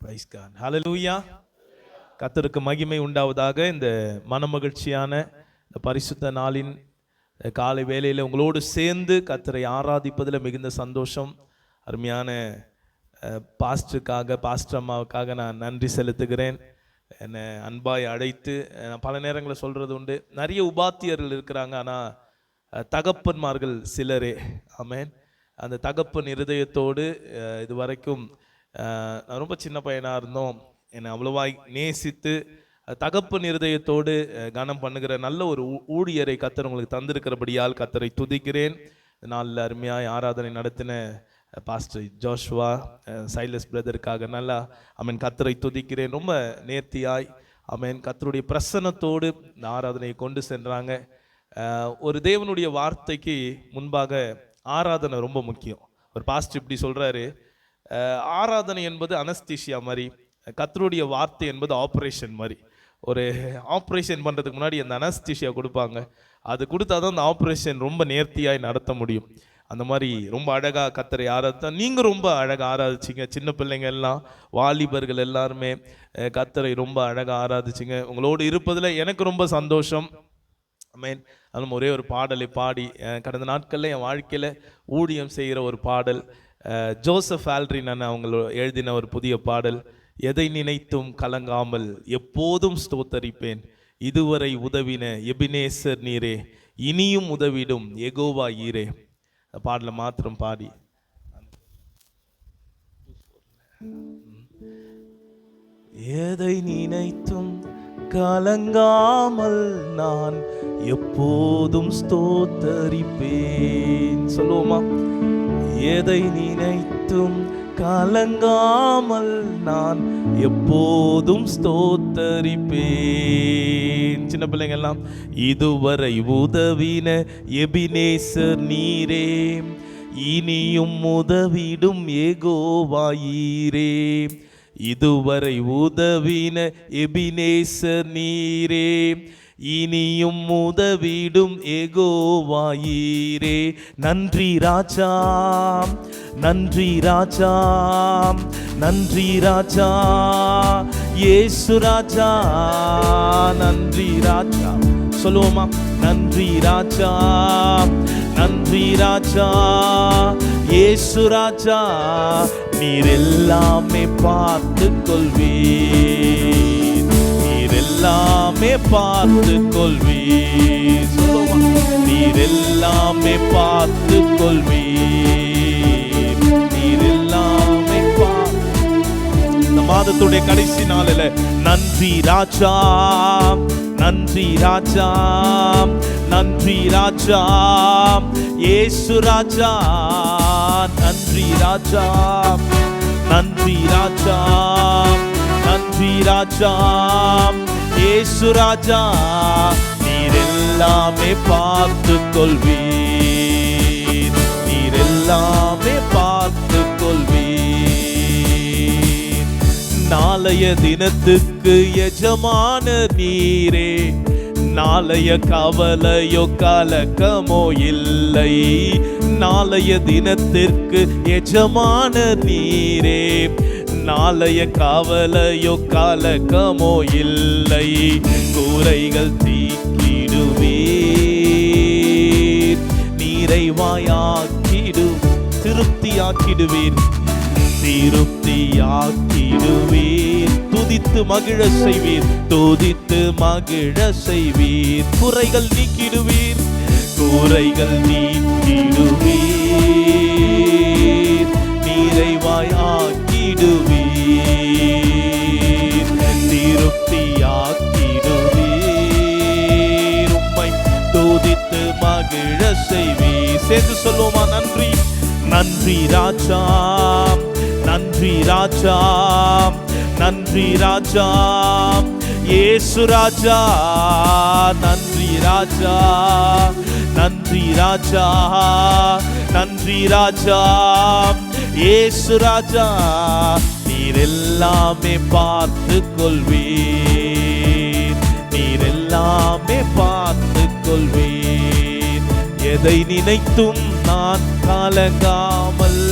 Price God, ஹல்லேலூயா. கர்த்தருக்கு மகிமை உண்டாவதாக. இந்த மனமகிழ்ச்சியான இந்த பரிசுத்த நாளின் காலை வேளையில் உங்களோடு சேர்ந்து கர்த்தரை ஆராதிப்பதில் மிகுந்த சந்தோஷம். அருமையான பாஸ்டர் அம்மாவுக்காக நான் நன்றி செலுத்துகிறேன். என்னை அன்பாய் அழைத்து, நான் பல நேரங்களில் சொல்கிறது உண்டு, நிறைய உபாத்தியர்கள் இருக்கிறாங்க, ஆனால் தகப்பன்மார்கள் சிலரே. ஆமென். அந்த தகப்பன் இருதயத்தோடு இது வரைக்கும் நான் ரொம்ப சின்ன பையனாக இருந்தோம், என்னை அவ்வளவாய் நேசித்து தகப்பன் இருதயத்தோடு கனம் பண்ணுகிற நல்ல ஒரு ஊழியரை கர்த்தர் உங்களுக்கு தந்திருக்கிறபடியால் கர்த்தரை துதிக்கிறேன். நாளில் அருமையாய் ஆராதனை நடத்தின பாஸ்டர் ஜோஷுவா சைலஸ் பிரதருக்காக நல்லா ஆமென் கர்த்தரை துதிக்கிறேன். ரொம்ப நேர்த்தியாய் ஆமென் கர்த்தருடைய பிரசன்னத்தோடு இந்த ஆராதனையை கொண்டு சென்றாங்க. ஒரு தேவனுடைய வார்த்தைக்கு முன்பாக ஆராதனை ரொம்ப முக்கியம். ஒரு பாஸ்டர் இப்படி சொல்கிறாரு, ஆராதனை என்பது அனஸ்தீசியா மாதிரி, கர்த்தருடைய வார்த்தை என்பது ஆப்ரேஷன் மாதிரி. ஒரு ஆப்ரேஷன் பண்ணுறதுக்கு முன்னாடி அந்த அனஸ்தீசியா கொடுப்பாங்க, அது கொடுத்தா தான் அந்த ஆப்ரேஷன் ரொம்ப நேர்த்தியாய் நடத்த முடியும். அந்த மாதிரி ரொம்ப அழகாக கர்த்தரை ஆராதித்தா. நீங்கள் ரொம்ப அழகாக ஆராதிச்சிங்க, சின்ன பிள்ளைங்க எல்லாம், வாலிபர்கள் எல்லாருமே கர்த்தரை ரொம்ப அழகாக ஆராதிச்சிங்க. உங்களோடு இருப்பதில் எனக்கு ரொம்ப சந்தோஷம். ஆமென். அதுவும் ஒரே ஒரு பாடலை பாடி, கடந்த நாட்களில் என் வாழ்க்கையில் ஊழியம் செய்கிற ஒரு பாடல், ஜோசப் ஆல்ட்ரின் அண்ணா அவங்க எழுதின ஒரு புதிய பாடல், எதை நினைத்தும் கலங்காமல் எப்போதும் ஸ்தோத்தரிப்பேன், இதுவரை உதவின எபினேசர் நீரே, இனியும் உதவிடும் யெகோவா ஈரே. பாடலை மாத்திரம் பாடி, எதை நினைத்தும் கலங்காமல் நான் எப்போதும் ஸ்தோத்தரிப்பேன். சொல்லுவோமா? எதை நினைத்தும் கலங்காமல் நான் எப்போதும் ஸ்தோத்தரிப்பேன். சின்ன பிள்ளைங்க எல்லாம், இதுவரை உதவின எபினேசர் நீரே, இனியும் உதவிடும் யெகோவா ஈரே. இதுவரை உதவின எபினேசர் நீரே, இனியும் உதவிடும் யெகோவா ஈரே. நன்றி ராஜா, நன்றி ராஜா, நன்றி ராஜா, இயேசு ராஜா, நன்றி ராஜா. சொல்லுவோமா? நன்றி ராஜா, நன்றி ராஜா, இயேசு ராஜா, நீர் எல்லாமே பார்த்து கொள்வீர், நீர் எல்லாமே பார்த்து கொள்வீர். நீர் எல்லாமே பார்த்து கொள்வீர், நீர் எல்லாமே இந்த மாதத்துடைய கடைசி நாளில் நன்றி ராஜா, நன்றி ராஜா, நன்றி ராஜா, இயேசு ராஜா, நன்றி ராஜா, நன்றி ராஜா, நன்றி ராஜா, இயேசு ராஜா, நீர் எல்லாமே பார்த்து கொள்வீர், நீர் எல்லாமே பார்த்து கொள்வீர். நாளைய தினத்துக்கு எஜமான நீரே, நாளைய கவலையோ கலக்கமோ இல்லை, நாளைய தினத்திற்கு எஜமான நீரே, நாளைய கவலையோ கலக்கமோ இல்லை. குறைகள் தீக்கிடுவீர், நிறைவாயாக்கிடு திருப்தியாக்கிடுவீர், திருப்தியாக்கிடுவீர். துதித்து மகிழ செய்வீர், துதித்து மகிழ செய்வீர். குறைகள் நீக்கிடுவீர், குறைகள் நீக்கிடுவீர், நிறைவாய் ஆக்கிடுவீர், திருப்தியாக்கிடுவீர். உம்மை துதித்து மகிழ செய்வீர். சேர்ந்து சொல்லுவோமா? நன்றி, நன்றி ராஜா, நன்றி ராஜா, நன்றி ராஜா, இயேசு ராஜா, நன்றி ராஜா, நன்றி ராஜா, நன்றி ராஜா, இயேசு ராஜா, நீர் எல்லாமே பார்த்து கொள்வீர், நீர் எல்லாமே பார்த்து கொள்வீர். எதை நினைத்தும் நான் கலங்காமல்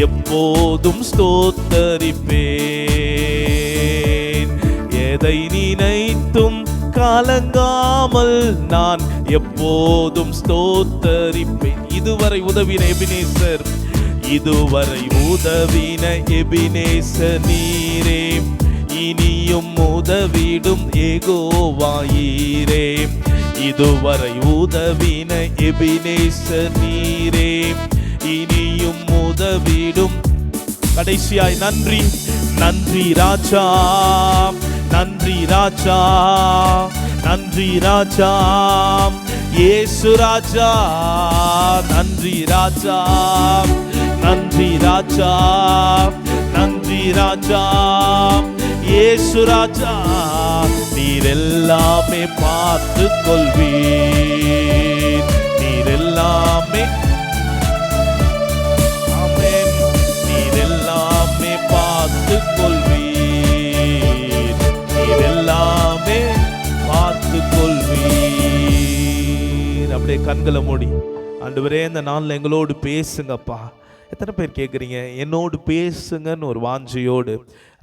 எப்போதும் ஸ்தோத்தரிப்பேன், உதை நினைத்தும் கலங்காமல் நான் எப்போதும் ஸ்தோத்தரிப்பேன். இதுவரை உதவின எபினேசர், இதுவரை உதவின எபினேசர் நீரே, இனியும் உதவிடும் யெகோவாயீரே. இதுவரை உதவின எபினேசர் நீரே, இனியும் உதவிடும். கடைசியாய் நன்றி, நன்றி ராஜா, நன்றி ராஜா, நன்றி ராஜா, இயேசு ராஜா, நன்றி ராஜா, நன்றி ராஜா, நன்றி ராஜா, இயேசு ராஜா. நீர் எல்லாமே பார்த்து கொள்வீர், நீர் எல்லாமே, ஆமென், நீர் எல்லாமே பார்த்து கொள்வீர், நீர் எல்லாமே பார்த்து கொள்வீர். அப்படியே கண்களை மூடி, ஆண்டவரே இந்த நாள்ல எங்களோடு பேசுங்கப்பா. எத்தனை பேர் கேட்குறீங்க என்னோடு பேசுங்கன்னு ஒரு வாஞ்சையோடு?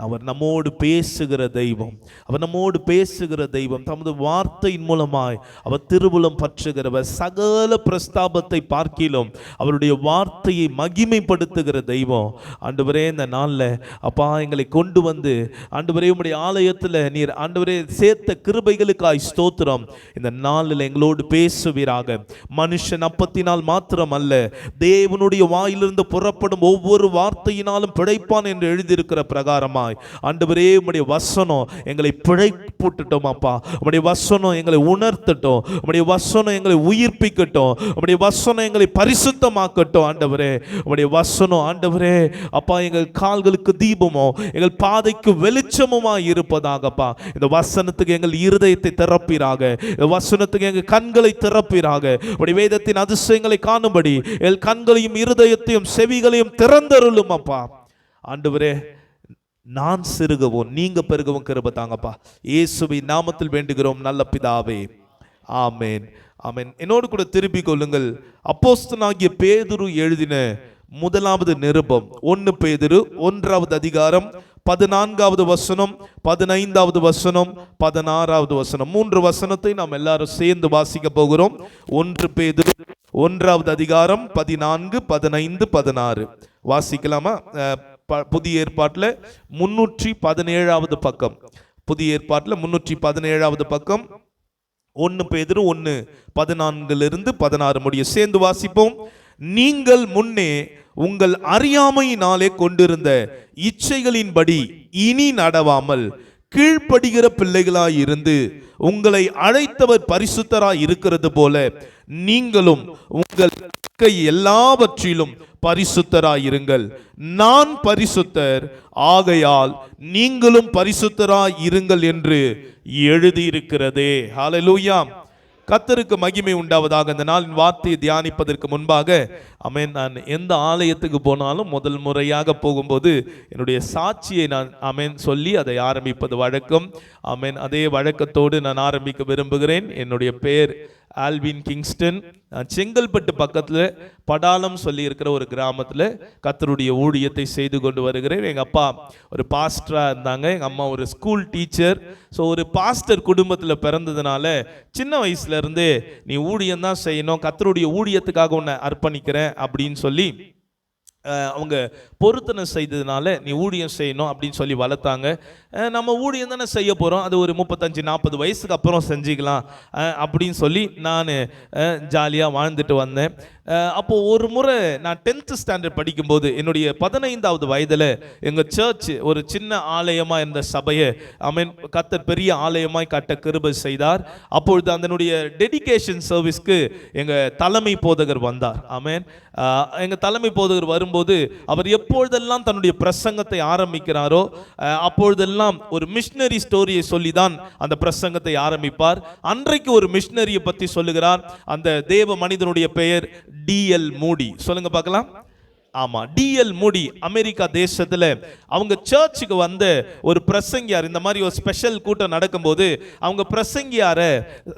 அவர் நம்மோடு பேசுகிற தெய்வம், அவர் நம்மோடு பேசுகிற தெய்வம். தமது வார்த்தையின் மூலமாய் அவர் திருவுளம் பற்றுகிறவர். சகல பிரஸ்தாபத்தை பார்க்கிலும் அவருடைய வார்த்தையை மகிமைப்படுத்துகிற தெய்வம். ஆண்டவரே இந்த நாளில் அப்பா எங்களை கொண்டு வந்து ஆண்டவரே உம்முடைய ஆலயத்தில் நீர் ஆண்டவரே சேர்த்த கிருபைகளுக்காய் ஸ்தோத்திரம். இந்த நாளில் எங்களோடு பேசுவீராக. மனுஷன் அப்பத்தினால் மாத்திரம் அல்ல, தேவனுடைய வாயிலிருந்து புறப்படும் ஒவ்வொரு வார்த்தையினாலும் பிழைப்பான் என்று எழுதியிருக்கிற பிரகாரமா ஆண்டவரே உம்முடைய வசனம் எங்களை பிழைப்பூட்டட்டும் அப்பா. உம்முடைய வசனம் எங்களை உணர்த்தட்டும், உம்முடைய வசனம் எங்களை உயிர்ப்பிக்கட்டும், உம்முடைய வசனம் எங்களை பரிசுத்தமாக்கட்டும். ஆண்டவரே உம்முடைய வசனம் ஆண்டவரே அப்பா எங்கள் கால்களுக்கு தீபமோ எங்கள் பாதைக்கு வெளிச்சமுமா இருப்பதாகப்பா. இந்த வசனத்துக்கு எங்கள் இருதயத்தை திறப்பீராக, இந்த வசனத்துக்கு எங்கள் கண்களை திறப்பீராக. உம்முடைய வேதத்தின் அதிசயங்களை காணும்படி எங்கள் கண்களையும் இருதயத்தையும் செவிகளையும் திறந்தருளும் அப்பா. ஆண்டவரே நான் சிறுகவும் நீங்க பெருகவும் கிருபை தாங்கப்பா. இயேசுவின் நாமத்தில் வேண்டுகிறோம் நல்ல பிதாவே, ஆமென், ஆமென். என்னோடு கூட திருப்பிக் கொள்ளுங்கள். அப்போஸ்தலனாகிய பேதுரு எழுதின முதலாவது நிருபம் 1 பேதுரு 1வது அதிகாரம் 14வது வசனம், 15வது வசனம், 16வது வசனம். 3 வசனத்தை நாம் எல்லாரும் சேர்ந்து வாசிக்க போகிறோம். 1 பேதுரு 1வது அதிகாரம் 14, 15, 16 வாசிக்கலாமா? புதிய ஏற்பாட்டில் 317வது பக்கம், புதிய ஏற்பாட்டில் 317வது பக்கம், 1 பேதுரு 1:14 16 முடிய சேர்ந்து வாசிப்போம். நீங்கள் முன்னே உங்கள் அறியாமையினாலே கொண்டிருந்த இச்சைகளின்படி இனி நடவாமல் கீழ்ப்படுகிற பிள்ளைகளாய் இருந்து உங்களை அழைத்தவர் பரிசுத்தராய் இருக்கிறது போல நீங்களும் உங்கள் எல்லாவற்றிலும் பரிசுத்தராயிருங்கள். நான் பரிசுத்தர், ஆகையால் நீங்களும் பரிசுத்தராய் இருங்கள் என்று எழுதியிருக்கிறதே. ஹல்லேலூயா. கர்த்தருக்கு மகிமை உண்டாவதாக. இந்த நாளின் வார்த்தையை தியானிப்பதற்கு முன்பாக ஆமென், நான் எந்த ஆலயத்துக்கு போனாலும் முதல் முறையாக போகும்போது என்னுடைய சாட்சியை நான் ஆமென் சொல்லி அதை ஆரம்பிப்பது வழக்கம். ஆமென், அதே வழக்கத்தோடு நான் ஆரம்பிக்க விரும்புகிறேன். என்னுடைய பெயர் ஆல்வின் கிங்ஸ்டன். செங்கல்பட்டு பக்கத்தில் படாலம் சொல்லி இருக்கிற ஒரு கிராமத்தில் கர்த்தருடைய ஊழியத்தை செய்து கொண்டு வருகிறேன். எங்கள் அப்பா ஒரு பாஸ்டராக இருந்தாங்க, எங்கள் அம்மா ஒரு ஸ்கூல் டீச்சர். ஸோ ஒரு பாஸ்டர் குடும்பத்தில் பிறந்ததுனால சின்ன வயசுலேருந்தே நீ ஊழியம் தான் செய்யணும், கர்த்தருடைய ஊழியத்துக்காக உன்னை அர்ப்பணிக்கிறேன் அப்படின்னு சொல்லி அவங்க பொருத்தனை செய்ததுனால நீ ஊழியம் செய்யணும் அப்படின்னு சொல்லி வளர்த்தாங்க. நம்ம ஊழியம் தானே செய்ய போகிறோம், அது ஒரு 35-40 வயசுக்கு அப்புறம் செஞ்சுக்கலாம் அப்படின்னு சொல்லி நான் ஜாலியாக வாழ்ந்துட்டு வந்தேன். அப்போது ஒரு முறை நான் 10th ஸ்டாண்டர்ட் படிக்கும்போது என்னுடைய 15வது வயதில் எங்கள் சர்ச் ஒரு சின்ன ஆலயமாக இருந்த சபையை ஆமென் கர்த்தர் பெரிய ஆலயமாய் கட்ட கிருபை செய்தார். அப்பொழுது அதனுடைய டெடிகேஷன் சர்வீஸ்க்கு எங்கள் தலைமை போதகர் வந்தார். ஆமென், எங்கள் தலைமை போதகர் வரும்போது அவர் எப்பொழுதெல்லாம் தன்னுடைய பிரசங்கத்தை ஆரம்பிக்கிறாரோ அப்பொழுதெல்லாம் ஒரு மிஷனரி ஸ்டோரியை சொல்லி தான் அந்த பிரசங்கத்தை ஆரம்பிப்பார். அன்றைக்கு ஒரு மிஷனரியை பற்றி சொல்லுகிறார். அந்த தேவ மனிதனுடைய பெயர் D.L. மூடி. சொல்லுங்க பார்க்கலாம். ஆமா, டிஎல் மூடி அமெரிக்கா தேசத்துல அவங்க சர்ச்சுக்கு வந்த ஒரு பிரசங்கியார். இந்த மாதிரி ஒரு ஸ்பெஷல் கூட்டம் நடக்கும்போது அவங்க பிரசங்கியார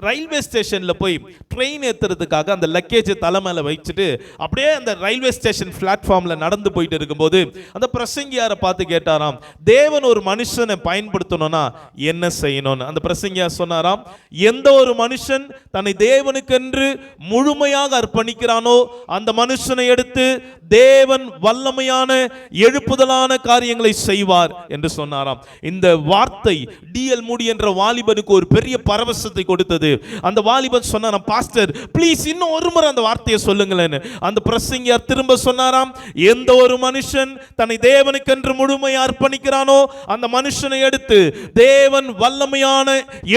ரயில்வே ஸ்டேஷன்ல போய் ட்ரெயின் ஏத்துறதுக்காக அந்த லக்கேஜ் தலை மேல வச்சுட்டு அப்படியே அந்த ரயில்வே ஸ்டேஷன் பிளாட்ஃபார்ம்ல நடந்து போயிட்டு இருக்கும்போது அந்த பிரசங்கியாரை பார்த்து கேட்டாராம், தேவன் ஒரு மனுஷனை பயன்படுத்தணும்னா என்ன செய்யணும்னு. அந்த பிரசங்கியார் சொன்னாராம், எந்த ஒரு மனுஷன் தன்னை தேவனுக்கென்று முழுமையாக அர்ப்பணிக்கிறானோ அந்த மனுஷனை எடுத்து தேவன் வல்லமையான எழுப்புதலான காரியங்களை செய்வார் என்று சொன்னாராம். இந்த வார்த்தை டிஎல் மூடி என்ற வாலிபனுக்கு ஒரு பெரிய பரவசத்தை கொடுத்தது. அந்த வாலிபன் சொன்னாராம், பாஸ்டர் ப்ளீஸ் இன்னும் ஒரு முறை அந்த வார்த்தையை சொல்லுங்களேன்னு. அந்த பிரசங்கியார் திரும்ப சொன்னாராம், எந்த ஒரு மனுஷன் தன்னை தேவனுக்கென்று முழுமையாக அர்ப்பணிக்கிறானோ அந்த மனுஷனை எடுத்து தேவன் வல்லமையான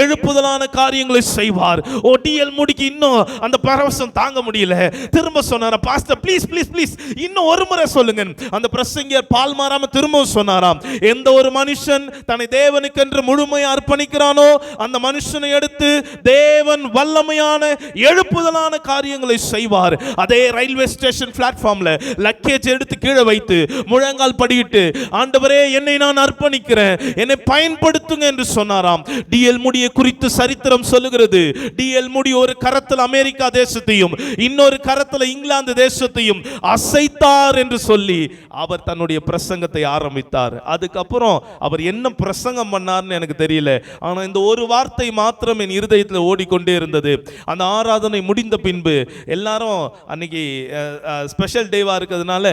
எழுப்புதலான காரியங்களை செய்வார். ஓ, டிஎல் மூடிக்கு இன்னும் அந்த பரவசம் தாங்க முடியல. திரும்ப சொன்னாராம், பாஸ்டர் ப்ளீஸ் ப்ளீஸ் ப்ளீஸ் இன்னும் ஒரு முறை சொல்லுங்க. அந்த பிரசங்கியர் பால் மாறாம திரும்பவும் சொன்னாராம், எந்த ஒரு மனுஷன் தன்னை தேவனுக்கென்று முழுமையாக அர்ப்பணிக்கிறானோ அந்த மனுஷனை எடுத்து தேவன் வல்லமையான எழுப்புதலான காரியங்களை செய்வார். அதே ரயில்வே ஸ்டேஷன் பிளாட்ஃபார்ம்ல லக்கேஜ் எடுத்து கீழே வைத்து முழங்கால் படியிட்டு, ஆண்டவரே என்னை நான் அர்ப்பணிக்கிறேன், என்னை பயன்படுத்துங்க என்று சொன்னாராம். டிஎல் மூடியை குறித்து சரித்திரம் சொல்லுகிறது. டிஎல் மூடி ஒரு கரத்தில் அமெரிக்கா தேசத்தையும் இன்னொரு கரத்தில் இங்கிலாந்து தேசத்தையும் அசைத்தார் என்று சொல்லி அவர் தன்னுடைய பிரசங்கத்தை ஆரம்பித்தார். அதுக்கப்புறம் அவர் என்ன பிரசங்கம் பண்ணார்னு எனக்கு தெரியல. ஆனா இந்த ஒரு வார்த்தை மாத்திரம் என் இருதயத்தில் ஓடிக்கொண்டே இருந்தது. அந்த ஆராதனை முடிந்த பின்பு எல்லாரும் அன்னைக்கு ஸ்பெஷல் டேவா இருக்கிறதுனால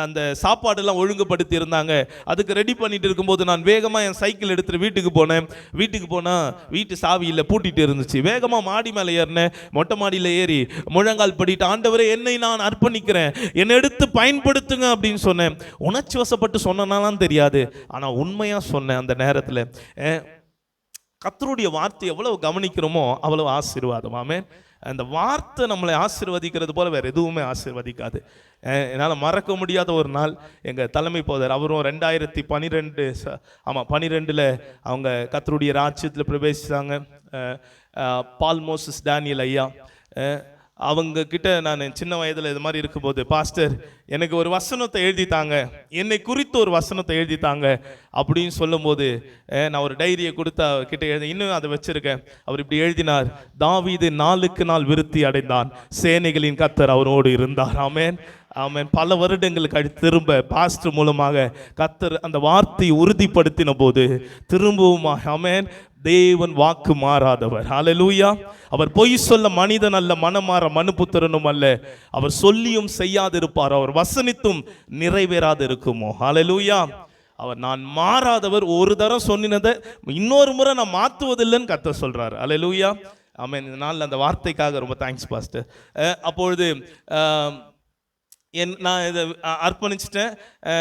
அந்த சாப்பாடெல்லாம் ஒழுங்குபடுத்தி இருந்தாங்க. அதுக்கு ரெடி பண்ணிட்டு இருக்கும்போது நான் வேகமா என் சைக்கிள் எடுத்துட்டு வீட்டுக்கு போனேன். வீட்டுக்கு போனா வீட்டு சாவியில் பூட்டிட்டு இருந்துச்சு. வேகமா மாடி மேலே ஏறினேன். மொட்டை மாடியில் ஏறி முழங்கால் படிட்டு, ஆண்டவரே என்னை நான் அர்ப்பணிக்கிறேன், என்னை எடுத்து பயன்படுத்துங்க அப்படின்னு சொன்னேன். உணர்ச்சி வசப்பட்டு சொன்னாலும் தெரியாது, ஆனா உண்மையா சொன்னேன். அந்த நேரத்தில் கர்த்தருடைய வார்த்தை எவ்வளவு கவனிக்கிறோமோ அவ்வளவு ஆசீர்வாதம். ஆமென். அந்த வார்த்தை நம்மளை ஆசீர்வதிக்கிறது போல வேற எதுவுமே ஆசீர்வதிக்காது. என்னால் மறக்க முடியாத ஒரு நாள், எங்கள் தலைமை போதர் அவரும் 2012 அவங்க கர்த்தருடைய ராஜ்யத்தில் பிரவேசித்தாங்க. பால் மோசஸ் டேனியல் ஐயா, அவங்க கிட்ட நான் சின்ன வயதில் இது மாதிரி இருக்கும்போது, பாஸ்டர் எனக்கு ஒரு வசனத்தை எழுதித்தாங்க, என்னை குறித்து ஒரு வசனத்தை எழுதித்தாங்க அப்படின்னு சொல்லும்போது நான் ஒரு டைரியை கொடுத்து கிட்ட எழுதி இன்னும் அதை வச்சிருக்கேன். அவர் இப்படி எழுதினார், தாவீது நாளுக்கு நாள் விருத்தி அடைந்தான், சேனைகளின் கர்த்தர் அவரோடு இருந்தார். ஆமென் ஆமென். பல வருடங்களுக்கு திரும்ப பாஸ்டர் மூலமாக கர்த்தர் அந்த வார்த்தையை உறுதிப்படுத்தின போது திரும்பவும் ஆமென், தேவன் வாக்கு மாறாதவர். ஹல்லேலூயா. அவர் பொய் சொல்ல மனிதன் அல்ல, மனமாற மனுபுத்திரனும் அல்ல. அவர் சொல்லியும் செய்யாதிருப்பார், அவர் வசனித்தும் நிறைவேறாது இருக்குமோ. ஹல்லேலூயா. அவர் நான் மாறாதவர். ஒரு தரம் சொன்னதை இன்னொரு முறை நான் மாற்றுவதில்லைன்னு கர்த்தர் சொல்றாரு. ஹல்லேலூயா. ஆமென். இந்த நாள் அந்த வார்த்தைக்காக ரொம்ப தேங்க்ஸ் பாஸ்டர். அப்பொழுது நான் இதை அர்ப்பணிச்சிட்டேன்.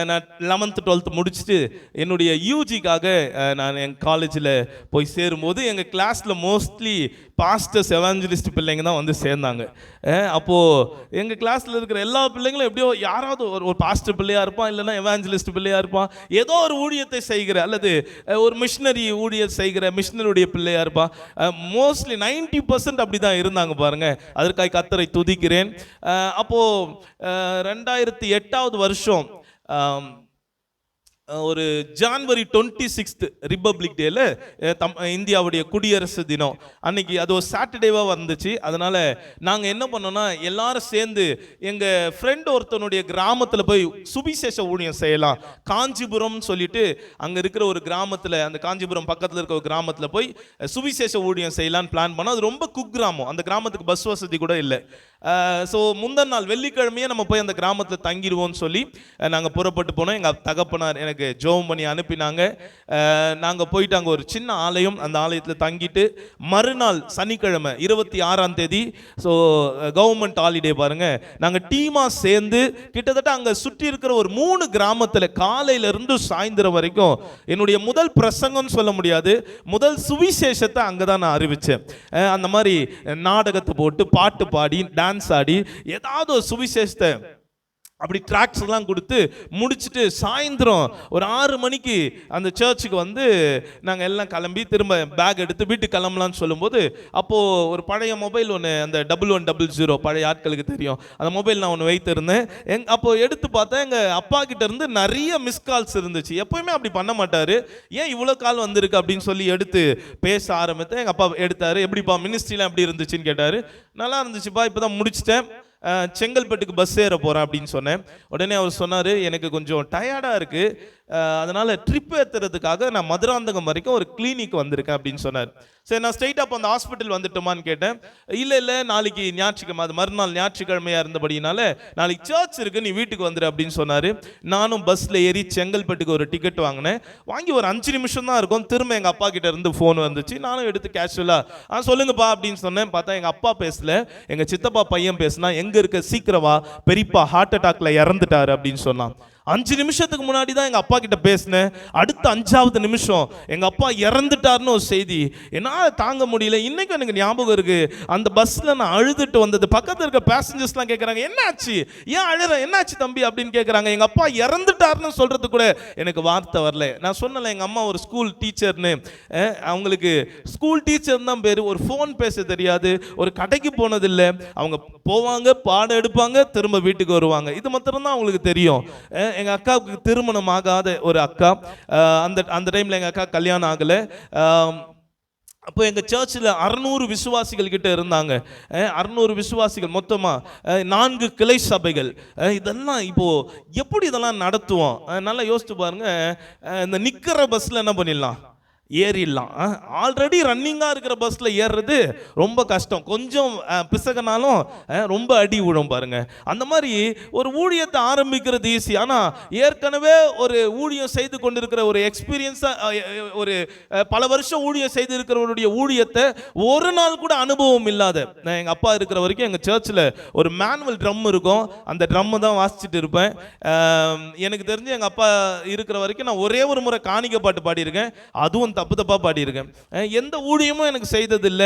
நான் 11th 12th முடிச்சுட்டு என்னுடைய யூஜிக்காக நான் என் காலேஜில் போய் சேரும்போது எங்கள் கிளாஸில் மோஸ்ட்லி பாஸ்டர்ஸ் எவாஞ்சலிஸ்ட் பிள்ளைங்க தான் வந்து சேர்ந்தாங்க. அப்போது எங்கள் கிளாஸில் இருக்கிற எல்லா பிள்ளைங்களும் எப்படியோ யாராவது ஒரு பாஸ்டர் பிள்ளையாக இருப்பான், இல்லைன்னா எவாஞ்சலிஸ்ட் பிள்ளையாக இருப்பான், ஏதோ ஒரு ஊழியத்தை செய்கிற அல்லது ஒரு மிஷினரி ஊழியர் செய்கிற மிஷினருடைய பிள்ளையாக இருப்பான். மோஸ்ட்லி 90% அப்படி தான் இருந்தாங்க பாருங்கள். அதற்காக கர்த்தரை துதிக்கிறேன். அப்போது 2008வது வருஷம் ஒரு ஜான்வரி 26 ரிப்பப்ளிக் டேல இந்தியாவுடைய குடியரசு தினம் அன்னைக்கு, அது ஒரு சாட்டர்டேவாக வந்துச்சு. அதனால நாங்கள் என்ன பண்ணோம்னா எல்லாரும் சேர்ந்து எங்கள் ஃப்ரெண்ட் ஒருத்தனுடைய கிராமத்தில் போய் சுவிசேஷ ஊழியம் செய்யலாம். காஞ்சிபுரம் சொல்லிட்டு அங்கே இருக்கிற ஒரு கிராமத்தில், அந்த காஞ்சிபுரம் பக்கத்தில் இருக்கிற ஒரு கிராமத்தில் போய் சுவிசேஷ ஊழியம் செய்யலான்னு பிளான் பண்ணோம். அது ரொம்ப குக்கிராமம், அந்த கிராமத்துக்கு பஸ் வசதி கூட இல்லை. ஸோ முந்தின நாள் வெள்ளிக்கிழமையே நம்ம போய் அந்த கிராமத்தில் தங்கிடுவோம்னு சொல்லி நாங்கள் புறப்பட்டு போனோம். எங்கள் தகப்பனார் எனக்கு ஜெபம் பண்ணி அனுப்பினாங்க. நாங்கள் போயிட்டு அங்கே ஒரு சின்ன ஆலயம், அந்த ஆலயத்தில் தங்கிட்டு மறுநாள் சனிக்கிழமை 26ஆம் தேதி, ஸோ கவர்மெண்ட் ஹாலிடே பாருங்கள், நாங்கள் டீமாக சேர்ந்து கிட்டத்தட்ட அங்கே சுற்றி இருக்கிற ஒரு 3 கிராமத்தில் காலையிலேருந்து சாயந்தரம் வரைக்கும் என்னுடைய முதல் பிரசங்கம்னு சொல்ல முடியாது, முதல் சுவிசேஷத்தை அங்கே தான் நான் அறிவித்தேன். அந்த மாதிரி நாடகத்தை போட்டு பாட்டு பாடி டான்ஸ் ஆடி ஏதாவது ஒரு சுவிசேஷத்தை அப்படி ட்ராக்ஸ் எல்லாம் கொடுத்து முடிச்சுட்டு சாயந்தரம் ஒரு 6 மணிக்கு அந்த சர்ச்சுக்கு வந்து நாங்கள் எல்லாம் கிளம்பி திரும்ப பேக் எடுத்து வீட்டுக்கு கிளம்பலான்னு சொல்லும்போது அப்போது ஒரு பழைய மொபைல் ஒன்று, அந்த 1100 பழைய ஆட்களுக்கு தெரியும் அந்த மொபைல், நான் ஒன்று வைத்திருந்தேன். அப்போ எடுத்து பார்த்தா எங்கள் அப்பா கிட்ட இருந்து நிறைய மிஸ் கால்ஸ் இருந்துச்சு. எப்போயுமே அப்படி பண்ண மாட்டார். ஏன் இவ்வளோ கால் வந்திருக்கு அப்படின்னு சொல்லி எடுத்து பேச ஆரம்பித்தேன். எங்கள் அப்பா எடுத்தார். எப்படிப்பா மினிஸ்ட்ரிலாம் எப்படி இருந்துச்சுன்னு கேட்டார். நல்லா இருந்துச்சுப்பா, இப்போ தான் முடிச்சிட்டேன், செங்கல்பட்டுக்கு பஸ் ஏற போகிறேன் அப்படின்னு சொன்னேன். உடனே அவர் சொன்னார், எனக்கு கொஞ்சம் டயர்டாக இருக்குது, அதனால் ட்ரிப் ஏற்றுறதுக்காக நான் மதுராந்தகம் வரைக்கும் ஒரு கிளினிக் வந்திருக்கேன் அப்படின்னு சொன்னார். சரி, நான் ஸ்ட்ரெயிட்டாக அப்போ அந்த ஹாஸ்பிட்டல் வந்துட்டோமான்னு கேட்டேன். இல்லை நாளைக்கு ஞாயிற்றுக்கிழமை, அது மறுநாள் ஞாயிற்றுக்கிழமையாக இருந்தபடினால நாளைக்கு சர்ச் இருக்குது, நீ வீட்டுக்கு வந்துடு அப்படின்னு சொன்னார். நானும் பஸ்ஸில் ஏறி செங்கல்பட்டுக்கு ஒரு டிக்கெட் வாங்கினேன். வாங்கி ஒரு 5 நிமிஷம் தான் இருக்கும், திரும்ப எங்கள் அப்பா கிட்ட இருந்து ஃபோன் வந்துச்சு. நானும் எடுத்து கேஷுவலாக சொல்லுங்கப்பா அப்படின்னு சொன்னேன். பார்த்தா எங்கள் அப்பா பேசல, எங்கள் சித்தப்பா பையன் பேசினா, எங்கே இருக்க சீக்கிரவா, பெரியப்பா ஹார்ட் அட்டாக்ல இறந்துட்டாரு அப்படின்னு சொன்னான். 5 நிமிஷத்துக்கு முன்னாடி தான் எங்கள் அப்பா கிட்ட பேசினேன். அடுத்த 5வது நிமிஷம் எங்கள் அப்பா இறந்துட்டார்னு ஒரு செய்தி. என்னால் தாங்க முடியல. இன்னைக்கு எனக்கு ஞாபகம் இருக்கு, அந்த பஸ்ஸில் நான் அழுதுட்டு வந்தது. பக்கத்தில் இருக்க பேசஞ்சர்ஸ்லாம் கேட்குறாங்க, என்னாச்சு, ஏன் அழுற, என்னாச்சு தம்பி அப்படின்னு கேட்குறாங்க. எங்கள் அப்பா இறந்துட்டார்னு சொல்கிறது கூட எனக்கு வார்த்தை வரல. நான் சொன்னல, எங்கள் அம்மா ஒரு ஸ்கூல் டீச்சர்னு, அவங்களுக்கு ஸ்கூல் டீச்சர் தான் பேர். ஒரு ஃபோன் பேச தெரியாது, ஒரு கடைக்கு போனதில்லை. அவங்க போவாங்க, பாடம் எடுப்பாங்க, திரும்ப வீட்டுக்கு வருவாங்க. இது மாத்திரம்தான் அவங்களுக்கு தெரியும். எங்கள் அக்காவுக்கு திருமணம் ஆகாத ஒரு அக்கா. அந்த டைமில் எங்கள் அக்கா கல்யாணம் ஆகலை. அப்போ எங்கள் சர்ச்சில் 600 விசுவாசிகள் கிட்ட இருந்தாங்க. 600 விசுவாசிகள் மொத்தமாக 4 கிளை சபைகள். இதெல்லாம் இப்போது எப்படி இதெல்லாம் நடத்துவோம்? நல்லா யோசிச்சு பாருங்க. இந்த நிற்கிற பஸ்ஸில் என்ன பண்ணிடலாம், ஏறிடலாம். ஆல்ரெடி ரன்னிங்காக இருக்கிற பஸ்ஸில் ஏறுறது ரொம்ப கஷ்டம். கொஞ்சம் பிசகனாலும் ரொம்ப அடி விழும் பாருங்க. அந்த மாதிரி ஒரு ஊழியத்தை ஆரம்பிக்கிறது ஈஸி. ஆனால் ஏற்கனவே ஒரு ஊழியம் செய்து கொண்டிருக்கிற ஒரு எக்ஸ்பீரியன்ஸாக, ஒரு பல வருஷம் ஊழியம் செய்து இருக்கிறவருடைய ஊழியத்தை ஒரு நாள் கூட அனுபவம் இல்லாத, எங்கள் அப்பா இருக்கிற வரைக்கும் எங்கள் சர்ச்சில் ஒரு மேனுவல் ட்ரம் இருக்கும், அந்த ட்ரம்மு தான் வாசிச்சுட்டு இருப்பேன். எனக்கு தெரிஞ்சு எங்கள் அப்பா இருக்கிற வரைக்கும் நான் ஒரே ஒரு முறை காணிக்கை பாட்டு பாடியிருக்கேன், அதுவும் தப்பா பாடியிருக்கேன். எந்த ஊழியமும் எனக்கு செய்ததில்லை.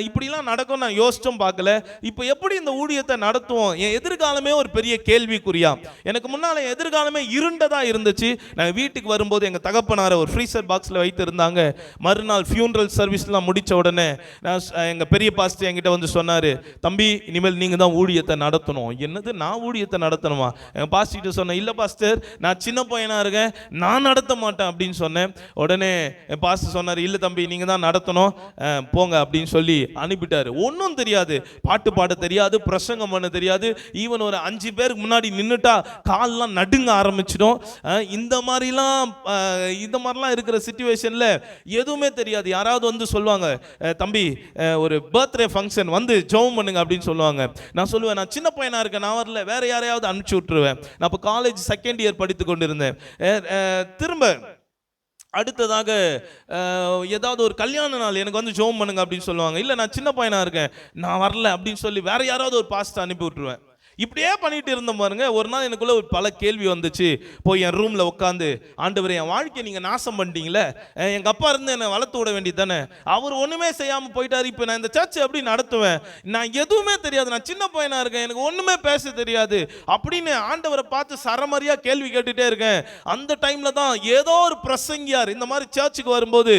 இப்படிலாம் நடக்கும் நான் யோசிச்சும் பார்க்கல. இப்போ எப்படி இந்த ஊழியத்தை நடத்துவோம்? என் எதிர்காலமே ஒரு பெரிய கேள்விக்குறியா. எனக்கு முன்னால எதிர்காலமே இருண்டதா இருந்துச்சு. நான் வீட்டுக்கு வரும்போது எங்கள் தகப்பனாரை ஒரு ஃப்ரீசர் பாக்ஸில் வைத்து இருந்தாங்க. மறுநாள் ஃபியூனரல் சர்வீஸ்லாம் முடித்த உடனே எங்கள் பெரிய பாஸ்டர் என்கிட்ட வந்து சொன்னார், தம்பி இனிமேல் நீங்கள் தான் ஊழியத்தை நடத்தணும். என்னது, நான் ஊழியத்தை நடத்தணுமா? எங்கள் பாஸ்டர்கிட்ட சொன்னேன், இல்லை பாஸ்டர், நான் சின்ன பையனாக இருக்கேன், நான் நடத்த மாட்டேன் அப்படின்னு சொன்னேன். உடனே பாஸ்டர் சொன்னார், இல்லை தம்பி நீங்கள் தான் நடத்தணும், போங்க அப்படின்னு சொல்லி அனுப்பிட்டாரு. ஒன்றும் தெரியாது, பாட்டு பாட தெரியாது, பிரசங்கம் பண்ண தெரியாது. ஈவன் ஒரு 5 பேருக்கு முன்னாடி நின்றுட்டா கால்லாம் நடுங்க ஆரம்பிச்சிடும். இந்த மாதிரிலாம் இருக்கிற சிச்சுவேஷனில் எதுவுமே தெரியாது. யாராவது வந்து சொல்லுவாங்க, தம்பி ஒரு பர்த்டே ஃபங்க்ஷன் வந்து ஜெபம் பண்ணுங்க அப்படின்னு சொல்லுவாங்க. நான் சொல்லுவேன், நான் சின்ன பையனாக இருக்கேன், நான் வரல, வேற யாரையாவது அனுப்பிச்சி விட்டுருவேன். நான் இப்போ காலேஜ் 2nd இயர் படித்து கொண்டு இருந்தேன். திரும்ப அடுத்ததாக ஏதாவது ஒரு கல்யாண நாள் எனக்கு வந்து ஜெபம் பண்ணுங்க அப்படின்னு சொல்லுவாங்க. இல்லை நான் சின்ன பையனாக இருக்கேன், நான் வரல அப்படின்னு சொல்லி வேற யாராவது ஒரு பாஸ்டர் அனுப்பி விட்டுருவேன். இப்படியே பண்ணிட்டு இருந்த பாருங்க. ஒரு நாள் எனக்குள்ள ஒரு பல கேள்வி வந்துச்சு. போய் என் ரூம்ல உட்காந்து, ஆண்டவரே என் வாழ்க்கையை நீங்க நாசம் பண்ணிட்டீங்களே, எங்க அப்பா இருந்து என்னை வளர்த்து விட வேண்டியது தானே, அவர் ஒண்ணுமே செய்யாம போயிட்டாரு, இப்போ நான் இந்த சர்ச்சை எப்படி நடத்துவேன், நான் எதுவுமே தெரியாது, நான் சின்ன பையனா இருக்கேன், எனக்கு ஒண்ணுமே பேச தெரியாது அப்படின்னு ஆண்டவரை பார்த்து சரமரியா கேள்வி கேட்டுட்டே இருக்கேன். அந்த டைம்ல தான் ஏதோ ஒரு பிரசங்கியார் இந்த மாதிரி சர்ச்சுக்கு வரும்போது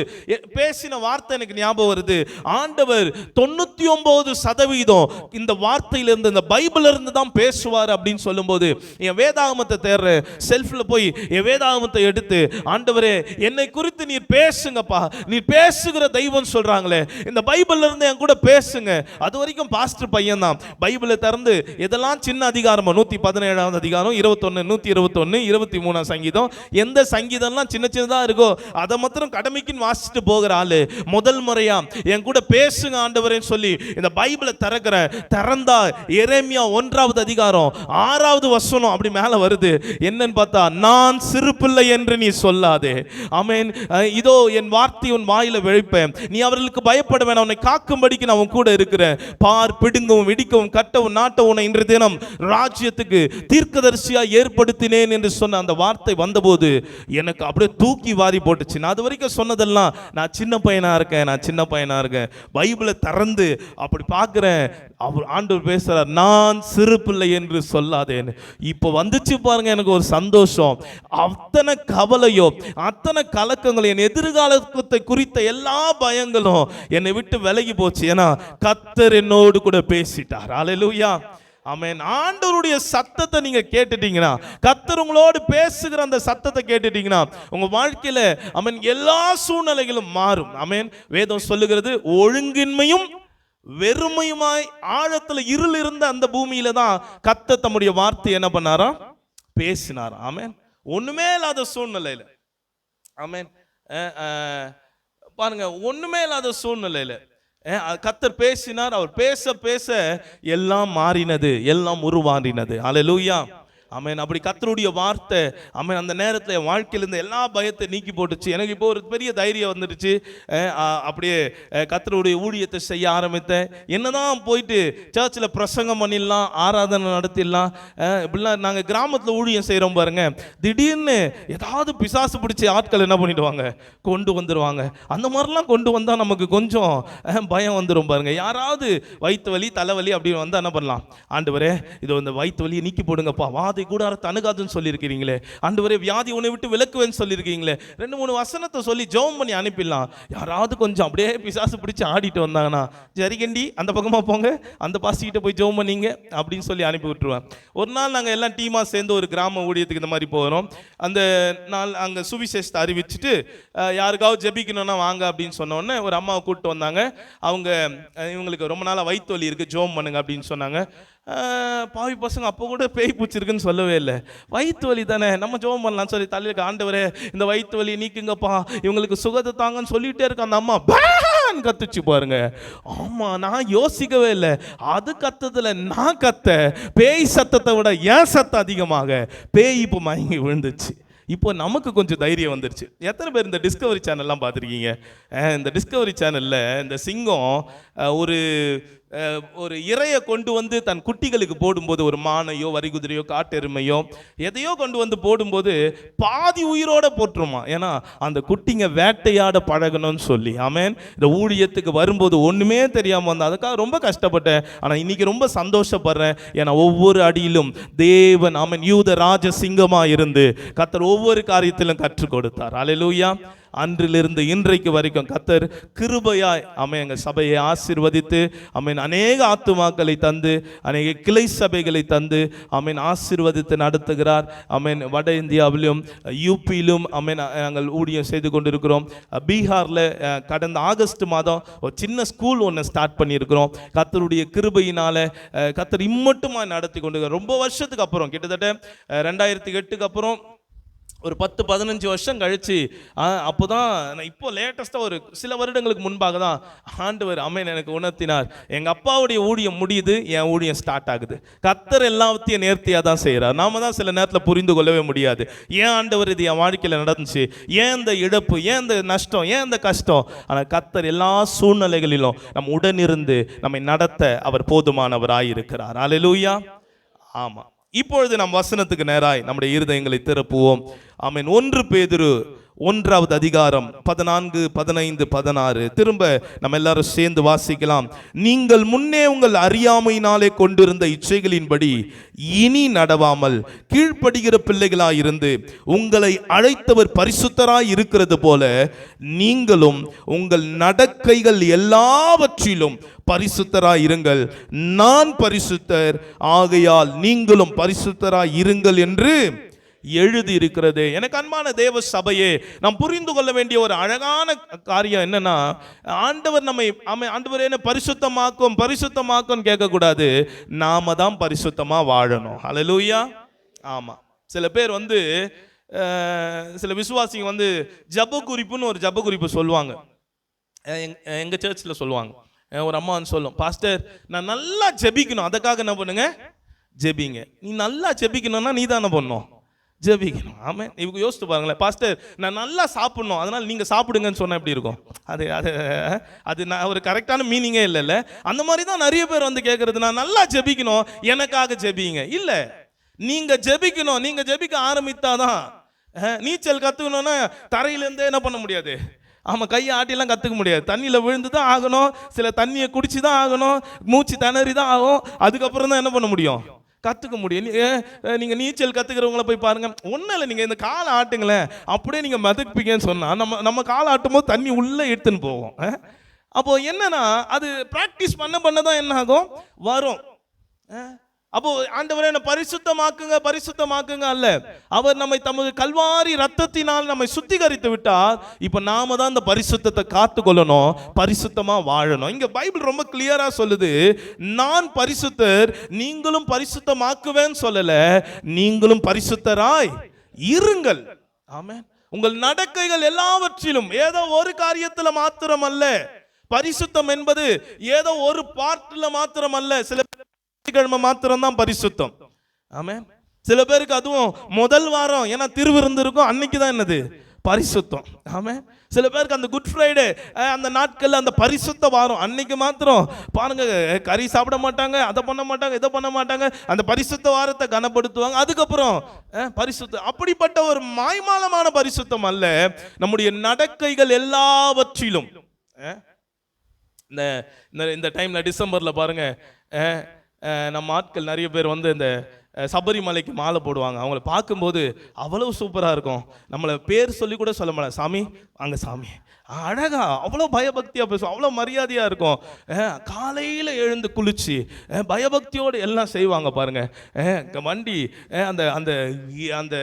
பேசின வார்த்தை எனக்கு ஞாபகம் வருது. ஆண்டவர் 99% இந்த வார்த்தையிலிருந்து, இந்த பைபிள்ல இருந்து தான் பேசுவார் அப்படின்னு சொல்லும்போது என் வேதாகமத்தை தேடுறேன். செல்ஃப்ல போய் என் வேதாகமத்தை எடுத்து, ஆண்டவரே என்னை குறித்து நீர் பேசுங்கப்பா, நீர் பேசுகிற தெய்வம் சொல்றாங்களே, இந்த பைபிள்ல இருந்து என் கூட பேசுங்க. அது வரைக்கும் பாஸ்டர் பையன் தான். பைபிளை திறந்து எதெல்லாம் சின்ன அதிகாரமோ 117வது அதிகாரம், 21, 121, 23 சங்கீதம், எந்த சங்கீதம்லாம் சின்ன சின்னதா இருக்கோ அதை மாத்திரம் கடமைக்குன்னு வாசிச்சுட்டு போகிற ஆளு முதல் முறையா என் கூட பேசுங்க ஆண்டவரேன்னு சொல்லி இந்த பைபிளை திறந்தா எரேமியா 1வது அதிகாரம் 6வது வசனம் அப்படி மேல வருது. என்னன்னு பார்த்தா, நான் சிறு பிள்ளை என்று நீ சொல்லாதே, ஆமென், இதோ என் வார்த்தை உன் வாயில விழிப்பேன், நீ அவர்களுக்கு பயப்பட வேண்டாம், உன்னை காக்கும்படிக்கு நான் உன் கூட இருக்கிறேன், பார் பிடுங்கவும் இடிக்கவும் கட்டவும் நாட்டவும் உன்னை இன்று தினம் ராஜ்யத்துக்கு தீர்க்கதரிசியா ஏற்படுத்தினேன் என்று சொன்ன அந்த வார்த்தை வந்தபோது எனக்கு அப்படியே தூக்கி வாரி போட்டுச்சு. நான் அது வரைக்கும் சொன்னதெல்லாம் நான் சின்ன பையனா இருக்கேன், நான் சின்ன பையனா இருக்கேன். பைபிளை திறந்து அப்படி பார்க்கிறேன். அவர் ஆண்டவர் பேசுறார், நான் சிறு பிள்ளை என்று சொல்லாதேன்னு. இப்போ வந்துச்சு பாருங்க எனக்கு ஒரு சந்தோஷம். அத்தனை கவலையோ அத்தனை கலக்கங்களும் என் எதிர்காலத்தை குறித்த எல்லா பயங்களும் என்னை விட்டு விலகி போச்சு. ஏன்னா கர்த்தர் என்னோடு கூட பேசிட்டார். அல்லேலூயா, ஆமென். ஆண்டவருடைய சத்தத்தை நீங்க கேட்டுட்டீங்கன்னா, கர்த்தர் உங்களோடு பேசுகிற அந்த சத்தத்தை கேட்டுட்டீங்கன்னா உங்க வாழ்க்கையில ஆமென் எல்லா சூழ்நிலைகளும் மாறும். ஆமென். வேதம் சொல்லுகிறது, ஒழுங்கின்மையும் வெறுமையுமாய் ஆழத்துல இருள் இருந்த அந்த பூமியில தான் கர்த்தர் தம்முடைய வார்த்தை என்ன பண்ணாரா, பேசினார். ஆமென். ஒண்ணுமே இல்லாத சூழ்நிலையில, ஆமென், பாருங்க, ஒண்ணுமே இல்லாத சூழ்நிலையில கர்த்தர் பேசினார். அவர் பேச பேச எல்லாம் மாறினது, எல்லாம் உருவாறினது. அல்லேலூயா, ஆமென். அப்படி கர்த்தருடைய வார்த்தை ஆமென் அந்த நேரத்தில் என் வாழ்க்கையில இருந்த எல்லா பயத்தை நீக்கி போட்டுச்சு. எனக்கு இப்போ ஒரு பெரிய தைரியம் வந்துடுச்சு. அப்படியே கர்த்தருடைய ஊழியத்தை செய்ய ஆரம்பித்தேன். என்னதான் போயிட்டு சர்ச்சில் பிரசங்கம் பண்ணிடலாம், ஆராதனை நடத்திடலாம், இப்படிலாம் நாங்கள் கிராமத்தில் ஊழியம் செய்கிறோம் பாருங்க. திடீர்னு ஏதாவது பிசாசு பிடிச்சி ஆட்கள் என்ன பண்ணிடுவாங்க, கொண்டு வந்துடுவாங்க. அந்த மாதிரிலாம் கொண்டு வந்தால் நமக்கு கொஞ்சம் பயம் வந்துடும் பாருங்க. யாராவது வயிற்று வலி தலைவலி அப்படின்னு வந்தால் என்ன பண்ணலாம், ஆண்டவரே இதோ இந்த வயிற்று வலியை நீக்கி போடுங்கப்பா, வாதி கூடாரத்தை அணுகாதுன்னு சொல்லியிருக்கிறீங்களே, ஆண்டவரே வியாதி உன்னை விட்டு விலக்குவேன்னு சொல்லியிருக்கீங்களே, 2-3 வசனத்தை சொல்லி ஜெபம் பண்ணி அனுப்பிடலாம். யாராவது கொஞ்சம் அப்படியே பிசாசு பிடிச்சி ஆடிட்டு வந்தாங்கன்னா, ஜரிகண்டி அந்த பக்கமாக போங்க, அந்த பாசிக்கிட்ட போய் ஜெபம் பண்ணீங்க அப்படின்னு சொல்லி அனுப்பி விட்டுருவேன். ஒரு நாள் நாங்கள் எல்லாம் டீமாக சேர்ந்து ஒரு கிராம ஊழியத்துக்கு இந்த மாதிரி போகிறோம். அந்த நாள் அங்கே சுவிசேஷத்தை அறிவிச்சுட்டு யாருக்காவது ஜெபிக்கணும்னா வாங்க அப்படின்னு சொன்னோடனே ஒரு அம்மாவை கூப்பிட்டு வந்தாங்க. அவங்க இவங்களுக்கு ரொம்ப நாளாக வயிற்று வலி இருக்குது, ஜெபம் பண்ணுங்க அப்படின்னு சொன்னாங்க. பாவி பசங்க அப்போ கூட பேய் பூச்சிருக்குன்னு சொல்லவே இல்லை. வயிற்று வலி தானே, நம்ம ஜெபம் பண்ணலாம்னு சொல்லி தலையில, ஆண்டவரே இந்த வயிற்று வலி நீக்குங்கப்பா, இவங்களுக்கு சுகத்தை தாங்கன்னு சொல்லிட்டே இருக்க அந்த அம்மா கத்துச்சு பாருங்க. ஆமா, நான் யோசிக்கவே இல்லை. அது கத்ததுல நான் கத்த, பேய் சத்தத்தை விட என் சத்தம் அதிகமாக பேய் இப்போ மயங்கி விழுந்துச்சு. இப்போ நமக்கு கொஞ்சம் தைரியம் வந்துருச்சு. எத்தனை பேர் இந்த டிஸ்கவரி சேனல்லாம் பார்த்துருக்கீங்க? இந்த டிஸ்கவரி சேனலில் இந்த சிங்கம் ஒரு இறையை கொண்டு வந்து தன் குட்டிகளுக்கு போடும்போது, ஒரு மானையோ வரிகுதிரையோ காட்டெருமையோ எதையோ கொண்டு வந்து போடும்போது பாதி உயிரோட போட்டுருமா. ஏன்னா அந்த குட்டிங்க வேட்டையாட பழகணும்னு சொல்லி. ஆமென். இந்த ஊழியத்துக்கு வரும்போது ஒன்றுமே தெரியாமல் வந்தேன், அதுக்காக ரொம்ப கஷ்டப்பட்டேன். ஆனால் இன்னைக்கு ரொம்ப சந்தோஷப்படுறேன். ஏன்னா ஒவ்வொரு அடியிலும் தேவன் ஆமென் யூத ராஜ சிங்கமாக இருந்து கர்த்தர் ஒவ்வொரு காரியத்திலும் கற்றுக் கொடுத்தார். அல்லேலூயா. அன்றிலிருந்து இன்றைக்கு வரைக்கும் கர்த்தர் கிருபையாய் ஆமென் எங்கள் சபையை ஆசீர்வதித்து ஆமென் அநேக ஆத்துமாக்களை தந்து, அநேக கிளை சபைகளை தந்து ஆமென் ஆசீர்வதித்து நடத்துகிறார். ஆமென். வட இந்தியாவிலும் யூபியிலும் ஆமென் நாங்கள் ஊழியம் செய்து கொண்டிருக்கிறோம். பீகாரில் கடந்த ஆகஸ்ட் மாதம் ஒரு சின்ன ஸ்கூல் ஒன்று ஸ்டார்ட் பண்ணியிருக்கிறோம். கர்த்தருடைய கிருபையினால கர்த்தர் இம்மட்டுமா நடத்தி கொண்டு ரொம்ப வருஷத்துக்கு அப்புறம், கிட்டத்தட்ட 2008க்கு அப்புறம் ஒரு 10-15 வருஷம் கழிச்சு அப்போதான், இப்போ லேட்டஸ்ட்டாக ஒரு சில வருடங்களுக்கு முன்பாக தான் ஆண்டவர் ஆமென் எனக்கு உணர்த்தினார், எங்கள் அப்பாவுடைய ஊழியம் முடியுது, என் ஊழியம் ஸ்டார்ட் ஆகுது. கர்த்தர் எல்லாத்தையும் நேர்த்தியாக தான் செய்கிறார். நாம தான் சில நேரத்தில் புரிந்து கொள்ளவே முடியாது. ஏன் ஆண்டவர் இது என் வாழ்க்கையில் நடந்துச்சு, ஏன் இந்த இழப்பு, ஏன் இந்த நஷ்டம், ஏன் இந்த கஷ்டம். ஆனால் கர்த்தர் எல்லா சூழ்நிலைகளிலும் நம் உடனிருந்து நம்மை நடத்த அவர் போதுமானவராயிருக்கிறார். அல்லேலூயா. ஆமாம். இப்பொழுது நம் வசனத்துக்கு நேராய் நம்முடைய இருதயங்களை திறப்புவோம். ஆமென். 1 பேதுரு 1வது அதிகாரம் 14, 15, 16 திரும்ப நம்ம எல்லாரும் சேர்ந்து வாசிக்கலாம். நீங்கள் முன்னே உங்கள் அறியாமையினாலே கொண்டிருந்த இச்சைகளின்படி இனி நடவாமல் கீழ்ப்படுகிற பிள்ளைகளாய் இருந்து உங்களை அழைத்தவர் பரிசுத்தராய் இருக்கிறது போல நீங்களும் உங்கள் நடக்கைகள் எல்லாவற்றிலும் பரிசுத்தராய் இருங்கள். நான் பரிசுத்தர், ஆகையால் நீங்களும் பரிசுத்தராய் இருங்கள் என்று எழுதி இருக்கிறது. எனக்கு அன்பான தேவ சபையே, நாம் புரிந்து கொள்ள வேண்டிய ஒரு அழகான காரியம் என்னன்னா, ஆண்டவர் நம்மை ஆண்டவர் என்ன பரிசுத்தமாக்கும் கேட்கக்கூடாது, நாம தான் பரிசுத்தமா வாழணும். அல்லேலூயா. ஆமா. சில பேர் சில விசுவாசிங்க ஜப குறிப்புன்னு ஒரு ஜப குறிப்பு சொல்லுவாங்க. எங்க சர்ச்சில் சொல்லுவாங்க. ஒரு அம்மா சொல்லும், பாஸ்டர் நான் நல்லா ஜெபிக்கணும், அதுக்காக என்ன பண்ணுங்க, ஜெபிங்க. நீ நல்லா ஜெபிக்கணும்னா நீ தானே பண்ணணும், ஜெபிக்கணும். ஆமாம். இவங்க யோசித்து பாருங்களேன், பாஸ்டர் நான் நல்லா சாப்பிடணும் அதனால் நீங்கள் சாப்பிடுங்கன்னு சொன்னால் எப்படி இருக்கும்? அது நான் ஒரு கரெக்டான மீனிங்கே இல்லைல்ல. அந்த மாதிரி தான் நிறைய பேர் கேட்குறது, நான் நல்லா ஜெபிக்கணும் எனக்காக ஜெபிங்க. இல்லை, நீங்கள் ஜெபிக்கணும். நீங்கள் ஜெபிக்க ஆரம்பித்தாதான், நீச்சல் கற்றுக்கணுன்னா தரையிலேருந்தே என்ன பண்ண முடியாது, ஆமா, கையை ஆட்டிலாம் கத்துக்க முடியாது. தண்ணியில விழுந்து தான் ஆகணும், சில தண்ணியை குடிச்சு தான் ஆகணும், மூச்சு திணறி தான் ஆகும். அதுக்கப்புறம் தான் என்ன பண்ண முடியும், கத்துக்க முடியும். நீங்க நீச்சல் கத்துக்கிறவங்கள போய் பாருங்க, ஒன்றும் இல்லை, நீங்க இந்த காலை ஆட்டுங்களேன், அப்படியே நீங்க மிதப்பீங்கன்னு சொன்னா நம்ம காலை ஆட்டும் போது தண்ணி உள்ள எடுத்துன்னு போவோம். அப்போ என்னன்னா அது பிராக்டிஸ் பண்ண தான் என்ன ஆகும், வரும். அப்போ ஆண்டவரே என்னை பரிசுத்தமாக்குங்க பரிசுத்தமாக்குங்க அல்ல, அவர் நம்மை தமது கல்வாரி ரத்தத்தினால் நம்மை சுத்திகரித்து விட்டார். இப்ப நாம தான் இந்த பரிசுத்தத்தை காத்து கொள்ளணும், பரிசுத்தமா வாழணும். இங்க பைபிள் ரொம்ப கிளியரா சொல்லுது, நான் பரிசுத்தர் நீங்களும் பரிசுத்தமாக்குவேன்னு சொல்லல, நீங்களும் பரிசுத்தராய் இருங்கள். ஆமென். உங்கள் நடக்கைகள் எல்லாவற்றிலும், ஏதோ ஒரு காரியத்துல மாத்திரம் அல்ல. பரிசுத்தம் என்பது ஏதோ ஒரு பார்ட்ல மாத்திரம் அல்ல. சில கிழமை மாத்திரம் தான் பரிசுத்தம். ஆமென். சில பேருக்கு அதுவும் முதல் வாரம், ஏன்னா திருவிருந்து இருக்கும், அன்னைக்கு தான் என்னது பரிசுத்தம். ஆமென். சில பேருக்கு அந்த குட் ஃப்ரைடே அந்த நாட்கள்ல அந்த பரிசுத்த வாரம் அன்னைக்கு மாத்திரம் பாருங்க, கறி சாப்பிட மாட்டாங்க, அதை பண்ண மாட்டாங்க, இதை பண்ண மாட்டாங்க, அந்த பரிசுத்த வாரத்தை கனப்படுத்துவாங்க. அதுக்கப்புறம் பரிசுத்தம். அப்படிப்பட்ட ஒரு மாய்மாலமான பரிசுத்தம் அல்ல. நம்முடைய நடக்கைகள் எல்லாவற்றிலும் இந்த டைம்ல டிசம்பர்ல பாருங்க, நம்ம ஆட்கள் நிறைய பேர் வந்து இந்த சபரிமலைக்கு மாலை போடுவாங்க. அவங்கள பார்க்கும்போது அவ்வளவு சூப்பராக இருக்கும். நம்மளை பேர் சொல்லி கூட சொல்ல மாட்டேன், சாமி அங்கே சாமி, அழகா அவ்வளோ பயபக்தியாக பேசுவோம், அவ்வளோ மரியாதையாக இருக்கும். காலையில் எழுந்து குளிச்சு பயபக்தியோடு எல்லாம் செய்வாங்க பாருங்க. வண்டி அந்த அந்த அந்த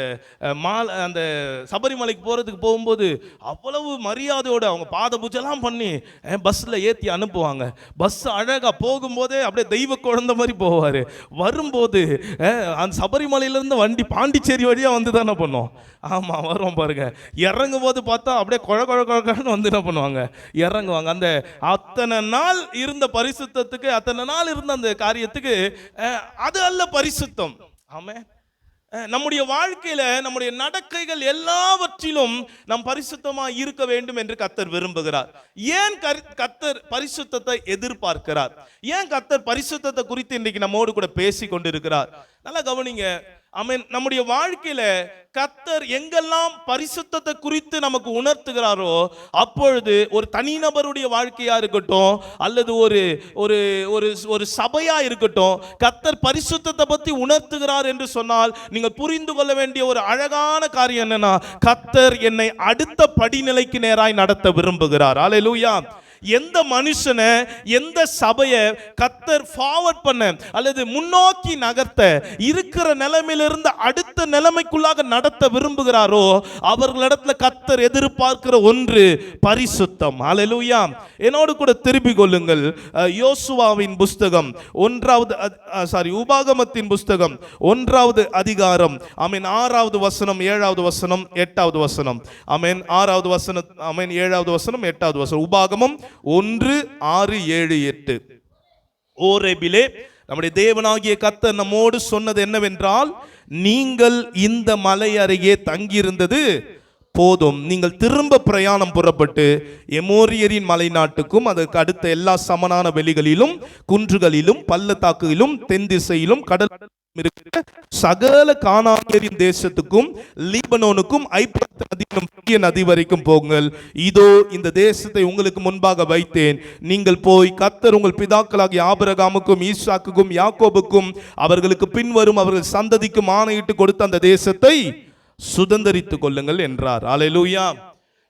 மாலை அந்த சபரிமலைக்கு போகும்போது அவ்வளவு மரியாதையோடு அவங்க பாத பூஜைலாம் பண்ணி பஸ்ஸில் ஏற்றி அனுப்புவாங்க. பஸ் அழகாக போகும்போதே அப்படியே தெய்வ குழந்தை மாதிரி போவார். வரும்போது அந்த சபரிமலையிலேருந்து வண்டி பாண்டிச்சேரி வழியாக வந்து தானே பண்ணோம். ஆமாம், வரும் பாருங்க. இறங்கும் போது பார்த்தா அப்படியே குழ குழன்னு வந்து என்ன பண்ணுவாங்க, இறங்குவாங்க. அந்த அத்தனை நாள் இருந்த பரிசுத்தத்துக்கு, அத்தனை நாள் இருந்த அந்த காரியத்துக்கு அது அல்ல பரிசுத்தம். ஆமென். நம்முடைய வாழ்க்கையில நம்முடைய நடக்கைகள் எல்லாவற்றிலும் நாம் பரிசுத்தமாக இருக்க வேண்டும் என்று கர்த்தர் விரும்புகிறார். ஏன் கர்த்தர் பரிசுத்தத்தை எதிர்பார்க்கிறார்? ஏன் கர்த்தர் பரிசுத்தத்தை குறித்து இன்றைக்கு நம்மோடு கூட பேசி கொண்டிருக்கிறார்? நல்லா கவனிங்க. ஆமென். நம்முடைய வாழ்க்கையில கர்த்தர் எங்கெல்லாம் பரிசுத்தத்தை குறித்து நமக்கு உணர்த்துகிறாரோ, அப்பொழுது ஒரு தனிநபருடைய வாழ்க்கையா இருக்கட்டும், அல்லது ஒரு ஒரு ஒரு சபையா இருக்கட்டும், கர்த்தர் பரிசுத்தத்தை பத்தி உணர்த்துகிறார் என்று சொன்னால் நீங்கள் புரிந்து கொள்ள வேண்டிய ஒரு அழகான காரியம் என்னன்னா, கர்த்தர் என்னை அடுத்த படிநிலைக்கு நேராய் நடத்த விரும்புகிறார். அல்லேலூயா. எந்த மனுஷனை, எந்த சபையை கர்த்தர் ஃபார்வர்ட் பண்ண அல்லது முன்னோக்கி நகர்த்த, இருக்கிற நிலைமையிலிருந்து அடுத்த நிலைமைக்குள்ளாக நடத்த விரும்புகிறாரோ, அவர்களிடத்துல கர்த்தர் எதிர்பார்க்கிற ஒன்று பரிசுத்தம். அல்லேலூயா. என்னோடு கூட திருப்பிக் கொள்ளுங்கள். யோசுவாவின் புஸ்தகம் உபாகமத்தின் புஸ்தகம் 1வது அதிகாரம், ஆமென், 6வது வசனம், 7வது வசனம், 8வது வசனம். ஆமென். 6வது வசனம், ஆமென், 7வது வசனம், 8வது வசனம். உபாகமம் 1, 6, 7, 8. ஓரேபிலே நம்முடைய தேவனாகிய கர்த்தர் நம்மோடு சொன்னது என்னவென்றால், நீங்கள் இந்த மலை அருகே தங்கியிருந்தது போதும். நீங்கள் திரும்ப பிரயாணம் புறப்பட்டு எமோரியரின் மலை நாட்டுக்கும் அதற்கு அடுத்த எல்லா சமனான வெளிகளிலும் குன்றுகளிலும் பள்ளத்தாக்குகளிலும் தென் திசையிலும் கடல் சகல கானானியரின் தேசத்துக்கும் லீபனோனுக்கும் ஐப்பிரத்து நதிக்கும் பெரிய நதி வரைக்கும் போங்கள். இதோ இந்த தேசத்தை உங்களுக்கு முன்பாக வைத்தேன். நீங்கள் போய் கர்த்தர் உங்கள் பிதாக்களாகிய ஆபிரகாமுக்கும் ஈசாக்குக்கும் யாக்கோபுக்கும் அவர்களுக்கு பின்வரும் அவர்கள் சந்ததிக்கும் ஆணையிட்டு கொடுத்த அந்த தேசத்தை சுதந்தரித்துக் கொள்ளுங்கள் என்றார். அல்லேலூயா.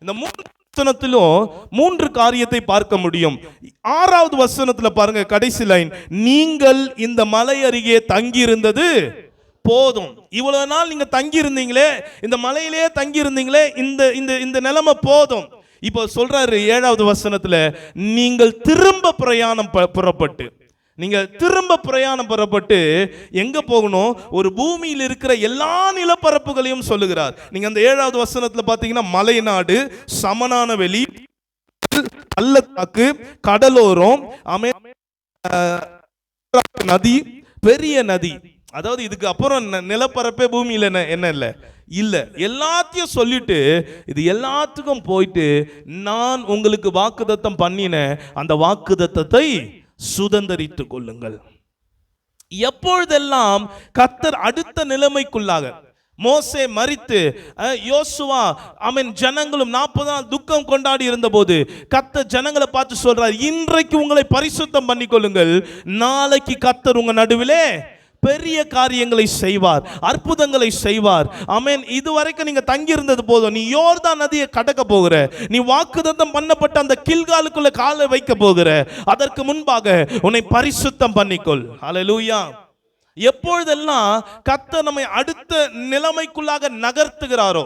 இந்த 3 வசனத்திலும் 3 காரியத்தை பார்க்க முடியும். 6வது வசனத்துல பாருங்க, கடைசி லைன், நீங்கள் இந்த மலை அருகே தங்கி இருந்தது போதும். இவ்வளவு நாள் நீங்க தங்கி இருந்தீங்களே, இந்த மலையிலே தங்கி இருந்தீங்களே, இந்த நிலைமை போதும். இப்போ சொல்றாரு 7வது வசனத்துல, நீங்கள் திரும்ப பிரயாணம் புறப்பட்டு, நீங்க திரும்ப பிரயாணம் புறப்பட்டு எங்க போகணும்? ஒரு பூமியில் இருக்கிற எல்லா நிலப்பரப்புகளையும் சொல்லுகிறார். நீங்க அந்த 7வது வசனத்துல பாத்தீங்கன்னா, மலைநாடு, சமனான வெளி, பள்ளத்தாக்கு, கடலோரம், நதி, பெரிய நதி. அதாவது இதுக்கு அப்புறம் நிலப்பரப்பே பூமியில என்ன இல்ல, எல்லாத்தையும் சொல்லிட்டு இது எல்லாத்துக்கும் போயிட்டு நான் உங்களுக்கு வாக்குத்தத்தம் பண்ணின அந்த வாக்குத்தத்தத்தை சுதந்தரித்துக் கொள்ளுங்கள். எப்பொழுதெல்லாம் கர்த்தர் அடுத்த நிலைமைக்குள்ளாக, மோசே மரித்து யோசுவா ஜனங்களும் 40 நாள் துக்கம் கொண்டாடி இருந்த போது கர்த்தர் ஜனங்களை பார்த்து சொல்றார், இன்றைக்கு உங்களை பரிசுத்தம் பண்ணிக்கொள்ளுங்கள், நாளைக்கு கர்த்தர் உங்க நடுவிலே பெரிய காரியங்களை செய்வார், அற்புதங்களை செய்வார். ஆமென். இதுவரைக்கும் நீங்க தங்கி இருந்தது போதும், நீ யோர்தான் நதியை கடக்க போகிற, நீ வாக்குத்தத்தம் பண்ணப்பட்ட அந்த கில்காலுக்குள்ள காலை வைக்க போகிற, அதற்கு முன்பாக உன்னை பரிசுத்தம் பண்ணிக்கொள். ஹல்லேலூயா. எப்பொழுதெல்லாம் கர்த்தர் நம்மை அடுத்த நிலைமைக்குள்ளாக நகர்த்துகிறாரோ,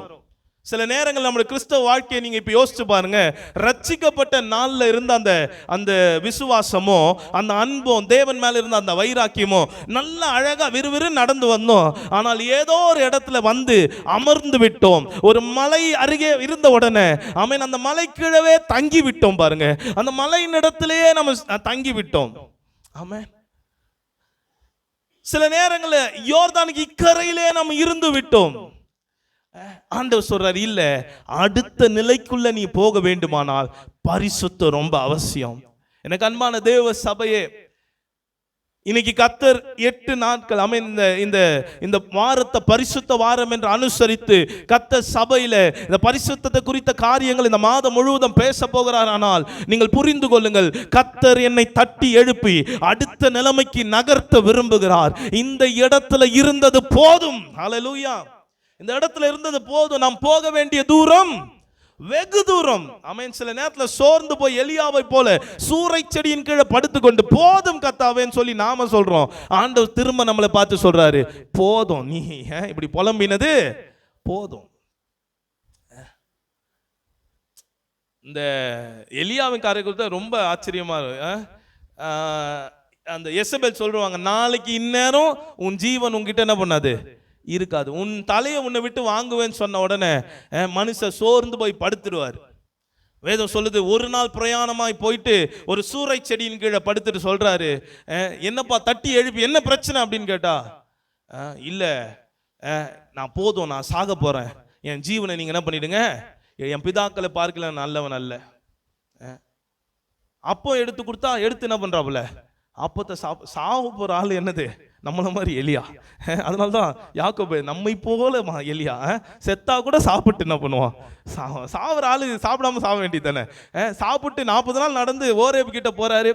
சில நேரங்கள் நம்முடைய கிறிஸ்தவ வாழ்க்கையை நீங்க இப்ப யோசிச்சு பாருங்க. ரட்சிக்கப்பட்ட நாள்ல இருந்த அந்த விசுவாசமோ, அந்த அன்பும், தேவன் மேல இருந்த அந்த வைராக்கியமோ நல்ல அழகா விறுவிறு நடந்து வந்தோம். ஆனால் ஏதோ ஒரு இடத்துல வந்து அமர்ந்து விட்டோம். ஒரு மலை அருகே இருந்த உடனே ஆமென், அந்த மலை கீழவே தங்கி விட்டோம். பாருங்க, அந்த மலையின் இடத்திலேயே நம்ம தங்கி விட்டோம். ஆமென். சில நேரங்களில் யோர்தானுக்கு இக்கரையிலே நம்ம இருந்து விட்டோம். ஆண்டவர் சொல்றார், இல்ல, அடுத்த நிலைக்குள்ள நீ போக வேண்டுமானால் பரிசுத்தம் ரொம்ப அவசியம். எனக்கு அன்பான தேவ சபையே, இன்னைக்கு கர்த்தர் 8 நாட்கள் இந்த வாரத்தை பரிசுத்த வாரம் என்று அனுசரித்து கர்த்தர் சபையில இந்த பரிசுத்தத்தை குறித்த காரியங்கள் இந்த மாதம் முழுவதும் பேச போகிறார். ஆனால் நீங்கள் புரிந்து கொள்ளுங்கள், கர்த்தர் என்னை தட்டி எழுப்பி அடுத்த நிலைமைக்கு நகர்த்த விரும்புகிறார். இந்த இடத்துல இருந்தது போதும். ஹல்லேலூயா. இந்த இடத்துல இருந்தது போதும். நாம் போக வேண்டிய தூரம் வெகு தூரம். ஆமென். சில நேரத்தில் சோர்ந்து போய் எலியாவை போல சூறை செடியின் கீழே படுத்துக்கொண்டு போதும் கர்த்தாவேன்னு சொல்லி நாம சொல்றோம். ஆண்டவர் திரும்ப நம்மளை பார்த்து சொல்றாரு, போதும், நீ இப்படி புலம்பினது போதும். இந்த எலியாவின் காரியத்தை ரொம்ப ஆச்சரியமா அந்த எசபேல் சொல்றாங்க, நாளைக்கு இந்நேரம் உன் ஜீவன் உன்கிட்ட என்ன பண்ணாது இருக்காது, உன் தலையை உன்னை விட்டு வாங்குவேன்னு சொன்ன உடனே மனுஷன் சோர்ந்து போய் படுத்துடுவார். வேதம் சொல்லுது, ஒரு நாள் பிரயாணமாய் போயிட்டு ஒரு சூறை செடியின் கீழே படுத்துட்டு சொல்றாரு, என்னப்பா தட்டி எழுப்பி என்ன பிரச்சனை அப்படின்னு கேட்டா, இல்ல நான் போதும், நான் சாக போறேன், என் ஜீவனை நீங்க என்ன பண்ணிடுங்க, என் பிதாக்களை பார்க்கல நல்லவன் அல்ல. அப்போ எடுத்து கொடுத்தா எடுத்து என்ன பண்றாப்புல, அப்பத்தை சாவு போற ஆள் என்னது நம்மள மாதிரி எலியா. அதனால்தான் யாக்கோபு நம்மை போல எலியா, செத்தா கூட சாப்பிட்டு என்ன பண்ணுவான், சாவுற ஆளு சாப்பிடாம சாக வேண்டியது தானே. சாப்பிட்டு 40 நாள் நடந்து ஓரேபு கிட்ட போறாரு.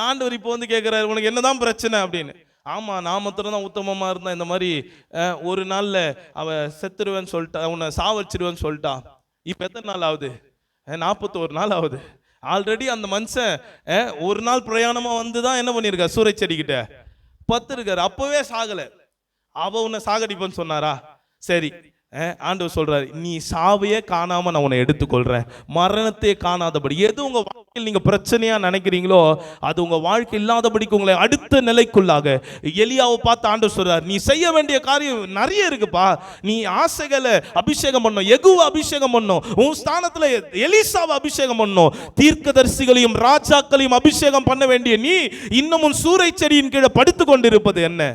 ஆண்டவர் இப்போ வந்து கேட்கிறாரு, உனக்கு என்னதான் பிரச்சனை அப்படின்னு. ஆமா, நான் மாத்திரம் தான் உத்தமமா இருந்தா இந்த மாதிரி ஒரு நாள்ல அவ செத்துருவேன்னு சொல்லிட்டா, உன்னை சாவச்சிருவேன்னு சொல்லிட்டா. இப்ப எத்தனை நாள் ஆகுது, 41 நாள் ஆகுது. ஆல்ரெடி அந்த மனுஷன் ஒரு நாள் பிரயாணமா வந்துதான் என்ன பண்ணிருக்கா, சூறை செடிக்கிட்ட பத்திருக்காரு, அப்பவே சாகல. அவ உன்னை சாகடிப்பன்னு சொன்னாரா? சரி, ஆண்டவர் சொல்றாரு, நீ சாவையே காணாம நான் உன்னை எடுத்துக்கொள்றேன், மரணத்தையே காணாதபடி. எது உங்க வாழ்க்கையில் நீங்க பிரச்சனையா நினைக்கிறீங்களோ அது உங்க வாழ்க்கை இல்லாதபடிக்கு உங்களை அடுத்த நிலைக்குள்ளாக. எலியாவை பார்த்து ஆண்டவர் சொல்றாரு, நீ செய்ய வேண்டிய காரியம் நிறைய இருக்குப்பா. நீ ஆசைகளை அபிஷேகம் பண்ணும், எகுவை அபிஷேகம் பண்ணும், உன் ஸ்தானத்துல எலிசாவை அபிஷேகம் பண்ணும், தீர்க்கதரிசிகளையும் ராஜாக்களையும் அபிஷேகம் பண்ண வேண்டிய நீ இன்னமும் சூறை செடியின் கீழே படுத்து கொண்டிருப்பது என்ன?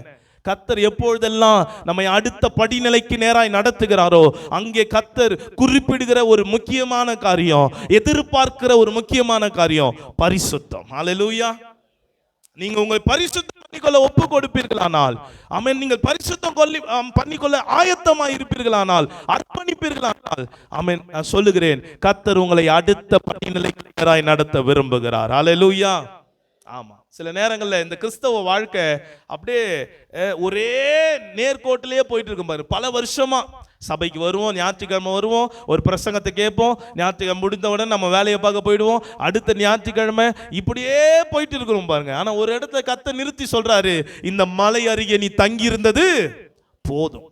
கர்த்தர் எப்பொழுதெல்லாம் நம்மை அடுத்த படிநிலைக்கு நேராய் நடத்துகிறாரோ அங்கே கர்த்தர் குறிப்பிடுகிற ஒரு முக்கியமான காரியம், எதிர்பார்க்கிற ஒரு முக்கியமான காரியம் பரிசுத்தம். ஹல்லேலூயா. நீங்க உங்களை பரிசுத்தம் பண்ணிக்கொள்ள ஒப்பு கொடுப்பீர்களானால், ஆமென், நீங்கள் பரிசுத்தம் பண்ணிக்கொள்ள ஆயத்தமாய் இருப்பீர்களானால், அர்ப்பணிப்பீர்களானால், ஆமென், நான் சொல்லுகிறேன், கர்த்தர் உங்களை அடுத்த படிநிலைக்கு நேராய் நடத்த விரும்புகிறார். ஹல்லேலூயா. ஆமா, சில நேரங்களில் இந்த கிறிஸ்தவ வாழ்க்கை அப்படியே ஒரே நேர்கோட்டிலேயே போயிட்டு இருக்கும் பாரு. பல வருஷமா சபைக்கு வருவோம், ஞாயிற்றுக்கிழமை வருவோம், ஒரு பிரசங்கத்தை கேட்போம், ஞாயிற்றுக்கிழமை முடிந்த உடனே நம்ம வேலையை பார்க்க போயிடுவோம், அடுத்த ஞாயிற்றுக்கிழமை இப்படியே போயிட்டு இருக்கிறோம் பாருங்க. ஆனா ஒரு இடத்துல கர்த்தர் நிறுத்தி சொல்றாரு, இந்த மலை அருகே நீ தங்கி இருந்தது போதும்.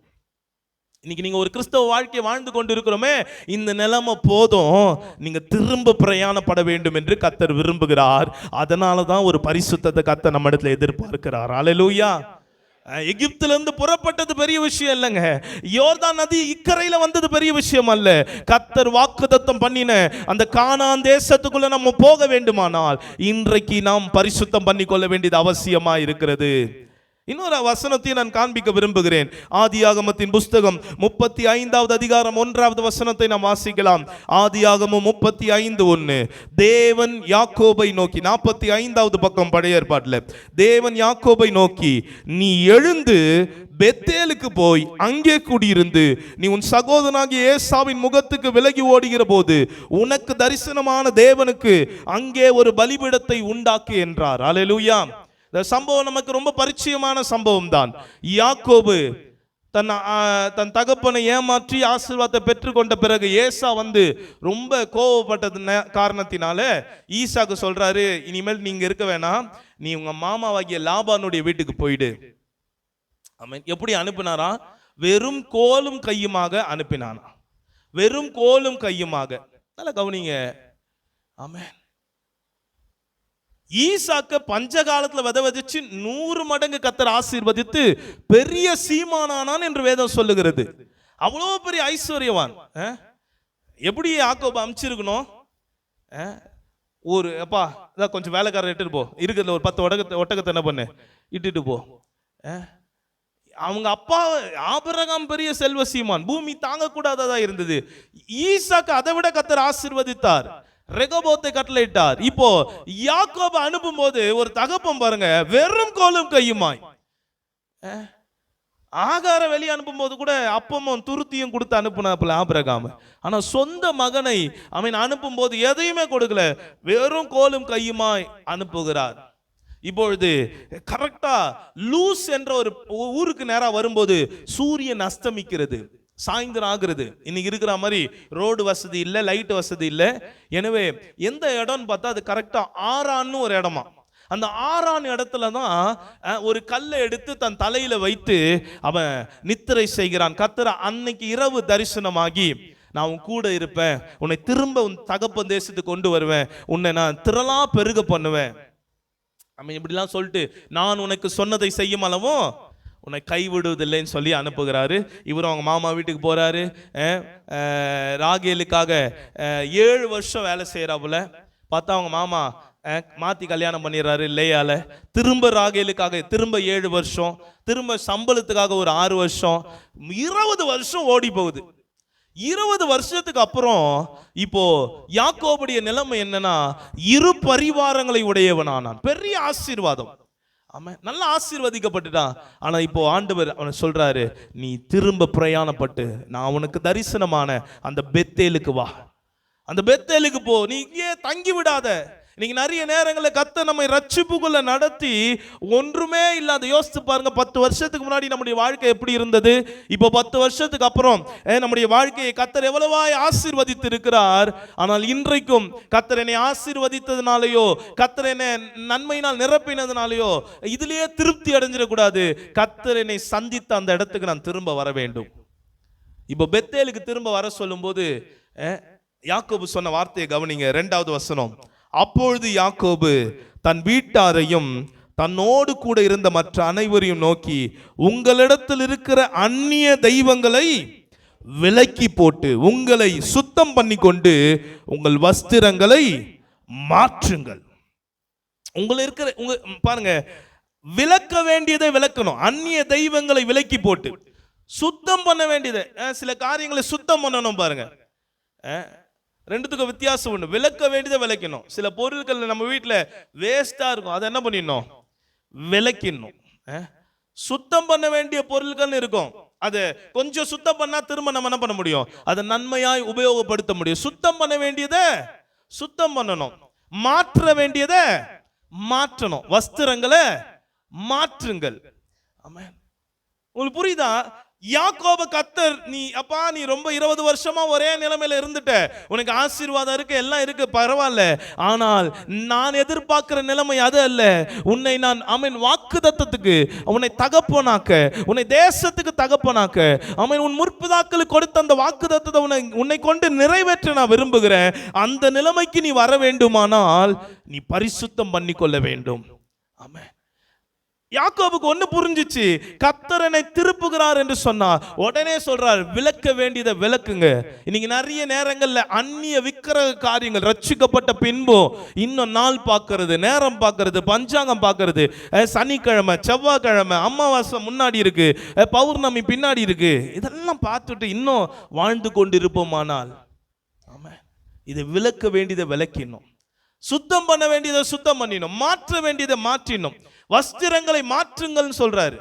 இன்னைக்கு நீங்க ஒரு கிறிஸ்தவ வாழ்க்கையை வாழ்ந்து கொண்டு இருக்கிறோமே, இந்த நிலைமை போதும், நீங்க திரும்ப பிரயாணப்பட வேண்டும் என்று கர்த்தர் விரும்புகிறார். அதனாலதான் ஒரு பரிசுத்தத்தை கர்த்தர் நம்ம இடத்துல எதிர்பார்க்கிறார். ஹல்லேலூயா. எகிப்துல இருந்து புறப்பட்டது பெரிய விஷயம் இல்லைங்க, யோர்தான் நதி இக்கரையில வந்தது பெரிய விஷயம் அல்ல. கர்த்தர் வாக்குத்தத்தம் பண்ணின அந்த கானான் தேசத்துக்குள்ள நம்ம போக வேண்டுமானால் இன்றைக்கு நாம் பரிசுத்தம் பண்ணிக்கொள்ள வேண்டியது அவசியமா இருக்கிறது. இன்னொரு வசனத்தையும் நான் காண்பிக்க விரும்புகிறேன். ஆதியாகமத்தின் புஸ்தகம் 35வது அதிகாரம் 1வது வசனத்தை நாம் வாசிக்கலாம். ஆதியாகமம் 35:1. தேவன் யாக்கோபை நோக்கி, 45வது பக்கம் பழைய ஏற்பாட்டில், தேவன் யாக்கோபை நோக்கி, நீ எழுந்து பெத்தேலுக்கு போய் அங்கே குடியிருந்து நீ உன் சகோதரனாகிய ஏசாவின் முகத்துக்கு விலகி ஓடுகிற போது உனக்கு தரிசனமான தேவனுக்கு அங்கே ஒரு பலிபீடத்தை உண்டாக்கு என்றார். அல்லேலூயா. இந்த சம்பவம் நமக்கு ரொம்ப பரிச்சயமான சம்பவம் தான். யாக்கோபு தன் தகப்பனை ஏமாற்றி ஆசீர்வாதத்தை பெற்றுக்கொண்ட பிறகு ஏசா ரொம்ப கோவப்பட்டது காரணத்தினால ஈசாக்கு சொல்றாரு, இனிமேல் நீங்க இருக்க வேணாம், நீ உங்க மாமாவாகிய லாபானுடைய வீட்டுக்கு போயிடு. ஆமென். எப்படி அனுப்பினாரா? வெறும் கோலும் கையுமாக அனுப்பினானா. வெறும் கோலும் கையுமாக. நல்லா கவனிங்க. ஆமென். ஈசாக்க பஞ்ச காலத்துல விதை விதைச்சு 100 மடங்கு கர்த்தர் ஆசீர்வதித்து பெரிய சீமானானான் என்று வேதம் சொல்லுகிறது. அவ்வளோ பெரிய ஐஸ்வர்யவான். எப்படி யாக்கோபு அனுப்பிச்சிருக்கணும்? ஒரு அப்பா கொஞ்சம் வேலைக்காரர் இட்டுட்டு போ, இருக்கிறதுல ஒரு 10 ஒட்டகத்தை என்ன பண்ணு இட்டுட்டு போ. அவங்க அப்பா ஆபிரகாம் பெரிய செல்வ சீமான், பூமி தாங்க கூடாததா இருந்தது. ஈசாக்கு அதை விட கர்த்தர் ஆசீர்வதித்தார், ரெகோபோத்தை கட்டளையிட்டார். இப்போ யாக்கோபு அனுப்பும் போது ஒரு தகப்பன் பாருங்க, வெறும் கோலும் கையுமாய். ஆகார வெளியே அனுப்பும் போது கூட அப்பமும் துருத்தியும் கொடுத்து அனுப்புனாப்புல ஆபிரகாம். ஆனா சொந்த மகனை அவன் அனுப்பும் போது எதையுமே கொடுக்கல, வெறும் கோலும் கையுமாய் அனுப்புகிறார். இப்பொழுது கரெக்டா லூஸ் என்ற ஒரு ஊருக்கு நேரா வரும்போது சூரியன் அஸ்தமிக்கிறது, சாயந்தரம் ஆகுறது. இன்னைக்கு இருக்கிற மாதிரி ரோடு வசதி இல்லை, லைட் வசதி இல்லை. எனவே எந்த இடம்னு பார்த்தா அது கரெக்டா ஆரான்னு ஒரு இடமா. அந்த ஆரான் இடத்துல தான் ஒரு கல்லை எடுத்து தன் தலையில வைத்து அவன் நித்திரை செய்கிறான். கர்த்தர் அன்னைக்கு இரவு தரிசனமாகி, நான் உன் கூட இருப்பேன், உன்னை திரும்ப உன் தகப்பன் தேசத்துக்கு கொண்டு வருவேன், உன்னை நான் திரளா பெருக பண்ணுவேன். அவன் இப்படிலாம் சொல்லிட்டு, நான் உனக்கு சொன்னதை செய்யும் அளவும் உன்னை கைவிடுவதில்லைன்னு சொல்லி அனுப்புகிறாரு. இவரும் அவங்க மாமா வீட்டுக்கு போறாரு. ராகேலுக்காக 7 வருஷம் வேலை செய்யறாப்புல. பார்த்தா அவங்க மாமா மாத்தி கல்யாணம் பண்ணிடுறாரு லேயால. திரும்ப ராகேலுக்காக திரும்ப 7 வருஷம், திரும்ப சம்பளத்துக்காக ஒரு 6 வருஷம், 20 வருஷம் ஓடி போகுது. 20 வருஷத்துக்கு அப்புறம் இப்போ யாக்கோபுடைய நிலைமை என்னன்னா, 2 பரிவாரங்களை உடையவனானான். பெரிய ஆசீர்வாதம். ஆமென். நல்லா ஆசீர்வதிக்கப்பட்டுட்டான். ஆனா இப்போ ஆண்டவர் அவனை சொல்றாரு, நீ திரும்ப பிரயாணப்பட்டு நான் உனக்கு தரிசனமான அந்த பெத்தேலுக்கு வா, அந்த பெத்தேலுக்கு போ, நீ இங்கே தங்கி விடாத. இன்னைக்கு நிறைய நேரங்களில் கர்த்தர் நம்மை ரட்சிப்புக்குள்ள நடத்தி ஒன்றுமே இல்லாத, யோசித்து பாருங்க, 10 வருஷத்துக்கு முன்னாடி நம்முடைய வாழ்க்கை எப்படி இருந்தது, இப்போ 10 வருஷத்துக்கு அப்புறம் நம்முடைய வாழ்க்கையை கர்த்தர் எவ்வளவாய் ஆசீர்வதித்து இருக்கிறார். ஆனால் இன்றைக்கும் கர்த்தர் என்னை ஆசீர்வதித்ததுனாலேயோ, கர்த்தர் என்னை நன்மையினால் நிரப்பினதுனாலேயோ இதுலயே திருப்தி அடைஞ்சிடக்கூடாது. கர்த்தர் என்னை சந்தித்த அந்த இடத்துக்கு நான் திரும்ப வர வேண்டும். இப்போ பெத்தேலுக்கு திரும்ப வர சொல்லும் போது யாக்கோபு சொன்ன வார்த்தையை கவனிங்க. 2வது வசனம். அப்பொழுது யாக்கோபு தன் வீட்டாரையும் தன்னோடு கூட இருந்த மற்ற அனைவரையும் நோக்கி, உங்களிடத்தில் இருக்கிற அந்நிய தெய்வங்களை விலக்கி போட்டு உங்களை சுத்தம் பண்ணி கொண்டு உங்கள் வஸ்திரங்களை மாற்றுங்கள். பாருங்க, விலக்க வேண்டியதை விலக்கணும். அந்நிய தெய்வங்களை விலக்கி போட்டு சுத்தம் பண்ண வேண்டியதை, சில காரியங்களை சுத்தம் பண்ணணும். பாருங்க, ரெண்டுத்துக்கும் வித்தியாசம் உண்டு. விளக்க வேண்டியதை விளக்கணும். சில பொருட்கள் நம்ம வீட்டில் வேஸ்டா இருக்கும், அதை என்ன பண்ணிடணும்? விளக்கிடணும். சுத்தம் பண்ண வேண்டிய பொருட்கள் இருக்கும், அதை கொஞ்சம் சுத்தம் பண்ணா திரும்ப நம்ம என்ன பண்ண முடியும்? அதை நன்மையாய் உபயோகப்படுத்த முடியும். சுத்தம் பண்ண வேண்டியதை சுத்தம் பண்ணணும், மாற்ற வேண்டியதை மாற்றணும். வஸ்திரங்களை மாற்றுங்கள். ஆமென். உங்களுக்கு புரியுதா? யாக்கோபு கர்த்தர், நீ ரொம்ப 20 வருஷமா ஒரே நிலைமையில இருந்துட்ட, உனக்கு ஆசீர்வாதம் இருக்கு, எல்லாம் இருக்கு, பரவாயில்ல. ஆனால் நான் எதிர்பார்க்கிற நிலைமை அது அல்ல. உன்னை நான் வாக்குத்தத்தத்துக்கு, உன்னை தகப்பனாக்க, உன்னை தேசத்துக்கு தகப்பனாக்க, உன் முற்பிதாக்களுக்கு கொடுத்த அந்த வாக்குத்தத்தத்தை உன்னை கொண்டு நிறைவேற்ற நான் விரும்புகிறேன். அந்த நிலைமைக்கு நீ வர வேண்டுமானால் நீ பரிசுத்தம் பண்ணிக்கொள்ள வேண்டும். ஆமென். யாக்கோபுக்கு ஒண்ணு புரிஞ்சிச்சு, கர்த்தரனை திருப்புகிறார் என்று சொன்னார். உடனே சொல்றார், விலக்க வேண்டியதை விலக்குங்க. இன்னைக்கு நிறைய நேரங்கள்ல அந்நிய விக்கிரக காரியங்கள், ரட்சிக்கப்பட்ட பின்போ இன்னும் நாள் பார்க்கறது, நேரம் பார்க்கறது, பஞ்சாங்கம் பார்க்கறது, சனிக்கிழமை, செவ்வாய்க்கிழமை, அமாவாசை முன்னாடி இருக்கு, பௌர்ணமி பின்னாடி இருக்கு, இதெல்லாம் பார்த்துட்டு இன்னும் வாழ்ந்து கொண்டிருப்போமானால், ஆமாம், இதை விலக்க வேண்டியதை விலக்கினோம், சுத்தம் பண்ண வேண்டியதை சுத்தம் பண்ணினோம், மாற்ற வேண்டியதை மாற்றினோம். வஸ்திரங்களை மாற்றுங்கள் சொல்றாரு.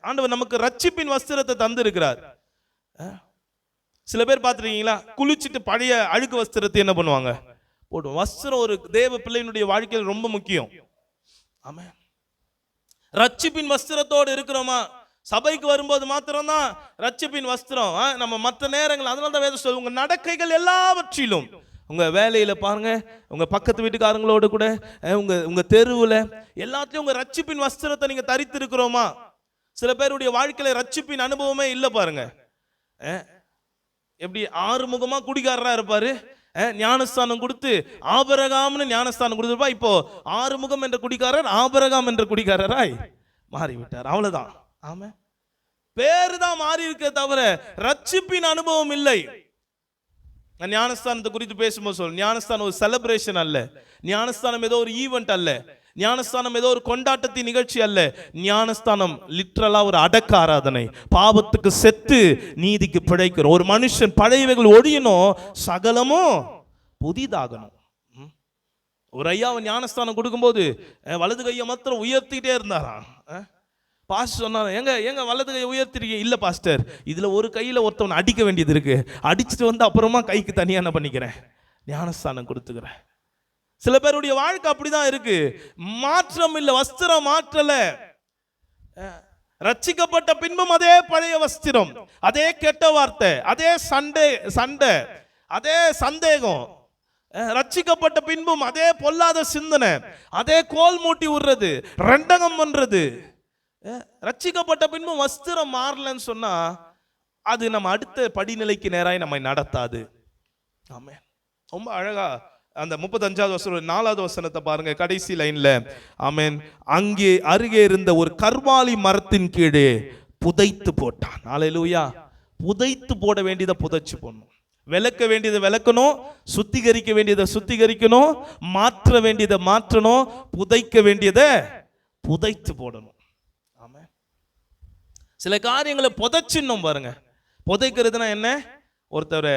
ஆண்டவர் நமக்கு ரட்சிப்பின் வஸ்திரத்தை தந்து இருக்கிறார். சில பேர் பார்த்துருக்கீங்களா, குளிச்சுட்டு பழைய அழுக்கு வஸ்திரத்தை என்ன பண்ணுவாங்க, போடுவோம். வஸ்திரம் ஒரு தேவ பிள்ளையினுடைய வாழ்க்கையில் ரொம்ப முக்கியம். ஆமாம், ரட்சிப்பின் வஸ்திரத்தோடு இருக்கிறோமா? சபைக்கு வரும்போது மாத்திரம்தான் ரட்சிப்பின் வஸ்திரம். நம்ம மற்ற நேரங்கள், அதனால தான் வேதம் சொல்லுங்க, உங்க நடக்கைகள் எல்லாவற்றிலும், உங்க வேலையில பாருங்க, உங்க பக்கத்து வீட்டுக்காரங்களோடு கூட, உங்க தெருவில் எல்லாத்தையும் உங்க ரட்சிப்பின் வஸ்திரத்தை நீங்க தரித்து இருக்கிறோமா? சில பேருடைய வாழ்க்கையில ரட்சிப்பின் அனுபவமே இல்லை பாருங்க. எப்படி ஆறுமுகமா குடிகாரரா இருப்பாரு, ஞானஸ்தானம் கொடுத்து ஆபரகாம்னு ஞானஸ்தானம் கொடுத்துருப்பா. இப்போ ஆறுமுகம் என்ற குடிகாரர் ஆபரகாம் என்ற குடிகாரராய் மாறிவிட்டார். அவ்வளவுதான். ஆமா, பேரு தான் மாறி இருக்க தவிர ரட்சிப்பின் அனுபவம் இல்லை. நான் ஞானஸ்தானத்தை குறித்து பேசும்போது சொல்ல, ஞானஸ்தானம் ஒரு செலிப்ரேஷன் அல்ல, ஞானஸ்தானம் ஏதோ ஒரு ஈவெண்ட் அல்ல, ஞானஸ்தானம் ஏதோ ஒரு கொண்டாட்டத்தின் நிகழ்ச்சி அல்ல. ஞானஸ்தானம் லிட்டரலா ஒரு அடக்க ஆராதனை. பாவத்துக்கு செத்து நீதிக்கு பிழைக்கிறோம். ஒரு மனுஷன் பழையவைகள் ஒழியணும், சகலமும் புதிதாகணும். ஒரு ஐயா ஞானஸ்தானம் கொடுக்கும்போது வலது கையை மாத்திரம் உயர்த்திட்டே இருந்தாராம். பாஸ்டர் சொன்னார், எங்க வலது கையை உயர்த்திருக்கீங்க? இல்லை பாஸ்டர், இதுல ஒரு கையில ஒருத்தவனை அடிக்க வேண்டியது இருக்கு, அடிச்சுட்டு வந்து அப்புறமா கைக்கு தனியா என்ன பண்ணிக்கிறேன், ஞானஸ்தானம் கொடுத்துக்கிறேன். சில பேருடைய வாழ்க்கை அப்படிதான் இருக்கு. மாற்றம் இல்லை, வஸ்திரம் மாற்றல. ரட்சிக்கப்பட்ட பின்பும் அதே பழைய வஸ்திரம், அதே கெட்ட வார்த்தை, அதே சண்டை, அதே சந்தேகம். ரட்சிக்கப்பட்ட பின்பும் அதே பொல்லாத சிந்தனை, அதே கோல் மூட்டி விடுறது, ரெண்டகம் பண்றது. ரட்சிக்கப்பட்ட பின்பும் வஸ்திரம் மாறலன்னு சொன்னா அது நம்ம அடுத்த படிநிலைக்கு நேராய் நம்மை நடத்தாது. ஆமென். ரொம்ப அழகா அந்த 35வது வசனம் 4வது வசனத்தை பாருங்க, கடைசி லைன்ல. ஆமென். அங்கே அருகே இருந்த ஒரு கர்வாலி மரத்தின் கீழே புதைத்து போட்டான். ஹல்லேலூயா. புதைத்து போட வேண்டியதை புதைச்சு போடணும், விளக்க வேண்டியதை விளக்கணும், சுத்திகரிக்க வேண்டியதை சுத்திகரிக்கணும், மாற்ற வேண்டியதை மாற்றணும், புதைக்க வேண்டியதை புதைத்து போடணும். சில காரியங்களை புதைச்சிடணும் பாருங்க. புதைக்கிறதுனா என்ன? ஒருத்தர்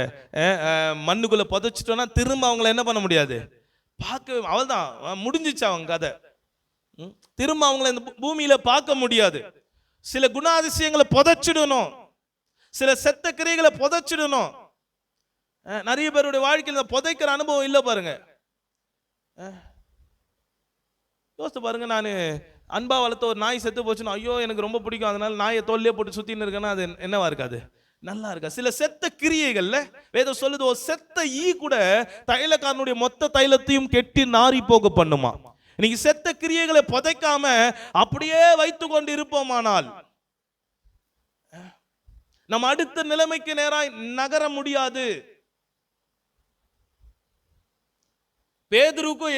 மண்ணுக்குள்ள புதைச்சிட்டோம்னா திரும்ப அவங்கள என்ன பண்ண முடியாது, பார்க்க, அவள்தான் முடிஞ்சிச்சு அவங்க கதை. திரும்ப அவங்கள இந்த பூமியில பார்க்க முடியாது. சில குணாதிசயங்களை புதைச்சிடணும், சில செத்த கிரியைகளை புதைச்சிடணும். நிறைய பேருடைய வாழ்க்கையில் புதைக்கிற அனுபவம் இல்லை பாருங்க. யோசித்து பாருங்க, நான் அன்பா வளர்த்த ஒரு நாய் செத்து போச்சுன்னா, ஐயோ எனக்கு ரொம்ப பிடிக்கும், அதனால நாயை தோல்லையே போட்டு சுத்தின்னு இருக்கேன்னா அது என்னவா இருக்காது, நல்லா இருக்கா? சில செத்த கிரியைகள்ல வேதம் சொல்லுது, ஒரு செத்த ஈ கூட தைலக்காரனுடைய மொத்த தைலத்தையும் கெட்டி நாரி போக பண்ணுமா. இன்னைக்கு செத்த கிரியைகளை புதைக்காம அப்படியே வைத்து கொண்டு இருப்போமானால் நம்ம அடுத்த நிலைமைக்கு நேராய் நகர முடியாது. பேதுருவுக்கும்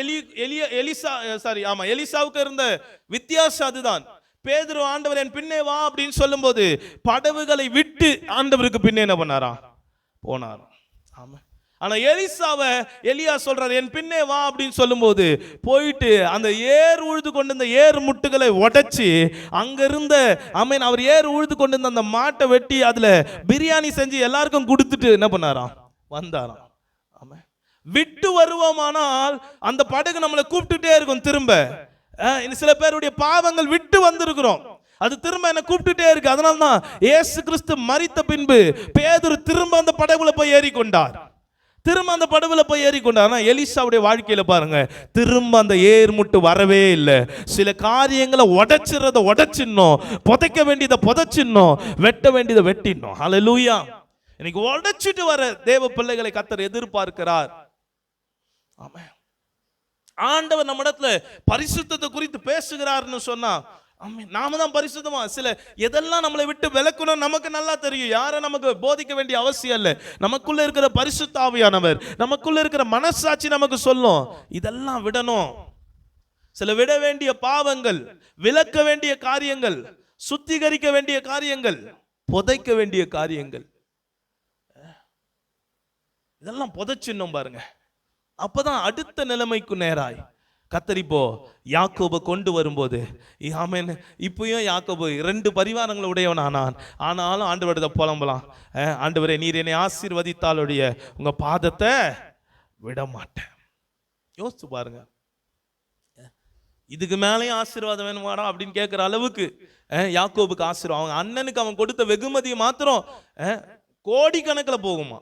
எலிசாவுக்கு இருந்த வித்தியாசம் அதுதான். பேதுரு, ஆண்டவர் என் பின்னே வா அப்படின்னு சொல்லும் போது படவுகளை விட்டு ஆண்டவருக்கு பின்னே என்ன பண்ணாரா, போனார். ஆமா. ஆனா எலியா சொல்றாரு, என் பின்னே வா அப்படின்னு சொல்லும் போது போயிட்டு அந்த ஏர் உழுது கொண்டு இந்த ஏர் முட்டுகளை உடைச்சு அங்கிருந்த அவர் ஏர் உழுது கொண்டு இருந்த அந்த மாட்டை வெட்டி அதுல பிரியாணி செஞ்சு எல்லாருக்கும் கொடுத்துட்டு என்ன பண்ணாராம், வந்தாராம். ஆமா. விட்டு வருவோமானால் அந்த படகு நம்மளை கூப்பிட்டுட்டே இருக்கும். திரும்ப சில பேருடைய பாவங்கள் விட்டு வந்திருக்கிறோம், அது திரும்ப என்ன கூப்பிட்டுட்டே இருக்கு. அதனால்தான் இயேசு கிறிஸ்து மரித்த பின்பு பேதுரு திரும்ப அந்த படகுல போய் ஏறிக்கொண்டார். ஆனா எலிசாவுடைய வாழ்க்கையில பாருங்க, திரும்ப அந்த ஏர் முட்டு வரவே இல்லை. சில காரியங்களை உடைச்சிடணும், புதைக்க வேண்டியதை புதைச்சிடணும், வெட்ட வேண்டியதை வெட்டிடணும். ஹல்லேலூயா. இன்னைக்கு உடைச்சிட்டு வர தேவ பிள்ளைகளை கர்த்தர் எதிர்பார்க்கிறார். ஆமென். ஆண்டவர் நம்ம இடத்துல பரிசுத்தத்தை குறித்து பேசுகிறார்னு சொன்னா, நாம தான் பரிசுத்தமா. சில எதெல்லாம் நம்மளை விட்டு விலக்கணும் நமக்கு நல்லா தெரியும். யாரை நமக்கு போதிக்க வேண்டிய அவசியம் இல்லை. நமக்குள்ள இருக்கிற பரிசுத்த ஆவியானவர், நமக்குள்ள இருக்கிற மனசாட்சி நமக்கு சொல்லும், இதெல்லாம் விடணும். சில விட வேண்டிய பாவங்கள், விலக்க வேண்டிய காரியங்கள், சுத்திகரிக்க வேண்டிய காரியங்கள், புதைக்க வேண்டிய காரியங்கள், இதெல்லாம் புதைச்சிடணும் பாருங்க. அப்பதான் அடுத்த நிலைமைக்கு நேராய் கர்த்தர் இப்போ யாக்கோபை கொண்டு வரும்போது, ஆமென், இப்பயும் யாக்கோபு 2 பரிவாரங்களை உடையவன் ஆனாலும் ஆண்டவரிடத்தை புலம்பலாம். ஆண்டவரே, நீர் என்னை ஆசீர்வதித்தாலுடைய உங்க பாதத்தை விட மாட்டேன். யோசிச்சு பாருங்க, இதுக்கு மேலேயும் ஆசீர்வாதம் வேணுமாடா அப்படின்னு கேட்கிற அளவுக்கு யாக்கோபுக்கு ஆசீர்வாதம். அவங்க அண்ணனுக்கு அவன் கொடுத்த வெகுமதி மாத்திரம் கோடிக்கணக்கில் போகுமா.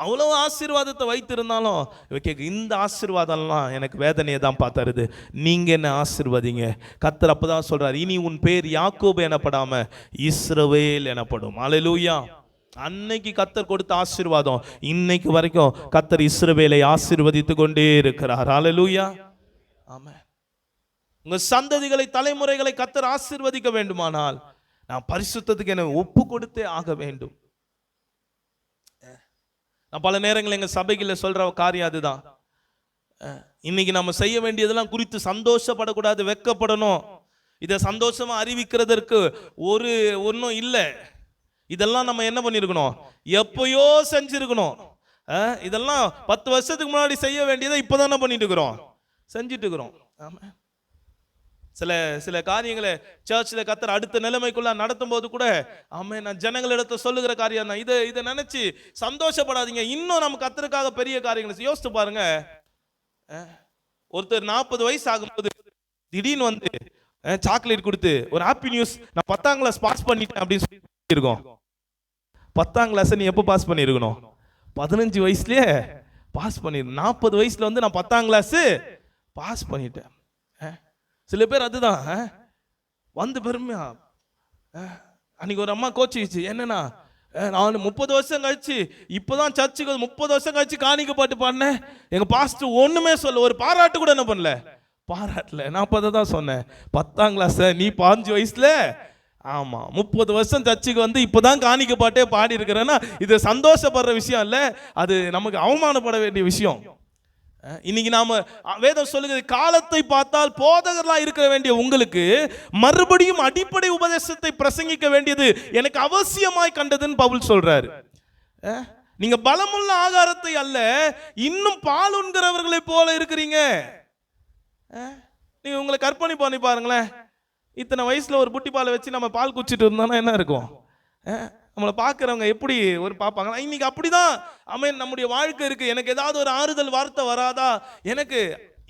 அவ்வளவு ஆசீர்வாதத்தை வைத்திருந்தாலும் இந்த ஆசீர்வாதம்லாம் எனக்கு வேதனையை தான் தருது. நீங்க என்ன ஆசீர்வதிங்க. கர்த்தர் அப்பதான் சொல்றாரு, இனி உன் பேர் யாக்கோபு எனப்படாம இஸ்ரவேல் எனப்படும். அல்லேலூயா. அன்னைக்கு கர்த்தர் கொடுத்த ஆசீர்வாதம் இன்னைக்கு வரைக்கும் கர்த்தர் இஸ்ரவேலை ஆசீர்வதித்து கொண்டே இருக்கிறார். அல்லேலூயா. ஆமென். உங்க சந்ததிகளை, தலைமுறைகளை கர்த்தர் ஆசீர்வதிக்க வேண்டுமானால் நான் பரிசுத்தத்துக்கு என்ன ஒப்பு கொடுத்தே ஆக வேண்டும். நான் பல நேரங்கள் எங்க சபைகளில் சொல்ற காரியம் அதுதான். இன்னைக்கு நம்ம செய்ய வேண்டியதெல்லாம் குறித்து சந்தோஷப்படக்கூடாது, வெட்கப்படணும். இதை சந்தோஷமா அறிவிக்கிறதற்கு ஒன்றும் இல்லை. இதெல்லாம் நம்ம என்ன பண்ணிருக்கணும், எப்பயோ செஞ்சிருக்கணும். இதெல்லாம் 10 வருஷத்துக்கு முன்னாடி செய்ய வேண்டியதை இப்போதானே பண்ணிட்டு இருக்கிறோம், செஞ்சுட்டு இருக்கிறோம். ஆமா, சில காரியங்களை சர்ச்சில் கர்த்தர் அடுத்த நிலைமைக்குள்ள நடத்தும் போது கூட, ஆமே, நான் ஜனங்களிடத்தை சொல்லுகிற காரியம் தான். இதை நினைச்சு சந்தோஷப்படாதீங்க. இன்னும் நம்ம கர்த்தருக்காக பெரிய காரியங்களை யோசித்து பாருங்க. ஒருத்தர் 40 வயசு ஆகும்போது திடீர்னு வந்து சாக்லேட் கொடுத்து ஒரு ஹாப்பி நியூஸ், நான் 10ஆம் கிளாஸ் பாஸ் பண்ணிட்டேன் அப்படின்னு சொல்லி இருக்கோம். 10ஆம் கிளாஸ் நீ எப்போ பாஸ் பண்ணிருக்கணும்? 15 வயசுலயே பாஸ் பண்ணிருக்கணும். 40 வயசுல வந்து நான் 10ஆம் கிளாஸ் பாஸ் பண்ணிட்டேன். சில பேர் அதுதான் வந்து பெருமையா. அன்னைக்கு ஒரு அம்மா கோச்சிச்சு, என்னன்னா, நான் 30 வருஷம் கழிச்சு இப்பதான் சர்ச்சுக்கு 30 வருஷம் கழிச்சு காணிக்க பாட்டு பாடினேன், எங்க பாஸ்டர் ஒண்ணுமே சொல்ல, ஒரு பாராட்டு கூட என்ன பண்ணல, பாராட்டல. நான் அப்ப தான் சொன்னேன், 10ஆம் கிளாஸ் நீ 15 வயசுல, ஆமா 30 வருஷம் சர்ச்சுக்கு வந்து இப்பதான் காணிக்க பாட்டே பாடி இருக்கிறேன்னா இது சந்தோஷப்படுற விஷயம் இல்ல, அது நமக்கு அவமானப்பட வேண்டிய விஷயம். இன்னைக்கு நாம வேதம் சொல்லுகிறது, காலத்தை பார்த்தால் போதகர்களா இருக்க வேண்டிய உங்களுக்கு மறுபடியும் அடிப்படை உபதேசத்தை பிரசங்கிக்க வேண்டியது எனக்கு அவசியமாய் கண்டதுன்னு பவுல் சொல்றாரு. நீங்க பலமுள்ள ஆகாரத்தை அல்ல, இன்னும் பால் உண்கிறவர்களை போல இருக்கிறீங்க. நீங்க உங்களை கற்பனை பண்ணி பாருங்களேன். இத்தனை வயசுல ஒரு புட்டி பாலை வச்சு நம்ம பால் குடிச்சிட்டு இருந்தோம்னா என்ன இருக்கும்? நம்மளை பார்க்குறவங்க எப்படி ஒரு பார்ப்பாங்க. இன்னைக்கு அப்படிதான் ஆமென் நம்முடைய வாழ்க்கை இருக்கு. எனக்கு ஏதாவது ஒரு ஆறுதல் வார்த்தை வராதா? எனக்கு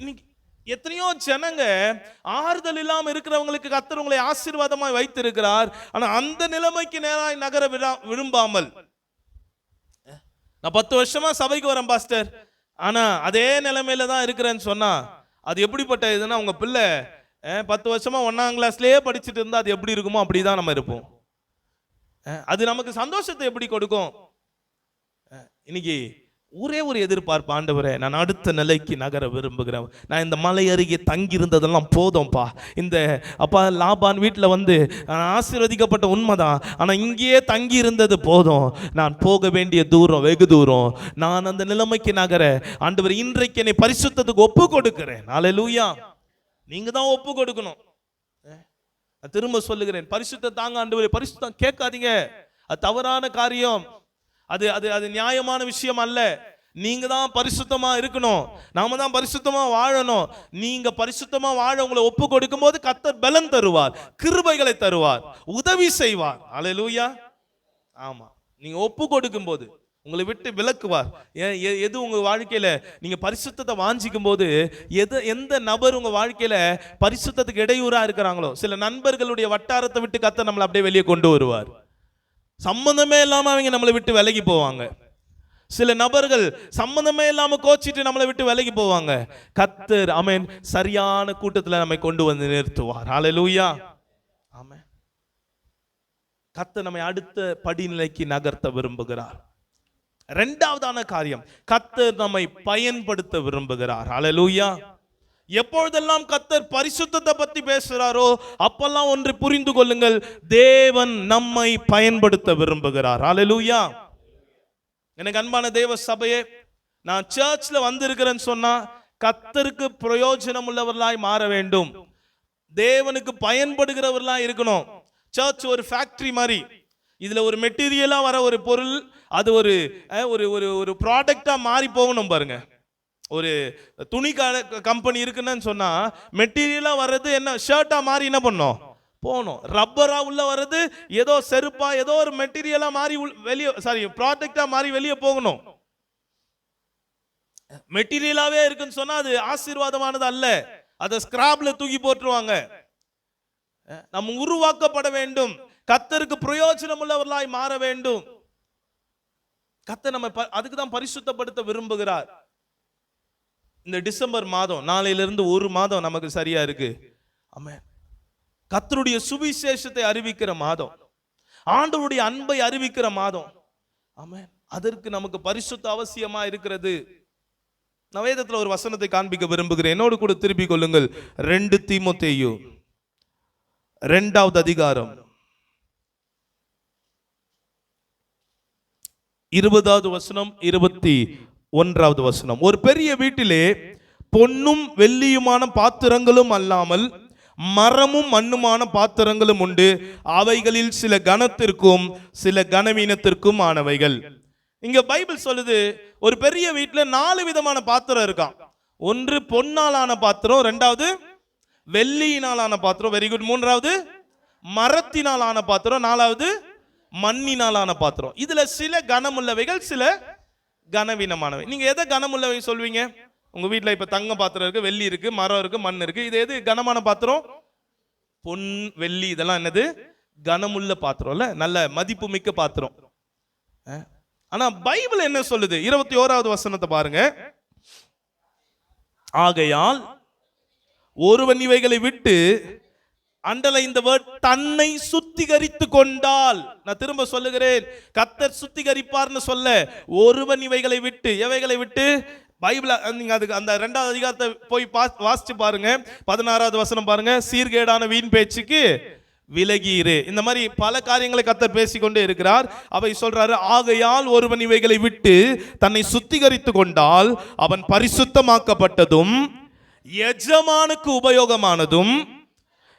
இன்னைக்கு எத்தனையோ ஜனங்க ஆறுதல் இல்லாமல் இருக்கிறவங்களுக்கு கர்த்தர் உங்களை ஆசீர்வாதமாய் வைத்திருக்கிறார். ஆனா அந்த நிலைமைக்கு நேராய் நகர விரும்பாமல், நான் 10 வருஷமா சபைக்கு வரேன் பாஸ்டர், ஆனா அதே நிலைமையில தான் இருக்கிறேன்னு சொன்னா அது எப்படிப்பட்ட இதுன்னா, உங்க பிள்ளை 10 வருஷமா 1ஆம் கிளாஸ்லயே படிச்சுட்டு இருந்தா அது எப்படி இருக்குமோ அப்படிதான் நம்ம இருப்போம். அது நமக்கு சந்தோஷத்தை எப்படி கொடுக்கும்? இன்னைக்கு ஒரே ஒரு எதிர்பார்ப்பு, ஆண்டவரே நான் அடுத்த நிலைக்கு நகர விரும்புகிறேன். நான் இந்த மலை அருகே தங்கி இருந்ததெல்லாம் போதும்பா. இந்த அப்பா லாபான் வீட்டில் வந்து ஆசீர்வதிக்கப்பட்ட உண்மைதான், ஆனால் இங்கேயே தங்கி இருந்தது போதும். நான் போக வேண்டிய தூரம் வெகு தூரம். நான் அந்த நிலைமைக்கு நகர ஆண்டவர் இன்றைக்கு என்னை பரிசுத்தத்துக்கு ஒப்பு கொடுக்கிறேன். அல்லேலூயா. நீங்க தான் ஒப்பு கொடுக்கணும். திரும்ப சொல்லுகிறேன், பரிசுத்த தாங்க ஆண்டவரே, பரிசுத்தம் கேட்காதீங்க, அது தவறான காரியம், அது நியாயமான விஷயம் அல்ல. நீங்க தான் பரிசுத்தமா இருக்கணும், நாம தான் பரிசுத்தமா வாழணும். நீங்க பரிசுத்தமா வாழ உங்களை ஒப்பு கொடுக்கும் போது கர்த்தர் பலன் தருவார், கிருபைகளை தருவார், உதவி செய்வார். அல்லேலூயா. ஆமா, நீங்க ஒப்பு கொடுக்கும் போது உங்களை விட்டு விலக்குவார். எது உங்க வாழ்க்கையில நீங்க பரிசுத்தத்தை வாஞ்சிக்கும் போது, எந்த நபர் உங்க வாழ்க்கையில பரிசுத்தத்துக்கு இடையூறா இருக்கிறாங்களோ, சில நண்பர்களுடைய வட்டாரத்தை விட்டு கர்த்தர் நம்மளை அப்படியே வெளியே கொண்டு வருவார். சம்பந்தமே இல்லாம அவங்க நம்மளை விட்டு விலகி போவாங்க. சில நபர்கள் சம்பந்தமே இல்லாம கோச்சிட்டு நம்மளை விட்டு விலகி போவாங்க. கர்த்தர் ஆமென் சரியான கூட்டத்துல நம்மை கொண்டு வந்து நிறுத்துவார். அல்லேலூயா. ஆமென். கர்த்தர் நம்மை அடுத்த படிநிலைக்கு நகர்த்த விரும்புகிறார். இரண்டாவதான காரியம், கர்த்தர் நம்மை பயன்படுத்த விரும்புகிறார். அல்லேலூயா. எப்பொழுதெல்லாம் கர்த்தர் பரிசுத்தத்தை பத்தி பேசுறாரோ அப்பெல்லாம் ஒன்று புரிந்து கொள்ளுங்கள், தேவன் நம்மை பயன்படுத்த விரும்புகிறார். அல்லேலூயா. எனக்கு அன்பான தேவ சபையே, நான் சர்ச்ல வந்திருக்கிறேன்னு சொன்னா கர்த்தருக்கு பிரயோஜனம் உள்ளவர்களாய் மாற வேண்டும். தேவனுக்கு பயன்படுகிறவர்களாய் இருக்கணும். சர்ச் ஒரு ஃபேக்டரி மாதிரி. இதுல ஒரு மெட்டீரியலா வர ஒரு பொருள் அது ஒரு ஒரு ப்ராடக்டா மாறி போகணும் பாருங்க. ஒரு துணி கம்பெனி இருக்குன்னு சொன்னா மெட்டீரியலா வர்றது என்ன, ஷர்ட்டா மாறி என்ன பண்ணும் போகணும். ரப்பரா உள்ள வர்றது ஏதோ செருப்பா ஏதோ ஒரு மெட்டீரியலா மாறி வெளியே ப்ராடக்டா மாறி வெளியே போகணும். மெட்டீரியலாவே இருக்குன்னு சொன்னா அது ஆசீர்வாதமானது அல்ல. அதை ஸ்கிராப்ல தூக்கி போட்டுருவாங்க. நம்ம உருவாக்கப்பட வேண்டும். கர்த்தருக்கு பிரயோஜனம் உள்ளவர்களாய் மாற வேண்டும். கர்த்தர் நம்ம அதுக்கு தான் பரிசுத்தப்படுத்த விரும்புகிறார். இந்த டிசம்பர் மாதம் நாளையிலிருந்து ஒரு மாதம் நமக்கு சரியா இருக்கு. ஆமென். கர்த்தருடைய சுவிசேஷத்தை அறிவிக்கிற மாதம், ஆண்டவருடைய அன்பை அறிவிக்கிற மாதம். ஆமென். அதற்கு நமக்கு பரிசுத்த அவசியமா இருக்கிறது. நான் வேதத்துல ஒரு வசனத்தை காண்பிக்க விரும்புகிறேன். என்னோடு கூட திருப்பிக் கொள்ளுங்கள். 2 தீமோத்தேயு 2வது அதிகாரம் 20வது வசனம் 21வது வசனம். ஒரு பெரிய வீட்டிலே பொன்னும் வெள்ளியுமான பாத்திரங்களும் அல்லாமல் மரமும் மண்ணுமான பாத்திரங்களும் உண்டு. அவைகளில் சில கனத்திற்கும் சில கனவீனத்திற்கும் ஆனவைகள். இங்க பைபிள் சொல்லுது, ஒரு பெரிய வீட்டுல 4 விதமான பாத்திரம் இருக்கான். ஒன்று பொன்னாலான பாத்திரம், 2வது வெள்ளியினாலான பாத்திரம், வெரி குட், 3வது மரத்தினாலான பாத்திரம், 4வது மண்ணினாலான பாத்திரம். இதுல சில கனமுள்ளவைகள் சில கனவீனமானவை. நீங்க எதை கனமுள்ளவை சொல்வீங்க? உங்க வீட்டுல இப்ப தங்க பாத்திரம் இருக்கு, வெள்ளி இருக்கு, மரம் இருக்கு, மண் இருக்கு. இது எது கனமான பாத்திரம்? பொன் வெள்ளி இதெல்லாம் என்னது கனமுள்ள பாத்திரம் இல்ல, நல்ல மதிப்பு மிக்க பாத்திரம். ஆனா பைபிள் என்ன சொல்லுது? 21வது வசனத்தை பாருங்க. ஆகையால் ஒருவன் இவைகளை விட்டு, அண்டர்லைன் தி வேர்ட், தன்னை சுத்திகரித்து கொண்டால். நான் திரும்ப சொல்லுகிறேன், கர்த்தர் சுத்திகரிப்பார்னு சொல்ல, ஒருவன் இவைகளை விட்டு. எவைகளை விட்டு? பைபிள் நீங்க அதுக்கு அந்த 2வது அதிகாரத்தை போய் வாசிச்சு பாருங்க. 16வது வசனம் பாருங்க. சீர்கேடான வீண் பேச்சுக்கு விலகியிரு. இந்த மாதிரி பல காரியங்களை கர்த்தர் பேசிக்கொண்டே இருக்கிறார். அவை சொல்றாரு, ஆகையால் ஒருவன் இவைகளை விட்டு தன்னை சுத்திகரித்து கொண்டால் அவன் பரிசுத்தமாக்கப்பட்டதும் எஜமானுக்கு உபயோகமானதும்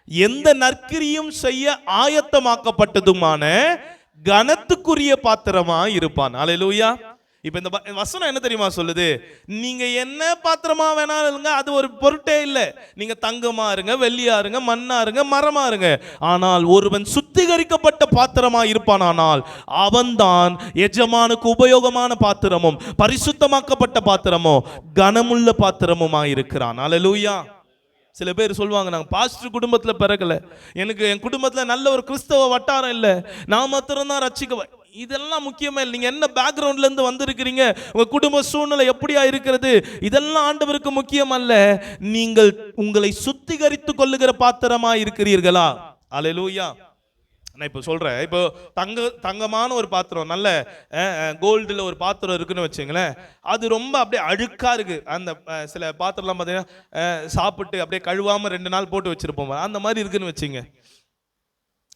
எந்த நற்கிரியும் செய்ய ஆயத்தமாக்கப்பட்டதுமான கனத்துக்குரிய பாத்திரமா இருப்பான். அல்லேலூயா. இப்ப இந்த வசனம் என்ன தெரியுமா சொல்லுது? நீங்க என்ன பாத்திரமா வேணாலும் அது ஒரு பொருட்டே இல்லை. நீங்க தங்கமா இருங்க, வெள்ளியா இருங்க, மண்ணா இருங்க, மரமா இருங்க. ஆனால் ஒருவன் சுத்திகரிக்கப்பட்ட பாத்திரமா இருப்பானால் அவன்தான் எஜமானுக்கு உபயோகமான பாத்திரமும் பரிசுத்தமாக்கப்பட்ட பாத்திரமும் கனமுள்ள பாத்திரமுமா இருக்கிறான். அல்லேலூயா. சில பேர் சொல்லுவாங்க, நாங்கள் பாஸ்டர் குடும்பத்தில் பிறக்கல, எனக்கு என் குடும்பத்தில் நல்ல ஒரு கிறிஸ்தவ வட்டாரம் இல்லை, நான் மாத்திரம்தான் ரட்சிக்க. இதெல்லாம் முக்கியமே இல்லை. நீங்க என்ன பேக்ரவுண்ட்ல இருந்து வந்திருக்கிறீங்க, உங்க குடும்ப சூழ்நிலை எப்படியா இருக்கிறது, இதெல்லாம் ஆண்டவருக்கு முக்கியம் அல்ல. நீங்கள் உங்களை சுத்திகரித்துக் கொள்ளுகிற பாத்திரமா இருக்கிறீர்களா? அல்லேலூயா. நான் இப்போ சொல்றேன், இப்போ தங்கமான ஒரு பாத்திரம், நல்ல கோல்டுல ஒரு பாத்திரம் இருக்குன்னு வச்சுங்களேன், அது ரொம்ப அப்படியே அழுக்கா இருக்கு. அந்த சில பாத்திரம்லாம் பார்த்தீங்கன்னா சாப்பிட்டு அப்படியே கழுவாம 2 நாள் போட்டு வச்சிருப்போம், அந்த மாதிரி இருக்குன்னு வச்சுங்க.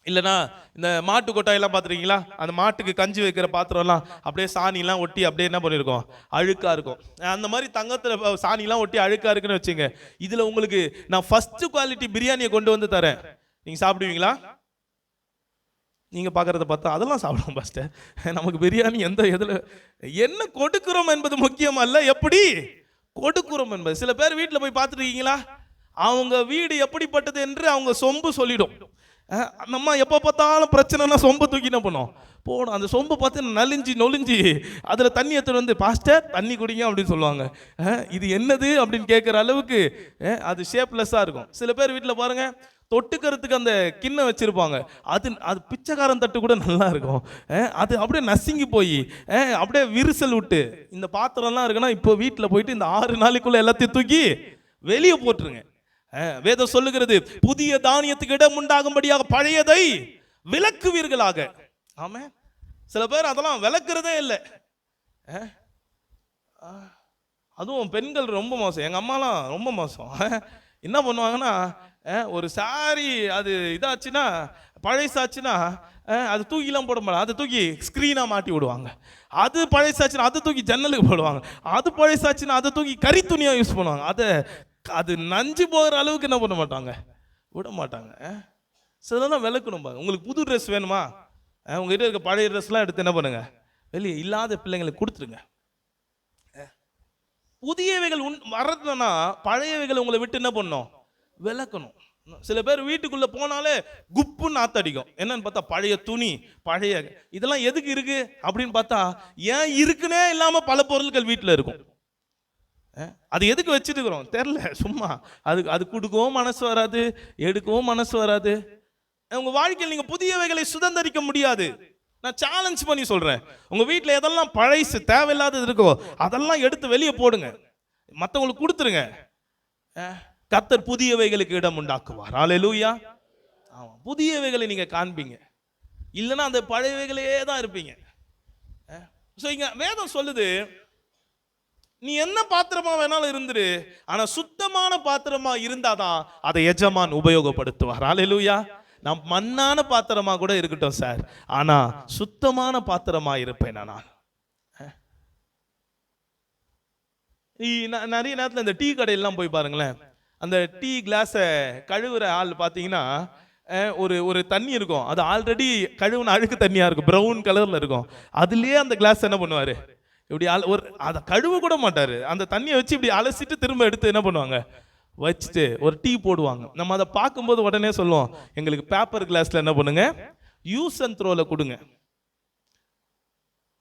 இல்லைனா இந்த மாட்டு கொட்டாயெல்லாம் பார்த்துருக்கீங்களா? அந்த மாட்டுக்கு கஞ்சி வைக்கிற பாத்திரம்லாம் அப்படியே சாணிலாம் ஒட்டி அப்படியே என்ன பண்ணியிருக்கோம், அழுக்கா இருக்கும். அந்த மாதிரி தங்கத்தில் சாணிலாம் ஒட்டி அழுக்கா இருக்குன்னு வச்சுங்க. இதில் உங்களுக்கு நான் ஃபர்ஸ்ட் குவாலிட்டி பிரியாணியை கொண்டு வந்து தரேன், நீங்கள் சாப்பிடுவீங்களா? நீங்கள் பார்க்குறத பார்த்தா அதெல்லாம் சாப்பிடுவோம் பாஸ்டர். நமக்கு பிரியாணி எதில் என்ன கொடுக்குறோம் என்பது முக்கியம் அல்ல, எப்படி கொடுக்குறோம் என்பது. சில பேர் வீட்டில் போய் பார்த்துருக்கீங்களா? அவங்க வீடு எப்படிப்பட்டது என்று அவங்க சொம்பு சொல்லிடும். நம்ம எப்போ பார்த்தாலும் பிரச்சனைனா சொம்பு தூக்கி என்ன பண்ணோம் போகணும். அந்த சொம்பு பார்த்து நொலிஞ்சி அதில் தண்ணி எடுத்துட்டு வந்து, பாஸ்டர் தண்ணி குடிங்க அப்படின்னு சொல்லுவாங்க. இது என்னது அப்படின்னு கேட்குற அளவுக்கு அது ஷேப்லெஸ்ஸாக இருக்கும். சில பேர் வீட்டில் பாருங்க, தொட்டுக்கிறதுக்கு அந்த கிண்ணம் வச்சிருப்பாங்க, அது பிச்சைக்காரன் தட்டு கூட நல்லா இருக்கும். அது அப்படியே நசுங்கி போய் அப்படியே விரிசல் விட்டு, இந்த பாத்திரம்லாம் இருக்குன்னா இப்போ வீட்டில் போயிட்டு இந்த 6 நாளைக்குள்ள எல்லாத்தையும் தூக்கி வெளியே போட்டுருங்க. வேதம் சொல்லுகிறது, புதிய தானியத்துக்கு இடம் உண்டாகும்படியாக பழையதை விலக்குவீர்களாக. ஆமா, சில பேர் அதெல்லாம் விளக்குறதே இல்லை. அதுவும் பெண்கள் ரொம்ப மோசம். எங்க அம்மாலாம் ரொம்ப மோசம். என்ன பண்ணுவாங்கன்னா, ஒரு சாரி அது இதாச்சுன்னா, பழைசாச்சுன்னா அது தூக்கிலாம் போட மாட்டாங்க, அதை தூக்கி ஸ்க்ரீனாக மாட்டி விடுவாங்க. அது பழைசாச்சுன்னா அதை தூக்கி ஜன்னலுக்கு போடுவாங்க. அது பழைசாச்சுன்னா அதை தூக்கி கறி துணியாக யூஸ் பண்ணுவாங்க. அது நஞ்சு போகிற அளவுக்கு என்ன பண்ண மாட்டாங்க, விட மாட்டாங்க. சிலதான் விளக்கணும் பாருங்க. உங்களுக்கு புது ட்ரெஸ் வேணுமா, உங்ககிட்ட இருக்க பழைய ட்ரெஸ்லாம் எடுத்து என்ன பண்ணுங்க, வெளியே இல்லாத பிள்ளைங்களுக்கு கொடுத்துருங்க. புதியவைகள் வரதுன்னா பழையவைகள் உங்களை விட்டு என்ன பண்ணும், விளக்கணும். சில பேர் வீட்டுக்குள்ள போனாலே குப்புன்னு நாத்தடிக்கும். என்னன்னு பார்த்தா பழைய துணி, பழைய இதெல்லாம் எதுக்கு இருக்கு அப்படின்னு பார்த்தா, ஏன் இருக்குன்னே இல்லாம பல பொருட்கள் வீட்டில் இருக்கும். அது எதுக்கு வச்சுட்டு இருக்கிறோம் தெரியல, சும்மா அது கொடுக்கவும் மனசு வராது, எடுக்கவும் மனசு வராது. உங்க வாழ்க்கையில் நீங்க புதியவைகளை சுதந்திரிக்க முடியாது. நான் சேலஞ்ச் பண்ணி சொல்றேன், உங்க வீட்டில் எதெல்லாம் பழைசு தேவையில்லாதது இருக்கோ அதெல்லாம் எடுத்து வெளியே போடுங்க, மற்றவங்களுக்கு கொடுத்துருங்க. கர்த்தர் புதியவைகளுக்கு இடம் உண்டாக்குவார். ஹல்லேலூயா. ஆமா, புதியவைகளை நீங்க காண்பீங்க, இல்லைன்னா அந்த பழையவைகளே தான் இருப்பீங்க. இங்க வேதம் சொல்லுது, நீ என்ன பாத்திரமா வேணாலும் இருந்துரு, ஆனா சுத்தமான பாத்திரமா இருந்தாதான் அதை எஜமான் உபயோகப்படுத்துவார். ஹல்லேலூயா. நான் மண்ணான பாத்திரமா கூட இருக்கட்டும் சார், ஆனா சுத்தமான பாத்திரமா இருப்பேன் நான். நிறைய நேரத்தில் இந்த டீ கடையெல்லாம் போய் பாருங்களேன், அந்த டீ கிளாஸை கழுவுற ஆள் பார்த்தீங்கன்னா, ஒரு தண்ணி இருக்கும், அது ஆல்ரெடி கழுவுன அழுக்கு தண்ணியா இருக்கும், ப்ரௌன் கலர்ல இருக்கும். அதுலயே அந்த கிளாஸ் என்ன பண்ணுவாரு, இப்படி அதை கழுவ கூட மாட்டாரு, அந்த தண்ணியை வச்சு இப்படி அலசிட்டு திரும்ப எடுத்து என்ன பண்ணுவாங்க, வச்சுட்டு ஒரு டீ போடுவாங்க. நம்ம அதை பார்க்கும்போது உடனே சொல்லுவோம், எங்களுக்கு பேப்பர் கிளாஸ்ல என்ன பண்ணுங்க, யூஸ் அண்ட் த்ரோல கொடுங்க.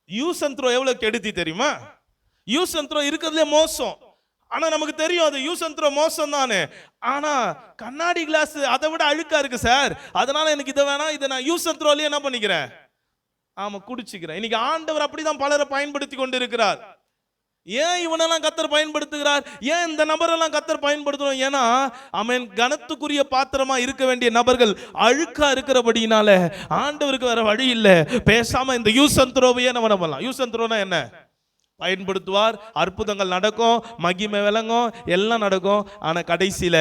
யூஸ் அண்ட் த்ரோ எவ்வளவு கெடுதி தெரியுமா? யூஸ் அண்ட் த்ரோ இருக்கிறதுலே மோசம். ஆனா நமக்கு தெரியும் அது யூஸ் அண்ட் த்ரோ மோசம் தானே. ஆனா கண்ணாடி கிளாஸ் அதை விட அழுக்கா இருக்கு சார், அதனால எனக்கு இதை வேணாம், இதை நான் யூஸ் அண்ட் த்ரோலயே என்ன பண்ணிக்கிறேன், ஆமா குடிச்சுக்கிறேன். இன்னைக்கு ஆண்டவர் அப்படிதான் பலரை பயன்படுத்தி கொண்டு இருக்கிறார். ஏன் இவனெல்லாம் கர்த்தர் பயன்படுத்துகிறார், ஏன் இந்த நபரெல்லாம் கர்த்தர் பயன்படுத்தணும்? ஏன்னா அவன் கனத்துக்குரிய பாத்திரமா இருக்க வேண்டிய நபர்கள் அழுக்கா இருக்கிறபடினால ஆண்டவருக்கு வேற வழி இல்லை, பேசாம இந்த யூஸ் அண்ட் த்ரோவையே நம்ம பண்ணலாம். யூஸ் அண்ட் த்ரோனா என்ன, பயன்படுத்துவார், அற்புதங்கள் நடக்கும், மகிமை விளங்கும், எல்லாம் நடக்கும். ஆனா கடைசியில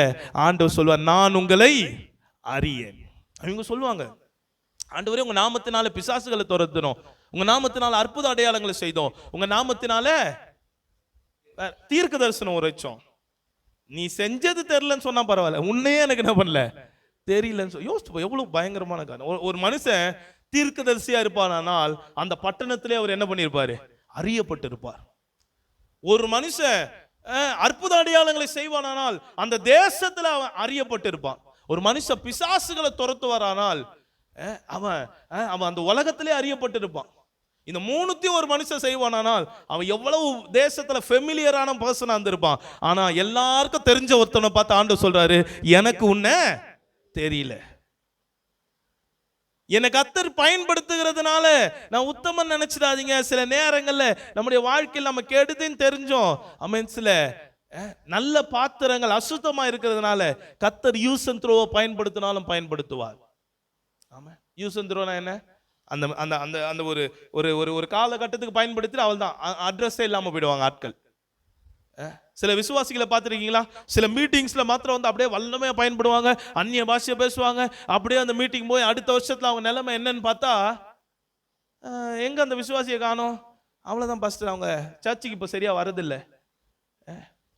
ஆண்டவர் சொல்வார், நான் உங்களை அறியேன். அவங்க சொல்லுவாங்க, ஆண்டவரே உங்க நாமத்தினால பிசாசுகளை துரத்தணும், உங்க நாமத்தினால அற்புத அடையாளங்களை செய்தோம், உங்க நாமத்தினால தீர்க்க தரிசனம் உரைச்சோம். நீ செஞ்சது தெரியலன்னு சொன்னா பரவாயில்ல, உன்னையே எனக்கு என்ன பண்ணல தெரியலன்னு யோசிச்சு எவ்வளவு பயங்கரமான காரணம். ஒரு மனுஷன் தீர்க்கதரிசியா இருப்பானால் அந்த பட்டணத்திலே அவர் என்ன பண்ணிருப்பாரு, அறியப்பட்டிருப்பார். ஒரு மனுஷன் அற்புத அடையாளங்களை செய்வானால் அந்த தேசத்துல அவன் அறியப்பட்டிருப்பான். ஒரு மனுஷன் பிசாசுகளை துரத்துவாரானால் அவன் அந்த உலகத்திலே அறியப்பட்டிருப்பான். இந்த மூணுத்தையும் ஒரு மனுஷன் செய்வானால் அவன் எவ்வளவு தேசத்துல ஃபெமிலியரான பர்சனா இருந்திருப்பான். ஆனா எல்லாருக்கும் தெரிஞ்ச ஒருத்தனை பார்த்து ஆண்டவர் சொல்றாரு, எனக்கு உன்னை தெரியல. என்னை கர்த்தர் பயன்படுத்துகிறதுனால நான் உத்தமன் நினைச்சிடாதீங்க. சில நேரங்கள்ல நம்முடைய வாழ்க்கையில் நம்ம கெடுதுன்னு தெரிஞ்சோம், சில நல்ல பாத்திரங்கள் அசுத்தமா இருக்கிறதுனால கர்த்தர் யூஸ் அண்ட் த்ரோவை பயன்படுத்தினாலும் பயன்படுத்துவார். ஆமா, யூஸ் அண்ட் த்ரோனா என்ன, அந்த அந்த அந்த அந்த ஒரு ஒரு ஒரு காலகட்டத்துக்கு பயன்படுத்தி அவள் தான் அட்ரஸே இல்லாம போயிடுவாங்க ஆட்கள். சில விசுவாசிகளை பார்த்துருக்கீங்களா, சில மீட்டிங்ஸ்ல மாத்திரம் வந்து அப்படியே வல்லமையா பயன்படுவாங்க, அந்நிய பாஷையை பேசுவாங்க, அப்படியே அந்த மீட்டிங் போய் அடுத்த வருஷத்துல அவங்க நிலைமை என்னன்னு பார்த்தா, எங்க அந்த விசுவாசியை காணோம், அவ்வளவுதான் பாஸ்டர் அவங்க சர்ச்சுக்கு இப்ப சரியா வரதில்லை,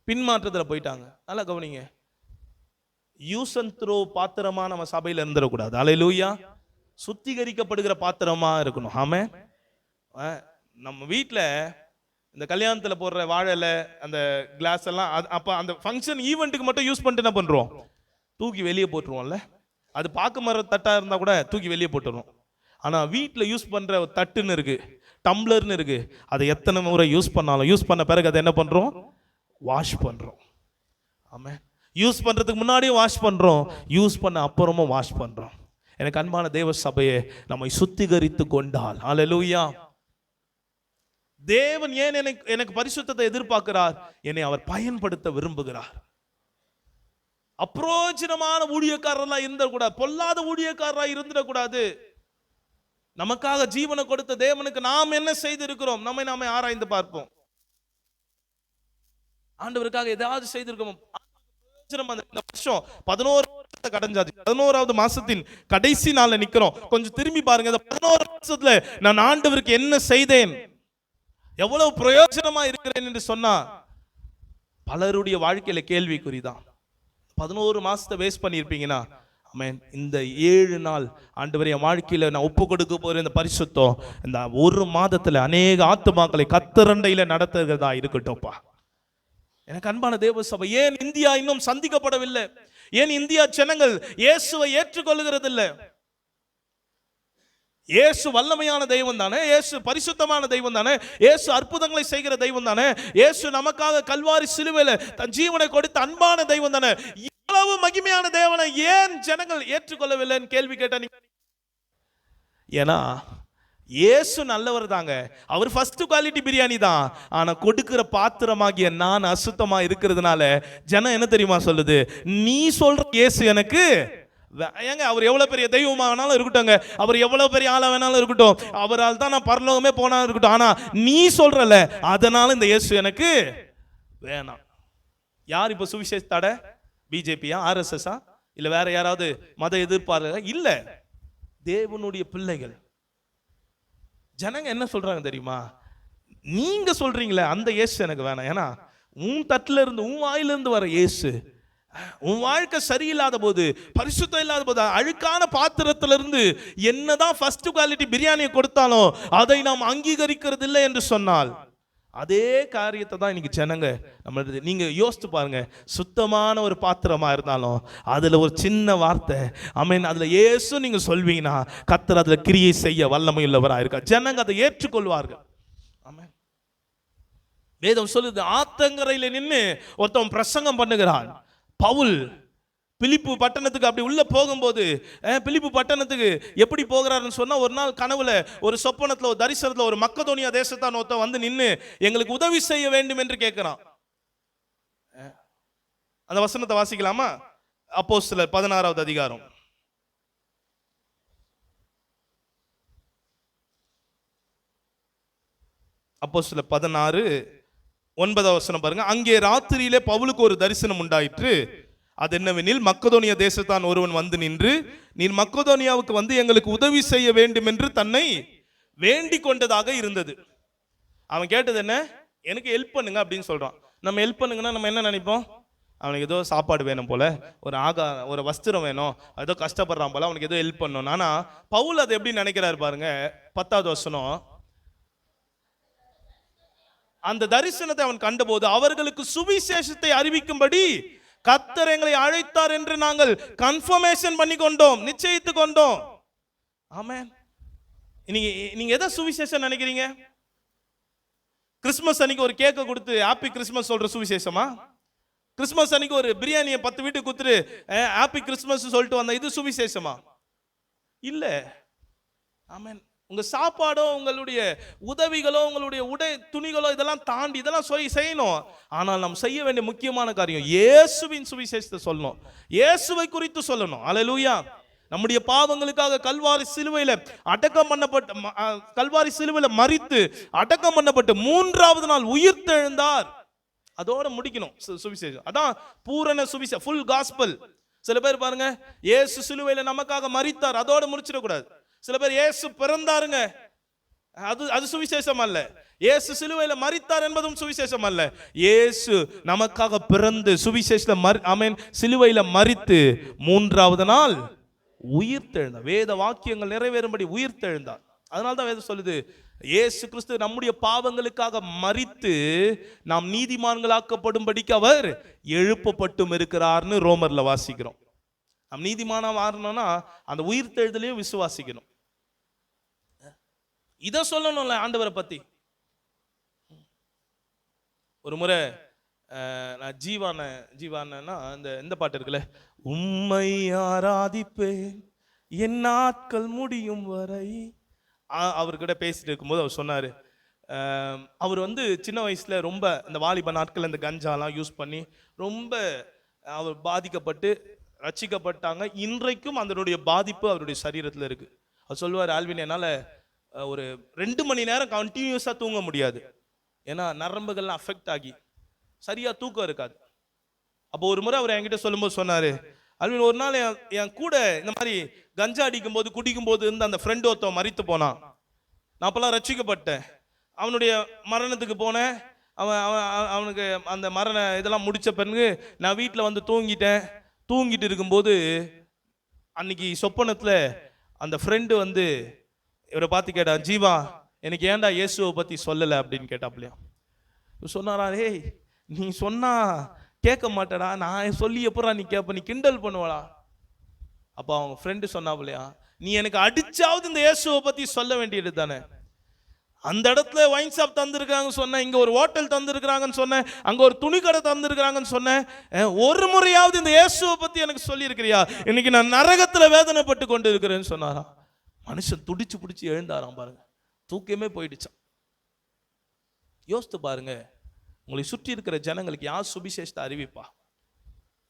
பின்மாற்றத்துல போயிட்டாங்க. நல்லா கவனிங்க, யூஸ் அண்ட் த்ரோ பாத்திரமா நம்ம சபையில இருந்துடக்கூடாது. அல்லேலூயா. சுத்திகரிக்கப்படுகிற பாத்திரமா இருக்கணும். ஆமென். நம்ம வீட்டுல இந்த கல்யாணத்துல போடுற வாழை அந்த கிளாஸ் எல்லாம் அப்ப அந்த ஃபங்க்ஷன் ஈவெண்ட்டுக்கு மட்டும் யூஸ் பண்ணிட்டு என்ன பண்றோம், தூக்கி வெளியே போட்டுருவோம்ல. அது பார்க்க மர தட்டா இருந்தா கூட தூக்கி வெளியே போட்டுருவோம். ஆனா வீட்டில் யூஸ் பண்ற தட்டுன்னு இருக்கு, டம்ளர்னு இருக்கு, அதை எத்தனை முறை யூஸ் பண்ணாலும் யூஸ் பண்ண பிறகு அதை என்ன பண்றோம், வாஷ் பண்றோம். ஆமென். யூஸ் பண்றதுக்கு முன்னாடியும் வாஷ் பண்றோம், யூஸ் பண்ண அப்புறமும் வாஷ் பண்றோம். எனக்கு அன்பான தேவ சபையே, நம்மை சுத்திகரித்து கொண்டால், அல்லேலூயா. தேவன் ஏன் எனக்கு பரிசுத்தத்தை எதிர்பார்க்கிறார், என்னை அவர் பயன்படுத்த விரும்புகிறார். அப்ரோஜனமான ஊழியக்காரர்களா இருந்துடக்கூடாது, பொல்லாத ஊழியக்காரரா இருந்துடக்கூடாது. நமக்காக ஜீவனை கொடுத்த தேவனுக்கு நாம் என்ன செய்திருக்கிறோம், நம்மை நாமே ஆராய்ந்து பார்ப்போம். ஆண்டவருக்காக ஏதாவது செய்திருக்கோம். வருஷம் 11 வருஷத்தை கடைஞ்சாச்சு. 11வது மாசத்தின் கடைசி நாள்ல நிக்கிறோம். கொஞ்சம் திரும்பி பாருங்க, இந்த 11 வருஷத்துல நான் ஆண்டவருக்கு என்ன செய்தேன், எவ்வளவு பிரயோஜனமா இருக்கிறேன் என்று சொன்னா பலருடைய வாழ்க்கையில கேள்விக்குறிதான். 11 மாசத்தை வேஸ்ட் பண்ணியிருப்பீங்கன்னா, ஆமென், இந்த 7 நாள் ஆண்டவரே என் வாழ்க்கையில நான் ஒப்பு கொடுக்க போற இந்த பரிசுத்தம் இந்த 1 மாதத்துல அநேக ஆத்துமாக்களை கத்தரண்டையில நடத்துகிறதா இருக்கட்டும்ப்பா. எனக்கு அன்பான தேவ சபை, ஏன் இந்தியா இன்னும் சந்திக்கப்படவில்லை? ஏன் இந்தியா ஜனங்கள் இயேசுவை ஏற்றுக்கொள்கிறது இல்லை? இயேசு வல்லமையான தெய்வம் தானே, இயேசு பரிசுத்தமான தெய்வம் தானே, இயேசு அற்புதங்களை செய்கிற தெய்வம் தானே, இயேசு நமக்காக கல்வாரி சிலுவையில தன் ஜீவனை கொடுத்த அன்பான தெய்வம் தானே. இவ்வளவு மகிமையான தேவனை ஏன் ஜனங்கள் ஏற்றுக்கொள்ளவில்லைன்னு கேள்வி கேட்டா, ஏன்னா இயேசு நல்லவர் தாங்க, அவர் ஃபர்ஸ்ட் குவாலிட்டி பிரியாணி தான். ஆனா கொடுக்கிற பாத்திரமாகிய நான் அசுத்தமா இருக்கிறதுனால ஜனம் என்ன தெரியுமா சொல்லுது, நீ சொல்ற இயேசு எனக்கு ஏங்க, அவர் எவ்வளவு பெரிய தெய்வமா வேணாலும் இருக்கட்டும், அவர் எவ்வளவு பெரிய ஆளா வேணாலும் இருக்கட்டும், அவரால் தான் நான் பரலோகமே போனா இருக்கட்டும், ஆனா நீ சொல்றல அதனால இந்த இயேசு எனக்கு வேணாம். யார் இப்ப சுவிசேஷ தடை? பிஜேபியா, ஆர்எஸ்எஸ்ஆ, இல்ல வேற யாராவது மத எதிர்ப்பாளர்? இல்ல, தேவனுடைய பிள்ளைகள். ஜனங்க என்ன சொல்றாங்க தெரியுமா, நீங்க சொல்றீங்களே அந்த இயேசு எனக்கு வேணாம். ஏன்னா உன் தட்டுல இருந்து உன் வாயிலிருந்து வர இயேசு, உன் வாழ்க்கை சரியில்லாத போது, பரிசுத்தம் இல்லாத போது, அழுக்கான பாத்திரத்திலிருந்து என்னதான் ஃபர்ஸ்ட் குவாலிட்டி பிரியாணியை கொடுத்தாலும் அதை நாம் அங்கீகரிக்கிறது இல்லை என்று சொன்னால், அதே காரியத்தை தான் இன்னைக்கு ஜனங்க நம்ம. நீங்க யோசித்து பாருங்க, சுத்தமான ஒரு பாத்திரமா இருந்தாலும் அதுல ஒரு சின்ன வார்த்தை ஆமென் அதுல இயேசு நீங்க சொல்வீங்கன்னா கர்த்தர் அதுல கிரியை செய்ய வல்லமை உள்ளவரா இருக்கா. ஜனங்க அதை ஏற்றுக்கொள்வார்கள். ஆமென். வேதம் சொல்லுது, ஆத்தங்கரையில நின்று ஒருத்தன் பிரசங்கம் பண்ணுகிறான். பவுல் பிலிப்பு பட்டணத்துக்கு அப்படி உள்ள போகும்போது, பிலிப்பு பட்டணத்துக்கு எப்படி போகிறாருன்னு சொன்னா, ஒரு நாள் கனவுல ஒரு சொப்பனத்துல ஒரு தரிசனத்துல ஒரு மக்கதோனியா தேசத்தான் ஒருத்தன் வந்து நின்று எங்களுக்கு உதவி செய்ய வேண்டும் என்று கேட்கிறான். அந்த வசனத்தை வாசிக்கலாமா? அப்போஸ்தலர் 16வது அதிகாரம். அப்போஸ்தலர் 16:9 வசனம் பாருங்க. அங்கே ராத்திரியிலே பவுலுக்கு ஒரு தரிசனம் உண்டாயிற்று. அது என்னவெனில், மக்கதோனியா தேசத்தான் ஒருவன் வந்து நின்று, நீர் மக்கதோனியாவுக்கு வந்து எங்களுக்கு உதவி செய்ய வேண்டும் என்று தன்னை வேண்டிக் கொண்டதாக இருந்தது. அவன் கேட்டது என்ன? எனக்கு ஹெல்ப் பண்ணுங்க அப்படின்னு சொல்றான். நம்ம ஹெல்ப் பண்ணுங்கன்னா நம்ம என்ன நினைப்போம்? அவனுக்கு ஏதோ சாப்பாடு வேணும் போல, ஒரு வஸ்திரம் வேணும், ஏதோ கஷ்டப்படுறான் போல, அவனுக்கு ஏதோ ஹெல்ப் பண்ணணும். ஆனா பவுல் அதை எப்படி நினைக்கிறாரு பாருங்க. 10வது வசனம், அந்த தரிசனத்தை அவன் கண்டபோது அவர்களுக்கு சுவிசேஷத்தை அறிவிக்கும்படி கர்த்தர் எங்களை அழைத்தார் என்று நாங்கள் கன்ஃபர்மேஷன் பண்ணி கொண்டோம், நிச்சயித்து கொண்டோம். ஆமென். நீங்க எதை சுவிசேஷம் நினைக்கிறீங்க? கிறிஸ்துமஸ் அன்னைக்கு ஒரு கேக்கை கொடுத்து ஹாப்பி கிறிஸ்துமஸ் சொல்ற சுவிசேஷமா? கிறிஸ்துமஸ் அன்னைக்கு ஒரு பிரியாணியை 10 வீட்டுக்கு கொடுத்துட்டு ஹாப்பி கிறிஸ்துமஸ் சொல்லிட்டு வந்த இது சுவிசேஷமா? இல்ல. ஆமென். உங்க சாப்பாடோ, உங்களுடைய உதவிகளோ, உங்களுடைய உடை துணிகளோ இதெல்லாம் தாண்டி இதெல்லாம் செய்யணும். ஆனால் நாம் செய்ய வேண்டிய முக்கியமான காரியம் இயேசுவின் சுவிசேஷத்தை சொல்லணும், இயேசுவை குறித்து சொல்லணும். அல்லேலூயா. நம்முடைய பாவங்களுக்காக கல்வாரி சிலுவையில அடக்கம் பண்ணப்பட்ட, கல்வாரி சிலுவையில மரித்து அடக்கம் பண்ணப்பட்டு 3வது நாள் உயிர்த்தெழுந்தார். அதோட முடிக்கணும் சுவிசேஷம். அதான் பூரண சுவிசேஷம், ஃபுல் காஸ்பல். சில பேர் பாருங்க, இயேசு சிலுவையில நமக்காக மரித்தார், அதோட முடிச்சிடக்கூடாது. சில பேர் இயேசு பிறந்தாருங்க, அது சுவிசேஷம் அல்ல. இயேசு சிலுவையில மரித்தார் என்பதும் சுவிசேஷம் அல்ல. இயேசு நமக்காக பிறந்து சுவிசேஷத்துல ஆமென் சிலுவையில மரித்து 3வது நாள் உயிர்த்தெழுந்தார். வேத வாக்கியங்கள் நிறைவேறும்படி உயிர்த்தெழுந்தார். அதனால தான் வேதம் சொல்லுது, இயேசு கிறிஸ்து நம்முடைய பாவங்களுக்காக மரித்து நாம் நீதிமான்களாக்கப்படும்படிக்கு அவர் எழுப்பப்பட்டும் இருக்கிறார்னு ரோமர்ல வாசிக்கிறோம். நாம் நீதிமானா மாறணும்னா அந்த உயிர்த்தெழுதலையும் விசுவாசிக்கணும். இதை சொல்லணும்ல ஆண்டவரை பத்தி. ஒரு முறை நான் ஜீவானா இந்த பாட்டு இருக்குல்ல, உம்மை ஆராதிப்பேன் என் நாட்கள் முடியும் வரை, அவர்கிட்ட பேசிட்டு இருக்கும்போது அவர் சொன்னாரு, அவர் வந்து சின்ன வயசுல ரொம்ப இந்த வாலிப நாட்கள் இந்த கஞ்சாலாம் யூஸ் பண்ணி ரொம்ப அவர் பாதிக்கப்பட்டு ரட்சிக்கப்பட்டாங்க. இன்றைக்கும் அதனுடைய பாதிப்பு அவருடைய சரீரத்தில் இருக்கு. அவர் சொல்லுவார், ஆல்வின் என்னால் ஒரு 2 மணி நேரம் கண்டினியூஸாக தூங்க முடியாது. ஏன்னா நரம்புகள்லாம் அஃபெக்ட் ஆகி சரியா தூக்கம் இருக்காது. அப்போ ஒரு முறை அவர் என்கிட்ட சொல்லும்போது சொன்னாரு, அல்வின் ஒரு நாள் என் கூட இந்த மாதிரி கஞ்சா அடிக்கும் போது குடிக்கும் போது இருந்த அந்த ஃப்ரெண்ட் ஒருத்தன் மரித்து போனான். நான் அப்பெல்லாம் ரட்சிக்கப்பட்டேன். அவனுடைய மரணத்துக்கு போனேன். அவனுக்கு அந்த மரண இதெல்லாம் முடிச்ச பிறகு நான் வீட்டில் வந்து தூங்கிட்டு இருக்கும்போது அன்னைக்கு சொப்பனத்தில் அந்த ஃப்ரெண்டு வந்து இவரை பார்த்து கேட்டான், ஜீவா எனக்கு ஏன்டா இயேசுவை பற்றி சொல்லலை அப்படின்னு கேட்டாப்லையா. சொன்னாரா, ஏய் நீ சொன்னா கேட்க மாட்டடா, நான் சொல்லி எப்படா நீ கேட்ப, நீ கிண்டல் பண்ணுவாளா. அப்போ அவங்க ஃப்ரெண்டு சொன்னாப்லையா, நீ எனக்கு அடிச்சாவது இந்த இயேசுவை பற்றி சொல்ல வேண்டியது தானே. அந்த இடத்துல வைன் ஷாப் தந்திருக்காங்கன்னு சொன்னேன், இங்கே ஒரு ஹோட்டல் தந்திருக்கிறாங்கன்னு சொன்னேன், அங்கே ஒரு துணி கடை தந்திருக்கிறாங்கன்னு சொன்னேன், ஒரு முறையாவது இந்த இயேசுவை பற்றி எனக்கு சொல்லியிருக்கிறியா, இன்னைக்கு நான் நரகத்தில் வேதனைப்பட்டு கொண்டு இருக்கிறேன்னு சொன்னாராம். மனுஷன் துடிச்சு பிடிச்சி எழுந்தாராம் பாருங்க, தூக்கமே போயிடுச்சான். யோசித்து பாருங்க, உங்களை சுற்றி இருக்கிற ஜனங்களுக்கு யார் சுவிசேஷத்தை அறிவிப்பா?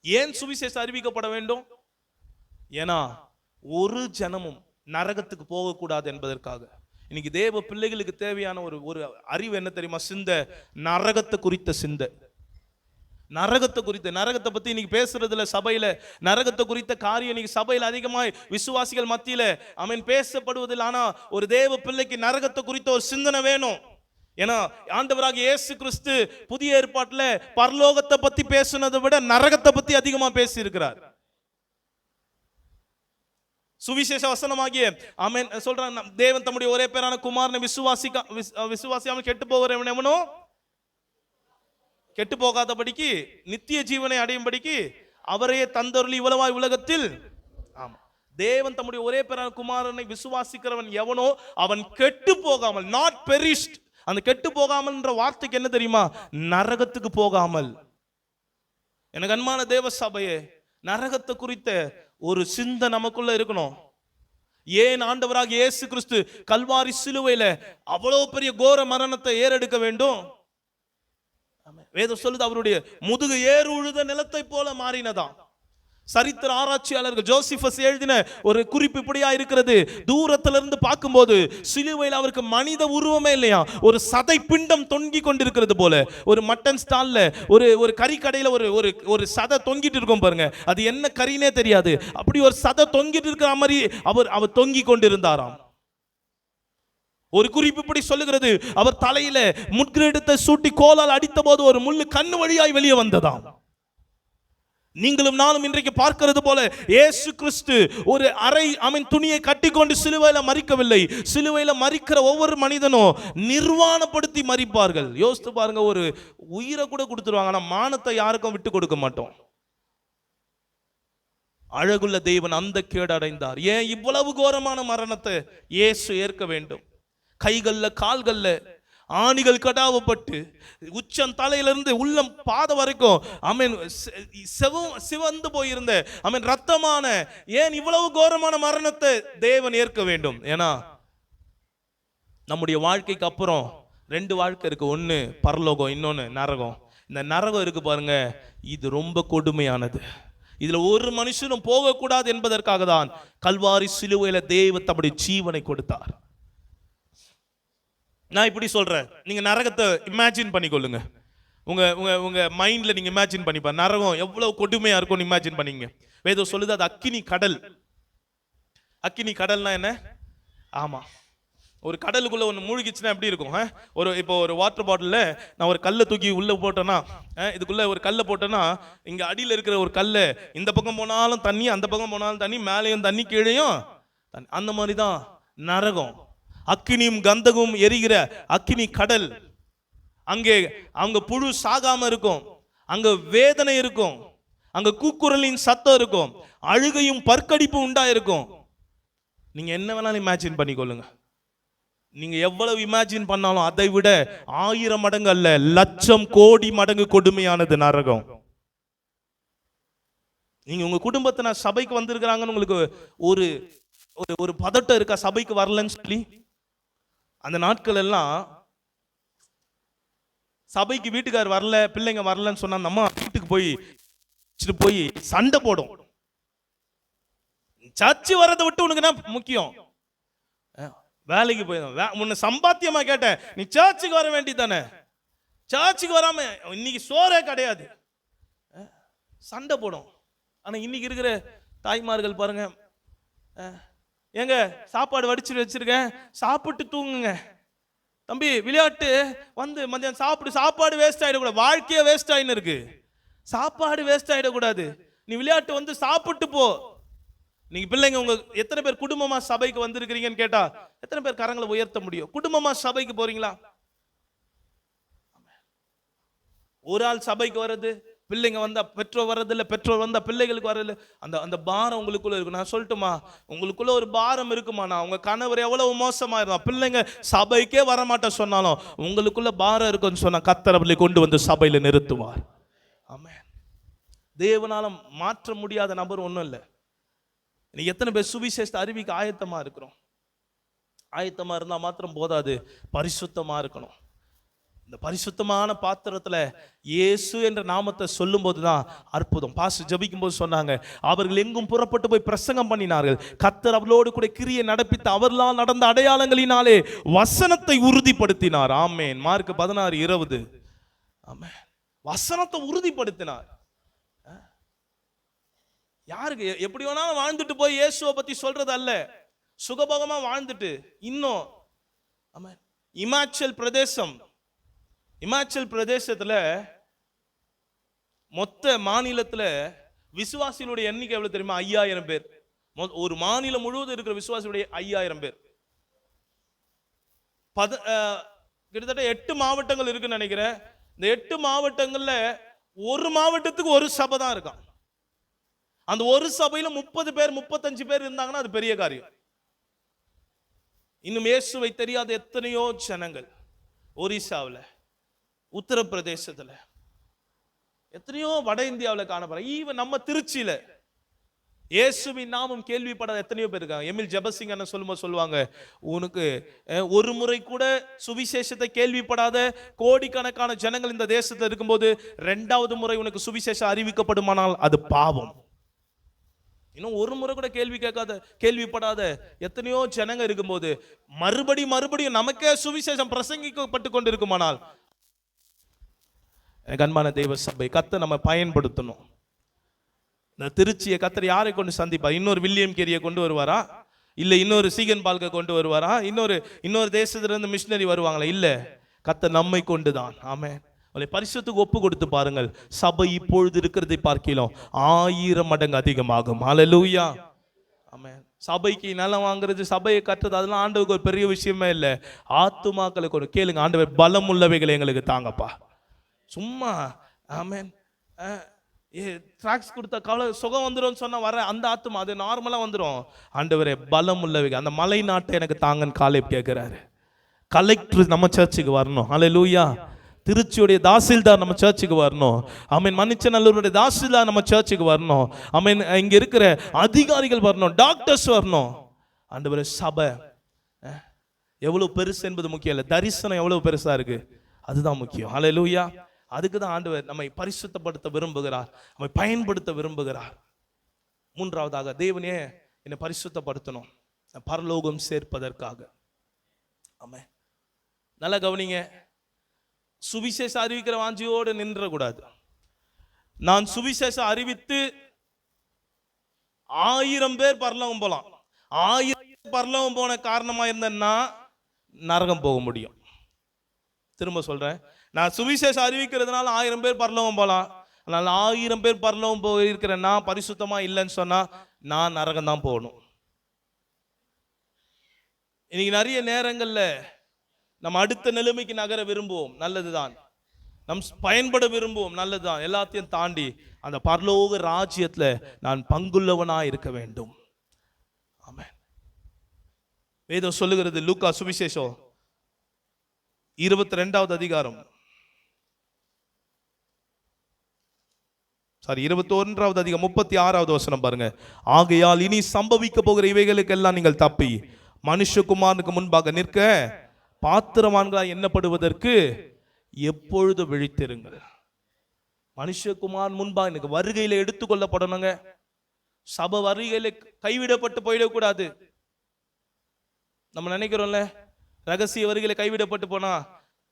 ஏன் சுவிசேஷம் அறிவிக்கப்பட வேண்டும்? ஏன்னா ஒரு ஜனமும் நரகத்துக்கு போகக்கூடாது என்பதற்காக. இன்னைக்கு தேவ பிள்ளைகளுக்கு தேவையான ஒரு அறிவு என்ன தெரியுமா? சிந்தை, நரகத்தை குறித்த சிந்தை. நரகத்தை பத்தி இன்னைக்கு பேசுறதுல சபையில நரகத்தை குறித்த காரியம் இன்னைக்கு சபையில அதிகமாய் விசுவாசிகள் மத்தியில பேசப்படுவதில். ஆனா ஒரு தேவ பிள்ளைக்கு நரகத்தை குறித்த ஒரு சிந்தனை வேணும். ஏன்னா ஆண்டவராக இயேசு கிறிஸ்து புதிய ஏற்பாட்டுல பரலோகத்தை பத்தி பேசுனதை விட நரகத்தை பத்தி அதிகமா பேசி இருக்கிறார். சுவிசேஷ வசனமாகிய ஆமென் சொல்றாங்க, தேவன் தம்முடைய ஒரே பேரான குமாரனை விசுவாசியாமல் கெட்டு போகிறவன் எவனோ கெட்டு போகாதபடிக்கு நித்திய ஜீவனை அடையும்படிக்கு அவரையே தந்தருளி இவ்வளவாய் உலகத்தில். ஆமா, தேவன் தம்முடைய ஒரே பேரான குமாரனை விசுவாசிக்கிறவன் எவனோ அவன் கெட்டு போகாமல், நாட் பெரிஷ்ட். அந்த கெட்டு போகாமல் என்ற வார்த்தைக்கு என்ன தெரியுமா? நரகத்துக்கு போகாமல். எனக்கு அன்பான தேவ சபையே, நரகத்தை குறித்த ஒரு சிந்தை நமக்குள்ள இருக்கணும். ஏன் ஆண்டவராக இயேசு கிறிஸ்து கல்வாரி சிலுவையில அவ்வளவு பெரிய கோர மரணத்தை ஏறெடுக்க வேண்டும்? வேதம் சொல்லுது, அவருடைய முதுகு ஏறு உழுத நிலத்தை போல மாறினதாம். சரித்திர ஆராய்ச்சியாளர்கள் ஜோசிபஸ் எழுதின ஒரு குறிப்பு இப்படியா இருக்கிறது. தூரத்துல இருந்து பார்க்கும்போது சிலுவையில் அவருக்கு மனித உருவமே இல்லையா, ஒரு சதை பிண்டம் தொங்கி கொண்டிருக்கிறது போல. ஒரு மட்டன் ஸ்டால்ல ஒரு கறி கடையில ஒரு சதை தொங்கிட்டு இருக்கும் பாருங்க, அது என்ன கறினே தெரியாது, அப்படி ஒரு சதை தொங்கிட்டு இருக்கிற மாதிரி அவர் தொங்கி கொண்டிருந்தாராம். ஒரு குறிப்பு இப்படி சொல்லுகிறது, அவர் தலையில முட்கிரீடத்தை சூட்டி கோலால் அடித்த போது ஒரு முள்ளு கண்ணு வழியாய் வெளியே வந்ததாம். நீங்களும் நானும் இன்றைக்கு பார்க்கிறது போல இயேசு கிறிஸ்து ஒரு துணியை கட்டிக்கொண்டு சிலுவையில மரிக்கவில்லை. சிலுவையில மரிக்கிற ஒவ்வொரு மனிதனும் நிர்வாணப்படுத்தி மரிப்பார்கள். யோசித்து பாருங்க, ஒரு உயிரை கூட கொடுத்துருவாங்க, ஆனா மானத்தை யாருக்கும் விட்டு கொடுக்க மாட்டோம். அழகுள்ள தேவன் அந்த கேடு அடைந்தார். ஏன் இவ்வளவு கோரமான மரணத்தை இயேசு ஏற்க வேண்டும்? கைகள்ல கால்கள்ல ஆணிகள் கடாவப்பட்டு உச்சம் தலையிலிருந்து உள்ளம் பாத வரைக்கும் சிவந்து போயிருந்த ரத்தமான, ஏன் இவ்வளவு கோரமான மரணத்தை தேவன் ஏற்க வேண்டும்? ஏன்னா நம்முடைய வாழ்க்கைக்கு அப்புறம் ரெண்டு வாழ்க்கை இருக்கு, ஒன்னு பரலோகம், இன்னொன்னு நரகம். இந்த நரகம் இருக்கு பாருங்க, இது ரொம்ப கொடுமையானது. இதுல ஒரு மனுஷனும் போகக்கூடாது என்பதற்காக தான் கல்வாரி சிலுவையில தேவன் தம்முடைய ஜீவனை கொடுத்தார். நான் இப்படி சொல்றேன், நீங்க நரகத்தை இமேஜின் பண்ணிக்கொள்ளுங்க. உங்க மைண்ட்ல நீங்க இமேஜின் பண்ணிப்பா, நரகம் எவ்வளவு கொடுமையா இருக்கும்னு இமேஜின் பண்ணீங்க. வேதம் சொல்லுது அது அக்கினி கடல். அக்கினி கடல்னா என்ன? ஆமா, ஒரு கடலுக்குள்ள ஒன்று மூழ்கிச்சுன்னா எப்படி இருக்கும்? இப்போ ஒரு வாட்டர் பாட்டில் நான் ஒரு கல்லை தூக்கி உள்ள போட்டேன்னா, இதுக்குள்ள ஒரு கல்லை போட்டேன்னா, இங்க அடியில் இருக்கிற ஒரு கல்லை இந்த பக்கம் போனாலும் தண்ணி, அந்த பக்கம் போனாலும் தண்ணி, மேலேயும் தண்ணி, கீழேயும் தண்ணி. அந்த மாதிரி தான் நரகம். அக்கினியும் கந்தகும் எரிகிற அக்கினி கடல். அங்க புழு சாகாம இருக்கும், அங்க வேதனை இருக்கும், அங்க கூக்குரலின் சத்தம் இருக்கும், அழுகையும் பற்கடிப்பும் உண்டா இருக்கும். நீங்க என்ன வேணாலும் இமேஜின் பண்ணிக்கொள்ளுங்க. நீங்க எவ்வளவு இமேஜின் பண்ணாலும் அதை விட 1000 மடங்கு அல்ல, லட்சம் கோடி மடங்கு கொடுமையானது நரகம். நீங்க உங்க குடும்பத்தை நான் சபைக்கு வந்திருக்கிறாங்கன்னு உங்களுக்கு ஒரு ஒரு பதட்டம் இருக்கா? சபைக்கு வரலன்னு சொல்லி அந்த நாட்கள் எல்லாம் சபைக்கு வீட்டுக்கார் வரல, பிள்ளைங்க வரலன்னு சொன்னா அந்த அம்மா வீட்டுக்கு போய் சண்டை போடும். சர்ச்சு வர்றதை விட்டு உனக்கு என்ன முக்கியம்? வேலைக்கு போய் முன்ன சம்பாத்தியமா கேட்டேன், நீ சர்ச்சுக்கு வர வேண்டியதானே? சர்ச்சுக்கு வராம இன்னைக்கு சோறே கிடையாது. சண்டை போடும். ஆனா இன்னைக்கு இருக்கிற தாய்மார்கள் பாருங்க, ஏங்க சாப்பாடு வடிச்சு வச்சிருக்கேன், சாப்பிட்டு தூங்குங்க. தம்பி விளையாட்டு வந்து மத்தியானம் சாப்பாடு வேஸ்ட் ஆயிடக்கூடாது. வாழ்க்கையே வேஸ்ட் ஆயின்னு இருக்கு. சாப்பாடு வேஸ்ட் ஆயிடக்கூடாது. நீ விளையாட்டு வந்து சாப்பிட்டு போ. நீங்க பிள்ளைங்க உங்க எத்தனை பேர் குடும்பமா சபைக்கு வந்திருக்கிறீங்கன்னு கேட்டா எத்தனை பேர் கரங்களை உயர்த்த முடியும்? குடும்பமா சபைக்கு போறீங்களா? ஒரு ஆள் சபைக்கு வர்றது, பிள்ளைங்க வந்தா பெற்றோர் வர்றது இல்ல, பெற்றோர் வந்தா பிள்ளைகளுக்கு வர்றது. அந்த அந்த பாரம் உங்களுக்குள்ள இருக்கு. நான் சொல்லட்டுமா, உங்களுக்குள்ள ஒரு பாரம் இருக்குமாண்ணா, உங்க கணவர் எவ்வளவு மோசமா இருந்தா பிள்ளைங்க சபைக்கே வரமாட்ட சொன்னாலும் உங்களுக்குள்ள பாரம் இருக்குன்னு சொன்னா கர்த்தர் அவர்களை கொண்டு வந்து சபையில நிறுத்துவார். ஆமென். தேவனால மாற்ற முடியாத நபர் ஒன்றும் இல்லை. நீ எத்தனை பேர் சுவிசேஷத்தை அறிவிக்க ஆயத்தமா இருக்கிறோம்? ஆயத்தமா இருந்தா மாத்திரம் போதாது, பரிசுத்தமா இருக்கணும். இந்த பரிசுத்தமான பாத்திரத்துல இயேசு என்ற நாமத்தை சொல்லும் போதுதான் அற்புதம். பாஸ்டர் ஜெபிக்கும் போது சொன்னாங்க, அவர்கள் எங்கும் புறப்பட்டு போய் பிரசங்கம் பண்ணினார்கள், கர்த்தர் அவர்களோடு கூட கிரியை நடப்பித்து அவர்களால் நடந்த அடையாளங்களினாலே வசனத்தை உறுதிப்படுத்தினார். ஆமென். மார்க் 16:20. ஆமென். வசனத்தை உறுதிப்படுத்தினார். யாருக்கு? எப்படி வேணாலும் வாழ்ந்துட்டு போய் இயேசுவை பத்தி சொல்றது அல்ல, சுகபோகமா வாழ்ந்துட்டு. இன்னும் ஆமென். இமாச்சல் பிரதேசத்துல மொத்த மாநிலத்துல விசுவாசிகளுடைய எண்ணிக்கை எவ்வளவு தெரியுமா? 5000 பேர். ஒரு மாநிலம் முழுவதும் இருக்கிற விசுவாசிகளுடைய 5000 பேர். கிட்டத்தட்ட 8 மாவட்டங்கள் இருக்குன்னு நினைக்கிறேன். இந்த 8 மாவட்டங்கள்ல ஒரு மாவட்டத்துக்கு ஒரு சபை தான் இருக்கான். அந்த ஒரு சபையில 30 பேர் 35 பேர் இருந்தாங்கன்னா அது பெரிய காரியம். இன்னும் இயேசுவை தெரியாத எத்தனையோ ஜனங்கள் ஒரிசாவில், உத்தரப்பிரதேசத்துல, எத்தனையோ வட இந்தியாவில் காணப்படுற, ஈவன் நம்ம திருச்சியில இயேசுவின் நாமம் கேள்விப்படாத எத்தனையோ பேர் இருக்காங்க. எமில் ஜெபசிங் என்ன சொல்லுவாங்க, உனக்கு ஒரு முறை கூட சுவிசேஷத்தை கேள்விப்படாத கோடிக்கணக்கான ஜனங்கள் இந்த தேசத்துல இருக்கும்போது 2வது முறை உனக்கு சுவிசேஷம் அறிவிக்கப்படுமானால் அது பாவம். இன்னும் ஒரு முறை கூட கேள்விப்படாத எத்தனையோ ஜனங்க இருக்கும்போது மறுபடியும் நமக்கே சுவிசேஷம் பிரசங்கிக்கப்பட்டு கொண்டிருக்குமானால், அன்பான தெய்வ சபை, கர்த்தர் நம்ம பயன்படுத்தணும். இந்த திருச்சியை கர்த்தர் யாரை கொண்டு சந்திப்பார்? இன்னொரு வில்லியம் கேரியை கொண்டு வருவாரா? இல்ல இன்னொரு சீகன் பால்கை கொண்டு வருவாரா? இன்னொரு தேசத்திலிருந்து மிஷினரி வருவாங்களா? இல்ல, கர்த்தர் நம்மை கொண்டுதான். ஆமென். பரிசுத்துக்கு ஒப்பு கொடுத்து பாருங்கள், சபை இப்பொழுது இருக்கிறதை பார்க்கலாம் 1000 மடங்கு அதிகமாகும். ஹல்லேலூயா. ஆமென். சபைக்கு நிலம் வாங்குறது, சபையை கட்டுறது, அதெல்லாம் ஆண்டவருக்கு ஒரு பெரிய விஷயமே இல்லை. ஆத்துமாக்களை கொண்டு கேளுங்க, ஆண்டவர் பலம் உள்ளவைகளை எங்களுக்கு தாங்கப்பா. சும்மா ஆமென் ட்ராக்ஸ் கொடுத்த கவலை சுகம் வந்துடும் சொன்னா வர அந்த ஆத்துமா அது நார்மலா வந்துடும். ஆண்டவரே பலம் உள்ளவைகள் அந்த மலை நாட்டை எனக்கு தாங்கன்னு காலேப் கேட்கிறாரு. கலெக்டர் நம்ம சர்ச்சுக்கு வரணும். ஹல்லேலூயா. திருச்சியுடைய தாசில்தார் நம்ம சர்ச்சுக்கு வரணும். ஆமென். மணிச்சநல்லூருடைய தாசில்தார் நம்ம சர்ச்சுக்கு வரணும். ஆமென். இங்க இருக்கிற அதிகாரிகள் வரணும், டாக்டர்ஸ் வரணும். ஆண்டவரே சபை எவ்வளவு பெருசு என்பது முக்கியம் இல்லை, தரிசனம் எவ்வளவு பெருசா இருக்கு அதுதான் முக்கியம். ஹல்லேலூயா. அதுக்கு தான் ஆண்டவர் நம்மை பரிசுத்தப்படுத்த விரும்புகிறார், நம்மை பயன்படுத்த விரும்புகிறார். 3வதாக, தேவனே என்னை பரிசுத்தப்படுத்தணும், பரலோகம் சேர்ப்பதற்காக. ஆமென். நல்லா கவனிங்க, சுவிசேஷம் அறிவிக்கிற வாஞ்சியோடு நின்ற கூடாது. நான் சுவிசேஷம் அறிவித்து 1000 பேர் பரலோகம் போலாம். 1000 பரலோகம் போன காரணமா இருந்தேன்னா நரகம் போக முடியும். திரும்ப சொல்றேன், நான் சுவிசேஷம் அறிவிக்கிறதுனால 1000 பேர் பரலோகம் போலாம். அதனால 1000 பேர் பரலோகம் போயிருக்கிறேன்னா பரிசுத்தமா இல்லைன்னு சொன்னா நான் நரகம் தான் போகணும். இன்னைக்கு நிறைய நேரங்கள்ல நம்ம அடுத்த நிலைமைக்கு நகர விரும்புவோம், நல்லதுதான். நம் பயன்பட விரும்புவோம், நல்லதுதான். எல்லாத்தையும் தாண்டி அந்த பரலோக ராஜ்யத்துல நான் பங்குள்ளவனா இருக்க வேண்டும். ஆமென். வேதம் சொல்லுகிறது, லூக்கா சுவிசேஷம் 22வது அதிகாரம் 21வது அதிகாரம் 36வது வசனம் பாருங்க. ஆகையால் இனி சம்பவிக்க போகிற இவைகளுக்கெல்லாம் நீங்கள் தப்பி மனுஷகுமாரனுக்கு முன்பாக நிற்க பாத்திரவான்களாய் எண்ணப்படுவதற்கு எப்பொழுது விழித்திருங்கள். மனுஷகுமார் முன்பாக எனக்கு வருகையில எடுத்துக்கொள்ளப்படணுங்க. சபை வருகையில கைவிடப்பட்டு போயிடக்கூடாது. நம்ம நினைக்கிறோம்ல, ரகசிய வருகையில கைவிடப்பட்டு போனா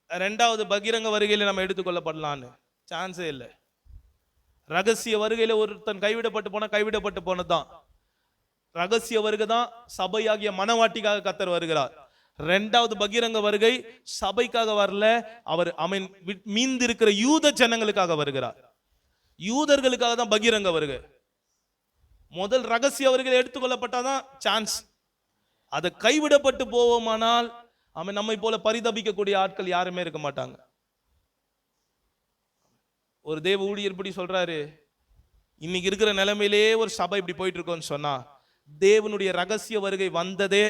2வது பகிரங்க வருகையில நம்ம எடுத்துக்கொள்ளப்படலான்னு. சான்ஸே இல்லை. ரகசிய வருகையில ஒருத்தன் கைவிடப்பட்டு போனதான். ரகசிய வருகை தான் சபையாகிய மனவாட்டிக்காக கர்த்தர் வருகிறார். இரண்டாவது பகிரங்க வருகை சபைக்காக வரல, அவர் மீந்திருக்கிற யூத ஜனங்களுக்காக வருகிறார். யூதர்களுக்காக தான் பகிரங்க வருகை. முதல் ரகசிய வருகை எடுத்துக்கொள்ளப்பட்டாதான் சான்ஸ். அதை கைவிடப்பட்டு போவோமானால் நம்மை போல பரிதபிக்கக்கூடிய ஆட்கள் யாருமே இருக்க மாட்டாங்க. ஒரு தேவ ஊழியர் இப்படி சொல்றாரு, இன்னைக்கு இருக்கிற நிலைமையிலே ஒரு சபை இப்படி போயிட்டு இருக்கோம்னு சொன்னா, தேவனுடைய ரகசிய வருகை வந்ததே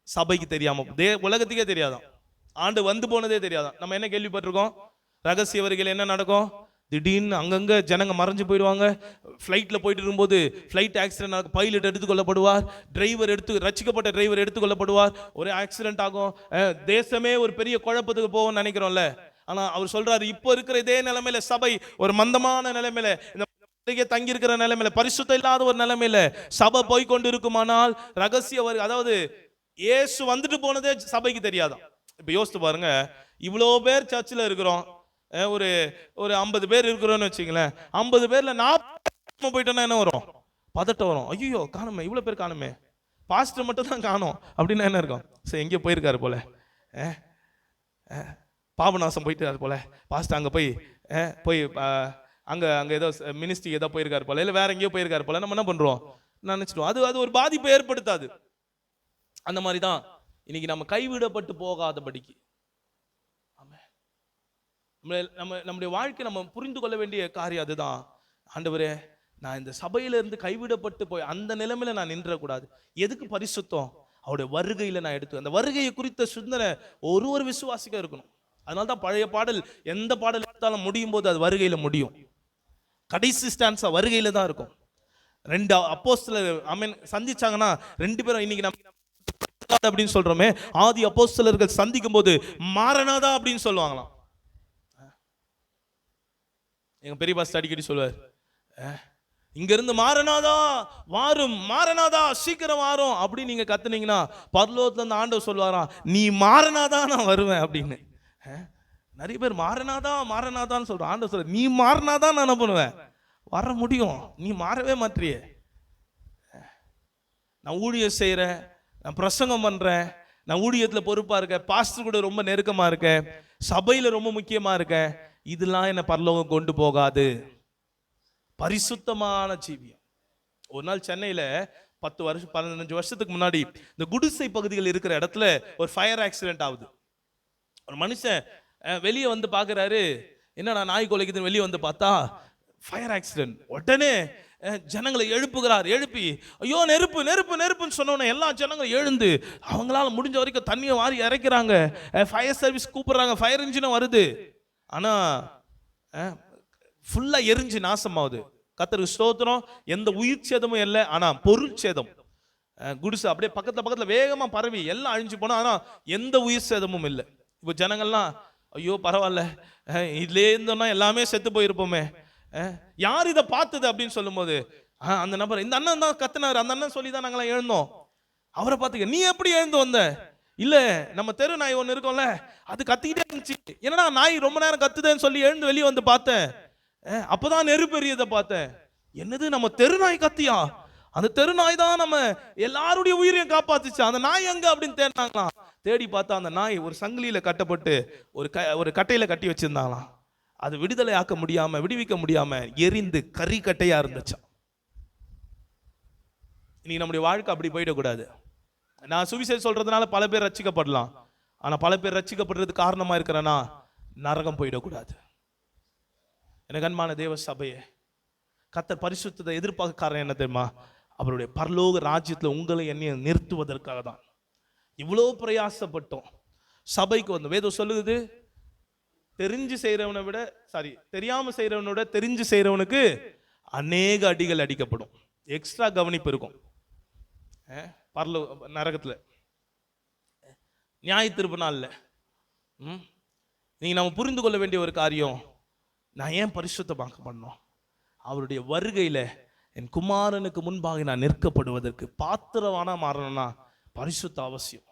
சபைக்கு தெரியாம, உலகத்துக்கே தெரியாதான், ஆண்டு வந்து போனதே தெரியாதான். நம்ம என்ன கேள்விப்பட்டிருக்கோம்? ரகசிய வருகையில் என்ன நடக்கும்? திடீர்னு அங்கங்க ஜனங்க மறைஞ்சு போயிடுவாங்க. ஃப்ளைட்ல போயிட்டு இருக்கும்போது ஃப்ளைட் ஆக்சிடென்ட் ஆகும், பைலட் எடுத்துக்கொள்ளப்படுவார், ரட்சிக்கப்பட்ட டிரைவர் எடுத்துக்கொள்ளப்படுவார், ஒரே ஆக்சிடென்ட் ஆகும், தேசமே ஒரு பெரிய குழப்பத்துக்கு போகும்னு நினைக்கிறோம்ல. ஆனா அவர் சொல்றாரு, இப்போ இருக்கிற இதே நிலைமையில சபை ஒரு மந்தமான நிலைமையில, இந்த தங்கி இருக்கிற நிலைமையில, பரிசுத்தம் இல்லாத ஒரு நிலைமையில சபை போய் கொண்டு இருக்குமானால் ரகசிய வருகை, அதாவது இயேசு வந்துட்டு போனதே சபைக்கு தெரியாதான். இப்ப யோசித்து பாருங்க, இவ்வளோ பேர் சர்ச்சில் இருக்கிறோம், ஒரு 50 பேர் இருக்கிறோம்னு வச்சுங்களேன், 50 பேர்ல 40 போயிட்டோம்னா என்ன வரும்? பதட்டம் வரும். ஐயோ காணுமே, இவ்வளவு பேர் காணுமே, பாஸ்டர் மட்டும் தான் காணும் அப்படின்னா என்ன இருக்கும்? சரி எங்கேயோ போயிருக்காரு போல, பாபநாசம் போயிட்டு போல, பாஸ்டர் அங்க போய் அங்க ஏதோ மினிஸ்ட்ரி ஏதோ போயிருக்காரு போல, இல்ல வேற எங்கேயோ போயிருக்காரு போல, நம்ம என்ன பண்றோம்? நினைச்சிட்டோம். அது ஒரு பாதிப்பை ஏற்படுத்தாது. அந்த மாதிரிதான் இன்னைக்கு நம்ம கைவிடப்பட்டு போகாதபடிக்கு நம்முடைய வாழ்க்கை நம்ம புரிந்து கொள்ள வேண்டிய காரியம் அதுதான். ஆண்டவரே, நான் இந்த சபையில இருந்து கைவிடப்பட்டு போய் அந்த நிலைமையில நான் நின்றக்கூடாது. எதுக்கு? பரிசுத்தம். அவருடைய வருகையில நான் எடுத்து, அந்த வருகையை குறித்த சிந்தனை ஒரு விசுவாசிக்க இருக்கணும். அதனால்தான் பழைய பாடல், எந்த பாடல் எடுத்தாலும் முடியும் போது அது வருகையில முடியும். கடைசி ஸ்டான்ஸா வருகையில தான் இருக்கும். 2 அப்போஸ்தலர் சந்திச்சாங்கன்னா 2 பேரும் இன்னைக்கு நம்ம அப்படின்னு சொல்றோமே, ஆதி அப்போஸ்தலர்கள் சந்திக்கும் போது மாரநாதா அப்படின்னு சொல்லுவாங்களாம். எங்க பெரிய பாஸ்டர் அடிக்கடி சொல்லுவார், இங்க இருந்து மாரநாதா வாரும், மாரநாதா சீக்கிரம் வாரும் அப்படி நீங்க கத்துனீங்கன்னா பரலோகத்துல இருந்து ஆண்டவர் சொல்லுவாராம், நீ மாரநாதா நான் வருவேன் அப்படின்னு. நிறைய பேர் மாரநாதான்னு சொல்றோம். ஆண்டவர் சொல்ற, நீ மாறினாதான் நான் என்ன பண்ணுவேன்? வர முடியும். நீ மாறவே மாற்றியே. நான் ஊழியம் செய்யறேன், நான் பிரசங்கம் பண்றேன், நான் ஊழியத்துல பொறுப்பா இருக்கேன், பாஸ்டர் கூட ரொம்ப நெருக்கமா இருக்கேன், சபையில ரொம்ப முக்கியமா இருக்கேன், இதெல்லாம் என்ன பரலோகம் கொண்டு போகாது. பரிசுத்தமான ஜீவியம். ஒரு நாள் சென்னையில 15 வருஷத்துக்கு முன்னாடி இந்த குடிசை பகுதிகள் இருக்கிற இடத்துல ஒரு ஃபயர் ஆக்சிடென்ட் ஆகுது. ஒரு மனுஷன் வெளியே வந்து பாக்குறாரு, என்னடா நாய் கொலைக்குதுன்னு வெளியே வந்து பார்த்தா ஃபயர் ஆக்சிடென்ட். உடனே ஜனங்களை எழுப்புகிறார். எழுப்பி ஐயோ நெருப்பு நெருப்பு நெருப்புன்னு சொன்னோன்னே எல்லா ஜனங்களும் எழுந்து அவங்களால முடிஞ்ச வரைக்கும் தண்ணியை வாரி இறைக்கிறாங்க. ஃபயர் சர்வீஸ் கூப்பிடுறாங்க, ஃபயர் இன்ஜினும் வருது. ஆனா ஃபுல்லா எரிஞ்சு நாசமாகுது. கர்த்தருக்கு ஸ்தோத்திரம், எந்த உயிர் சேதமும் இல்லை, ஆனா பொருள் சேதம். குடிசை அப்படியே பக்கத்துல வேகமா பரவி எல்லாம் அழிஞ்சு போனா, ஆனா எந்த உயிர் சேதமும் இல்லை. இப்போ ஜனங்கள்லாம் ஐயோ பரவாயில்ல, இதுல இருந்தோம்னா எல்லாமே செத்து போயிருப்போமே, யார் இதை பார்த்தது அப்படின்னு சொல்லும் போது அந்த நபர், இந்த அண்ணன் தான் கத்துனாரு, அந்த அண்ணன் சொல்லி தான் நாங்களாம் எழுந்தோம். அவரை பார்த்துக்க, நீ எப்படி எழுந்து வந்த? இல்ல நம்ம தெரு நாய் ஒண்ணு இருக்கும்ல, அது கத்திக்கிட்டே இருந்துச்சு, என்னடா நாய் ரொம்ப நேரம் கத்துதேன்னு சொல்லி எழுந்து வெளியே வந்து பார்த்தேன், அப்பதான் நெருப்பு எரியதை பார்த்தேன். என்னது, நம்ம தெரு நாய் கத்தியா? அந்த தெரு நாய் தான் நம்ம எல்லாருடைய உயிரையும் காப்பாத்துச்சு, அந்த நாய் எங்க அப்படின்னு தேடினாங்களாம். தேடி பார்த்தா அந்த நாய் ஒரு சங்கிலியில கட்டப்பட்டு ஒரு கட்டையில கட்டி வச்சிருந்தாங்களாம். அது விடுதலை ஆக்க முடியாம, விடுவிக்க முடியாம எரிந்து கறி கட்டையா இருந்துச்சு. இன்னைக்கு நம்முடைய வாழ்க்கை அப்படி போயிடக்கூடாது. நான் சுவிசேஷம் சொல்றதுனால பல பேர் ரட்சிக்கப்படலாம், ஆனா பல பேர் ரட்சிக்கப்படுறதுக்கு காரணமா இருக்கிறனா நரகம் போயிடக்கூடாது. எனக்கு அன்பான தேவ சபையே, கர்த்தர் பரிசுத்தத்தை எதிர்பார்க்க காரணம் என்ன தெரியுமா? அவருடைய பரலோக ராஜ்யத்துல உங்களை என்னைய நிறுத்துவதற்காக தான் இவ்வளோ பிரயாசப்பட்டோம். சபைக்கு வந்து வேதம் சொல்லுது, தெரிஞ்சு செய்யறவனை விட தெரியாம செய்யறவனை விட தெரிஞ்சு செய்யறவனுக்கு அநேக அடிகள் அடிக்கப்படும். எக்ஸ்ட்ரா கவனிப்பு இருக்கும் நரகத்துல, நியாய தீர்ப்பு நாள்ல. நீங்க நம்ம புரிந்து கொள்ள வேண்டிய ஒரு காரியம், நான் ஏன் பரிசுத்தமாக்க பண்ணோம்? அவருடைய வருகையில என் குமாரனுக்கு முன்பாக நான் நிற்கப்படுவதற்கு பாத்திரவானா மாறணும்னா பரிசுத்த அவசியம்.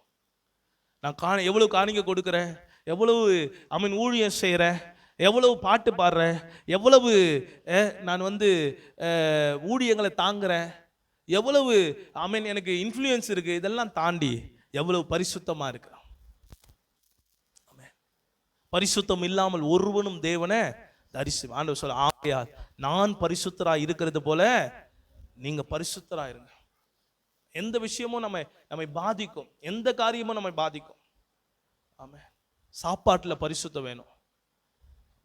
நான் எவ்வளவு காணிக்கை கொடுக்கிறேன், எவ்வளவு ஊழியம் செய்கிறேன், எவ்வளவு பாட்டு பாடுறேன், எவ்வளவு நான் ஊழியங்களை தாங்குறேன், எவ்வளவு எனக்கு இன்ஃப்ளூயன்ஸ் இருக்கு, இதெல்லாம் தாண்டி எவ்வளவு பரிசுத்தமா இருக்கிறோம். பரிசுத்தம் இல்லாமல் ஒருவனும் தேவனை ஆண்டவர் சொல்ல, ஆகையால் நான் பரிசுத்தராய் இருக்கிறது போல நீங்க பரிசுத்தராய் இருங்க. எந்த விஷயமும் நம்மை பாதிக்கும், எந்த காரியமும் நம்மை பாதிக்கும். ஆமென். சாப்பாட்டுல பரிசுத்தம் வேணும்,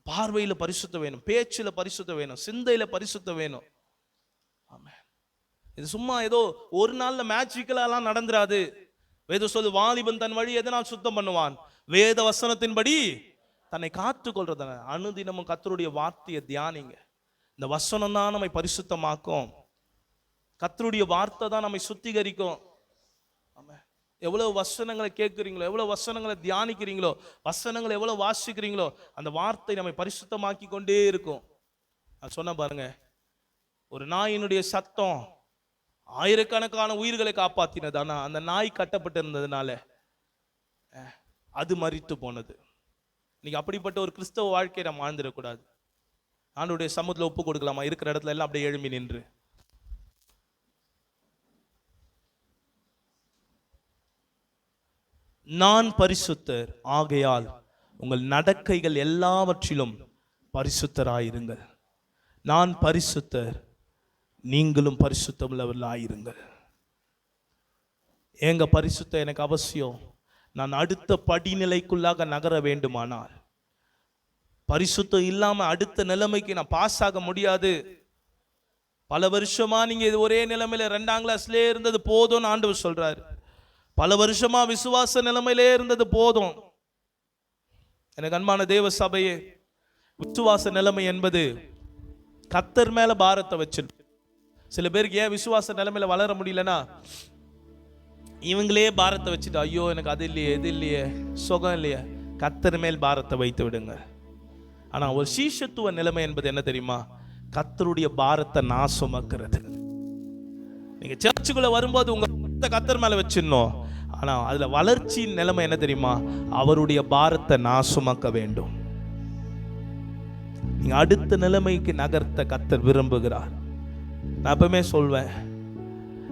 பார்வையில பரிசுத்தம் வேணும், பேச்சுல பரிசுத்தம் வேணும், சிந்தையில பரிசுத்தம் வேணும். ஆமென். இது சும்மா ஏதோ ஒரு நாள்ல மேஜிக்கலாலாம் நடந்துராது. வேதம் சொல்லு, வாலிபன் தன் வழி எதனால் சுத்தம் பண்ணுவான்? வேத வசனத்தின்படி தன்னை காத்துக் கொள்றத. அனுதினமும் கர்த்தருடைய வார்த்தையை தியானிங்க. இந்த வசனம் தான் நம்மை பரிசுத்தமாக்கும். கர்த்தருடைய வார்த்தை தான் நம்மை சுத்திகரிக்கும். ஆமென். எவ்வளவு வசனங்களை கேட்குறீங்களோ, எவ்வளவு வசனங்களை தியானிக்கிறீங்களோ, வசனங்களை எவ்வளவு வாசிக்கிறீங்களோ, அந்த வார்த்தை நம்மை பரிசுத்தமாக்கி கொண்டே இருக்கும். நான் சொன்ன பாருங்க, ஒரு நாயினுடைய சத்தம் ஆயிரக்கணக்கான உயிர்களை காப்பாத்தினது. ஆனா அந்த நாய் கட்டப்பட்டு இருந்ததுனால அது மரித்து போனது. இன்னைக்கு அப்படிப்பட்ட ஒரு கிறிஸ்தவ வாழ்க்கையை நம்ம வாழ்ந்துடக்கூடாது. ஆண்டவருடைய சமூகத்தில் ஒப்பு கொடுக்கலாமா? இருக்கிற இடத்துல எல்லாம் அப்படியே எழும்பி நின்று நான் பரிசுத்தர், ஆகையால் உங்கள் நடக்கைகள் எல்லாவற்றிலும் பரிசுத்தராயிருங்கள். நான் பரிசுத்தர், நீங்களும் பரிசுத்தமுள்ளவர்களாயிருங்கள். ஏங்க பரிசுத்தம் எனக்கு அவசியம். நான் அடுத்த படிநிலைக்குள்ளாக நகர வேண்டுமானால் பரிசுத்தம் இல்லாம அடுத்த நிலைமைக்கு நான் பாஸ் ஆக முடியாது. பல வருஷமா நீங்க ஒரே நிலைமையில 2ஆம் கிளாஸ்லயே இருந்தது போதும்னு ஆண்டவர் சொல்றாரு. பல வருஷமா விசுவாச நிலைமையிலே இருந்தது போதும். எனக்கு அன்பான தேவ சபையே, விசுவாச நிலைமை என்பது கர்த்தர் மேல பாரத்தை வச்சு. சில பேருக்கு ஏன் விசுவாச நிலைமையில வளர முடியலன்னா, இவங்களே பாரத்தை வச்சுட்டு, ஐயோ எனக்கு அது இல்லையே, இது இல்லையே, சுகம் இல்லையே. கர்த்தர் மேல் பாரத்தை வைத்து விடுங்க. ஆனா ஒரு சீஷத்துவ நிலைமை என்பது என்ன தெரியுமா? கர்த்தருடைய பாரத்தை நான் சுமக்கிறது. நீங்க சர்ச்சுக்குள்ள வரும்போது உங்க கர்த்தர் மேல வச்சிடணும். ஆனா அதுல வளர்ச்சியின் நிலைமை என்ன தெரியுமா? அவருடைய பாரத்தை நான் சுமக்க வேண்டும். நீங்க அடுத்த நிலைமைக்கு நகர்த்த கர்த்தர் விரும்புகிறார். நான் எப்பவுமே சொல்வேன்,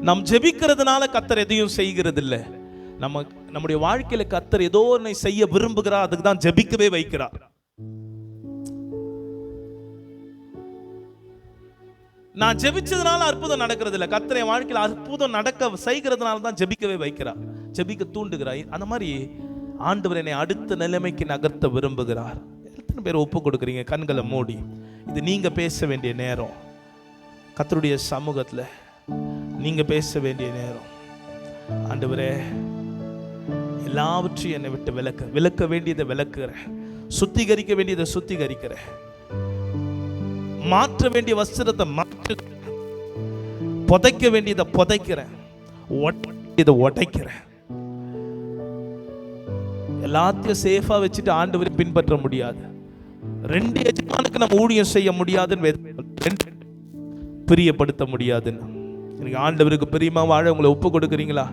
நாம் ஜெபிக்கிறதுனால கர்த்தர் எதையும் செய்கிறது இல்லை. நம்முடைய வாழ்க்கையில கர்த்தர் ஏதோ ஒன்றை செய்ய விரும்புகிறார். அதுக்கு தான் ஜெபிக்கவே வைக்கிறார். நான் ஜெபிச்சதுனால அற்புதம் நடக்கிறது இல்லை. கர்த்தர் என் வாழ்க்கையில் அற்புதம் நடக்க செய்கிறதுனால தான் ஜெபிக்கவே வைக்கிறார், ஜெபிக்க தூண்டுகிறார். அந்த மாதிரி ஆண்டவர் என்னை அடுத்த நிலைமைக்கு நகர்த்த விரும்புகிறார். எத்தனை பேர் ஒப்பு கொடுக்குறீங்க? கண்களை மூடி. இது நீங்க பேச வேண்டிய நேரம். கர்த்தருடைய சமூகத்துல நீங்க பேச வேண்டிய நேரம். ஆண்டவரே, எல்லாவற்றையும் என்னை விட்டு விலக்க வேண்டியதை விலக்குறேன், சுத்திகரிக்க வேண்டியதை சுத்திகரிக்கிறேன், மாற்ற வேண்டிய வஸ்திரத்தை மாற்று, புதைக்க வேண்டியதை புதைக்கிறேன், இதை உடைக்கிறேன். எல்லாத்தையும் சேஃபா வச்சுட்டு ஆண்டவரை பின்பற்ற முடியாது. 2 எஜமானுக்கு நம்ம ஊழியம் செய்ய முடியாதுன்னு, பிரியப்படுத்த முடியாதுன்னு. எனக்கு ஆண்டவருக்கு பிரியமா வாழ உங்களை ஒப்பு கொடுக்குறீங்களா?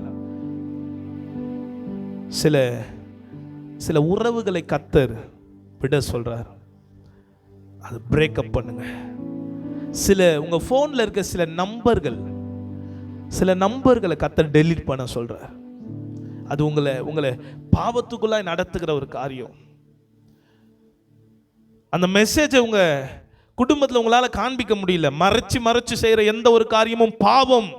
சில உறவுகளை கர்த்தர் விட சொல்றார். அது பிரேக்கப் பண்ணுங்க. உங்க போன்ல இருக்க சில நம்பர்களை கர்த்தர் டெலீட் பண்ண சொல்றார். அது உங்களை பாவத்துக்குள்ளாய் நடத்துகிற ஒரு காரியம். அந்த மெசேஜை உங்க குடும்பத்தில் உங்களால காண்பிக்க முடியல. மறைச்சு செய்யற எந்த ஒரு காரியமும் பாவம்.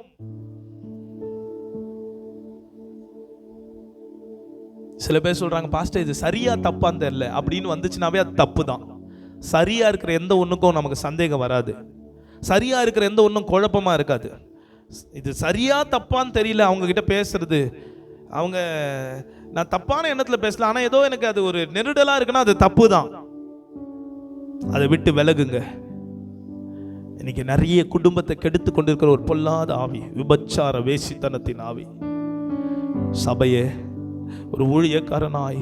சில பேர் சொல்றாங்க, பாஸ்டர் இது சரியா தப்பான்னு தெரியல அப்படின்னு வந்துச்சுனாவே அது தப்பு தான். சரியா இருக்கிற எந்த ஒண்ணுக்கும் நமக்கு சந்தேகம் வராது. சரியா இருக்கிற எந்த ஒன்றும் குழப்பமா இருக்காது. இது சரியா தப்பான்னு தெரியல அவங்க கிட்ட பேசுறது. நான் தப்பான எண்ணத்துல பேசல, ஆனா ஏதோ எனக்கு அது ஒரு நெருடலா இருக்குன்னா அது தப்பு தான். அதை விட்டு விலகுங்க. இன்னைக்கு நிறைய குடும்பத்தை கெடுத்து கொண்டிருக்கிற ஒரு பொல்லாத ஆவி, விபச்சார வேசித்தனத்தின் ஆவி. சபையே, ஒரு ஊழியக்காரனாய்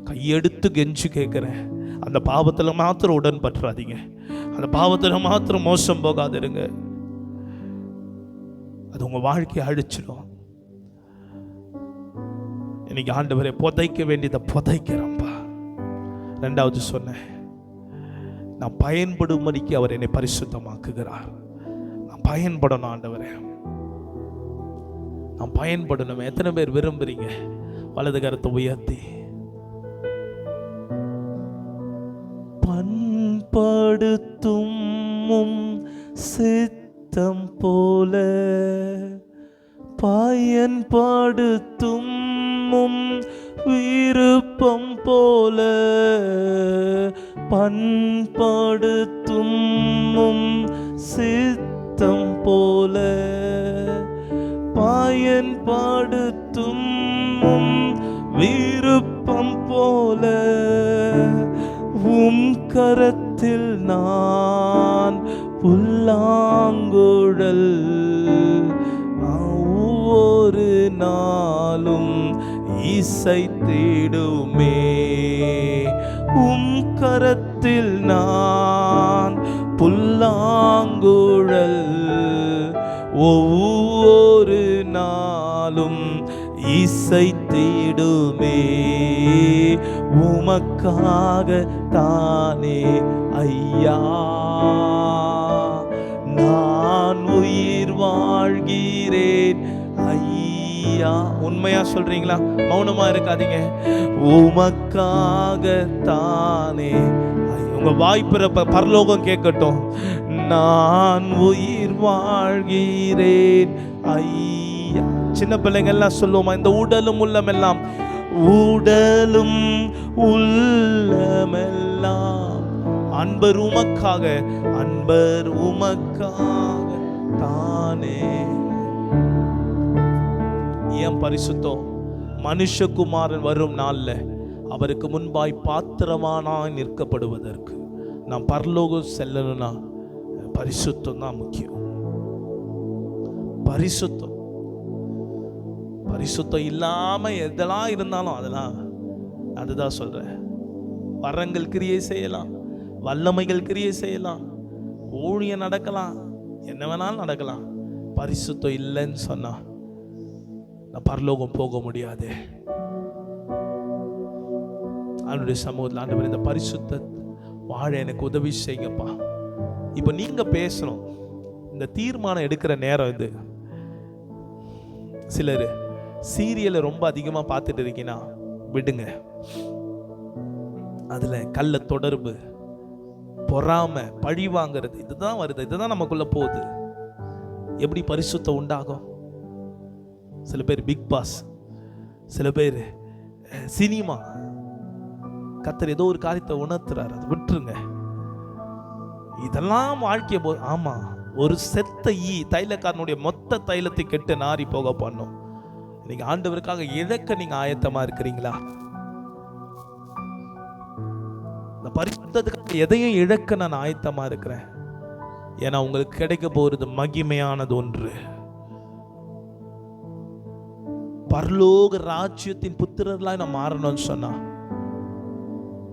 கையெடுத்து கெஞ்சு கேட்கிறேன், அந்த பாவத்துல மாத்திரம் உடன்பற்றாதீங்க, அந்த பாவத்துல மாத்திரம் மோசம் போகாதிருங்க. அது உங்க வாழ்க்கையை அழிச்சிடும். இன்னைக்கு ஆண்டவரை புதைக்க வேண்டியதை புதைக்கிறோம்பா. 2வது சொன்னேன், நான் பயன்படும்படிக்கு அவர் என்னை பரிசுத்தமாக்குகிறார். நான் பயன்படணும் ஆண்டவரே, நான் பயன்படணும். எத்தனை பேர் விரும்புறீங்க? வலது கரத்தை உயர்த்தி பண்படுத்தும் சித்தம் போல பயன்படுத்தும் விருப்பம் போல பண்படுத்தும் சித்தம் போல பயன்படுத்தும் விருப்பம் போல கரத்தில் நான் புல்லாங்குழல் ஒவ்வொரு நாளும் இசைத்திடுமே. கரத்தில் நான் புல்லாங்குழல் ஒவ்வொரு நாளும் இசைத்திடுமே. உமக்காக தானே ஐயா நான் உயிர் வாழ்கிறேன் ஐயா. உண்மையா சொல்றீங்களா? மௌனமா இருக்காதீங்க. உமக்காக தானே, உங்க வாய்ப்புற பரலோகம் கேட்கட்டும். நான் உயிர் வாழ்கிறேன் ஐயா. சின்ன பிள்ளைங்க எல்லாம் சொல்லுவோமா? இந்த உடலும் உள்ளமெல்லாம், உடலும் உள்ளமெல்லாம் அன்பர் உமக்காக, அன்பர் உமக்காக தானே. ஏன் பரிசுத்தம்? மனுஷகுமாரன் வரும் நாள்ல அவருக்கு முன்பாய் பாத்திரமானாய் நிற்கப்படுவதற்கு நாம் பரலோகம் செல்லணும்னா பரிசுத்தம் தான் முக்கியம். பரிசுத்தம் பரிசுத்தம் இல்லாம எதெல்லாம் இருந்தாலும் அதெல்லாம், அதுதான் சொல்றேன். வரங்கள் கிரியை செய்யலாம், வல்லமைகள் கிரியை செய்யலாம், ஊழியம் நடக்கலாம், என்ன வேணாலும் நடக்கலாம். பரிசுத்தம் இல்லைன்னு சொன்னா நான் பரலோகம் போக முடியாது. அவனுடைய சமூகத்தில் ஆண்டவர் இந்த பரிசுத்த வாழ எனக்கு உதவி செய்யுங்கப்பா. இப்ப நீங்க பேசணும். இந்த தீர்மானம் எடுக்கிற நேரம் இது. சிலர் சீரியலை ரொம்ப அதிகமா பார்த்துட்டு இருக்கீங்கன்னா விடுங்க. அதுல கள்ள தொடர்பு, பொறாமை, பழி வாங்கிறது, இதுதான் வருது. இதுதான் நமக்குள்ள போகுது. எப்படி பரிசுத்தம் உண்டாகும்? சில பேர் பிக் பாஸ், சில பேர் சினிமா. கர்த்தர் ஏதோ ஒரு காரியத்தை உணர்த்துறாரு, அதை விட்டுருங்க. இதெல்லாம் வாழ்க்கைய ஆமா, ஒரு செத்த தைலக்காரனுடைய மொத்த தைலத்தை கெட்டு நாரி போக பண்ணும். நீங்க ஆண்டவருக்காக இழக்க நீங்க ஆயத்தமா இருக்கிறீங்களா? இந்த பரிசுத்தத்துக்காக எதையும் இழக்க நான் ஆயத்தமா இருக்கிறேன். ஏன்னா உங்களுக்கு கிடைக்க போறது மகிமையானது ஒன்று. பரலோக ராஜ்யத்தின் புத்திரர்களாய் நான் மாறணும்னு சொன்னா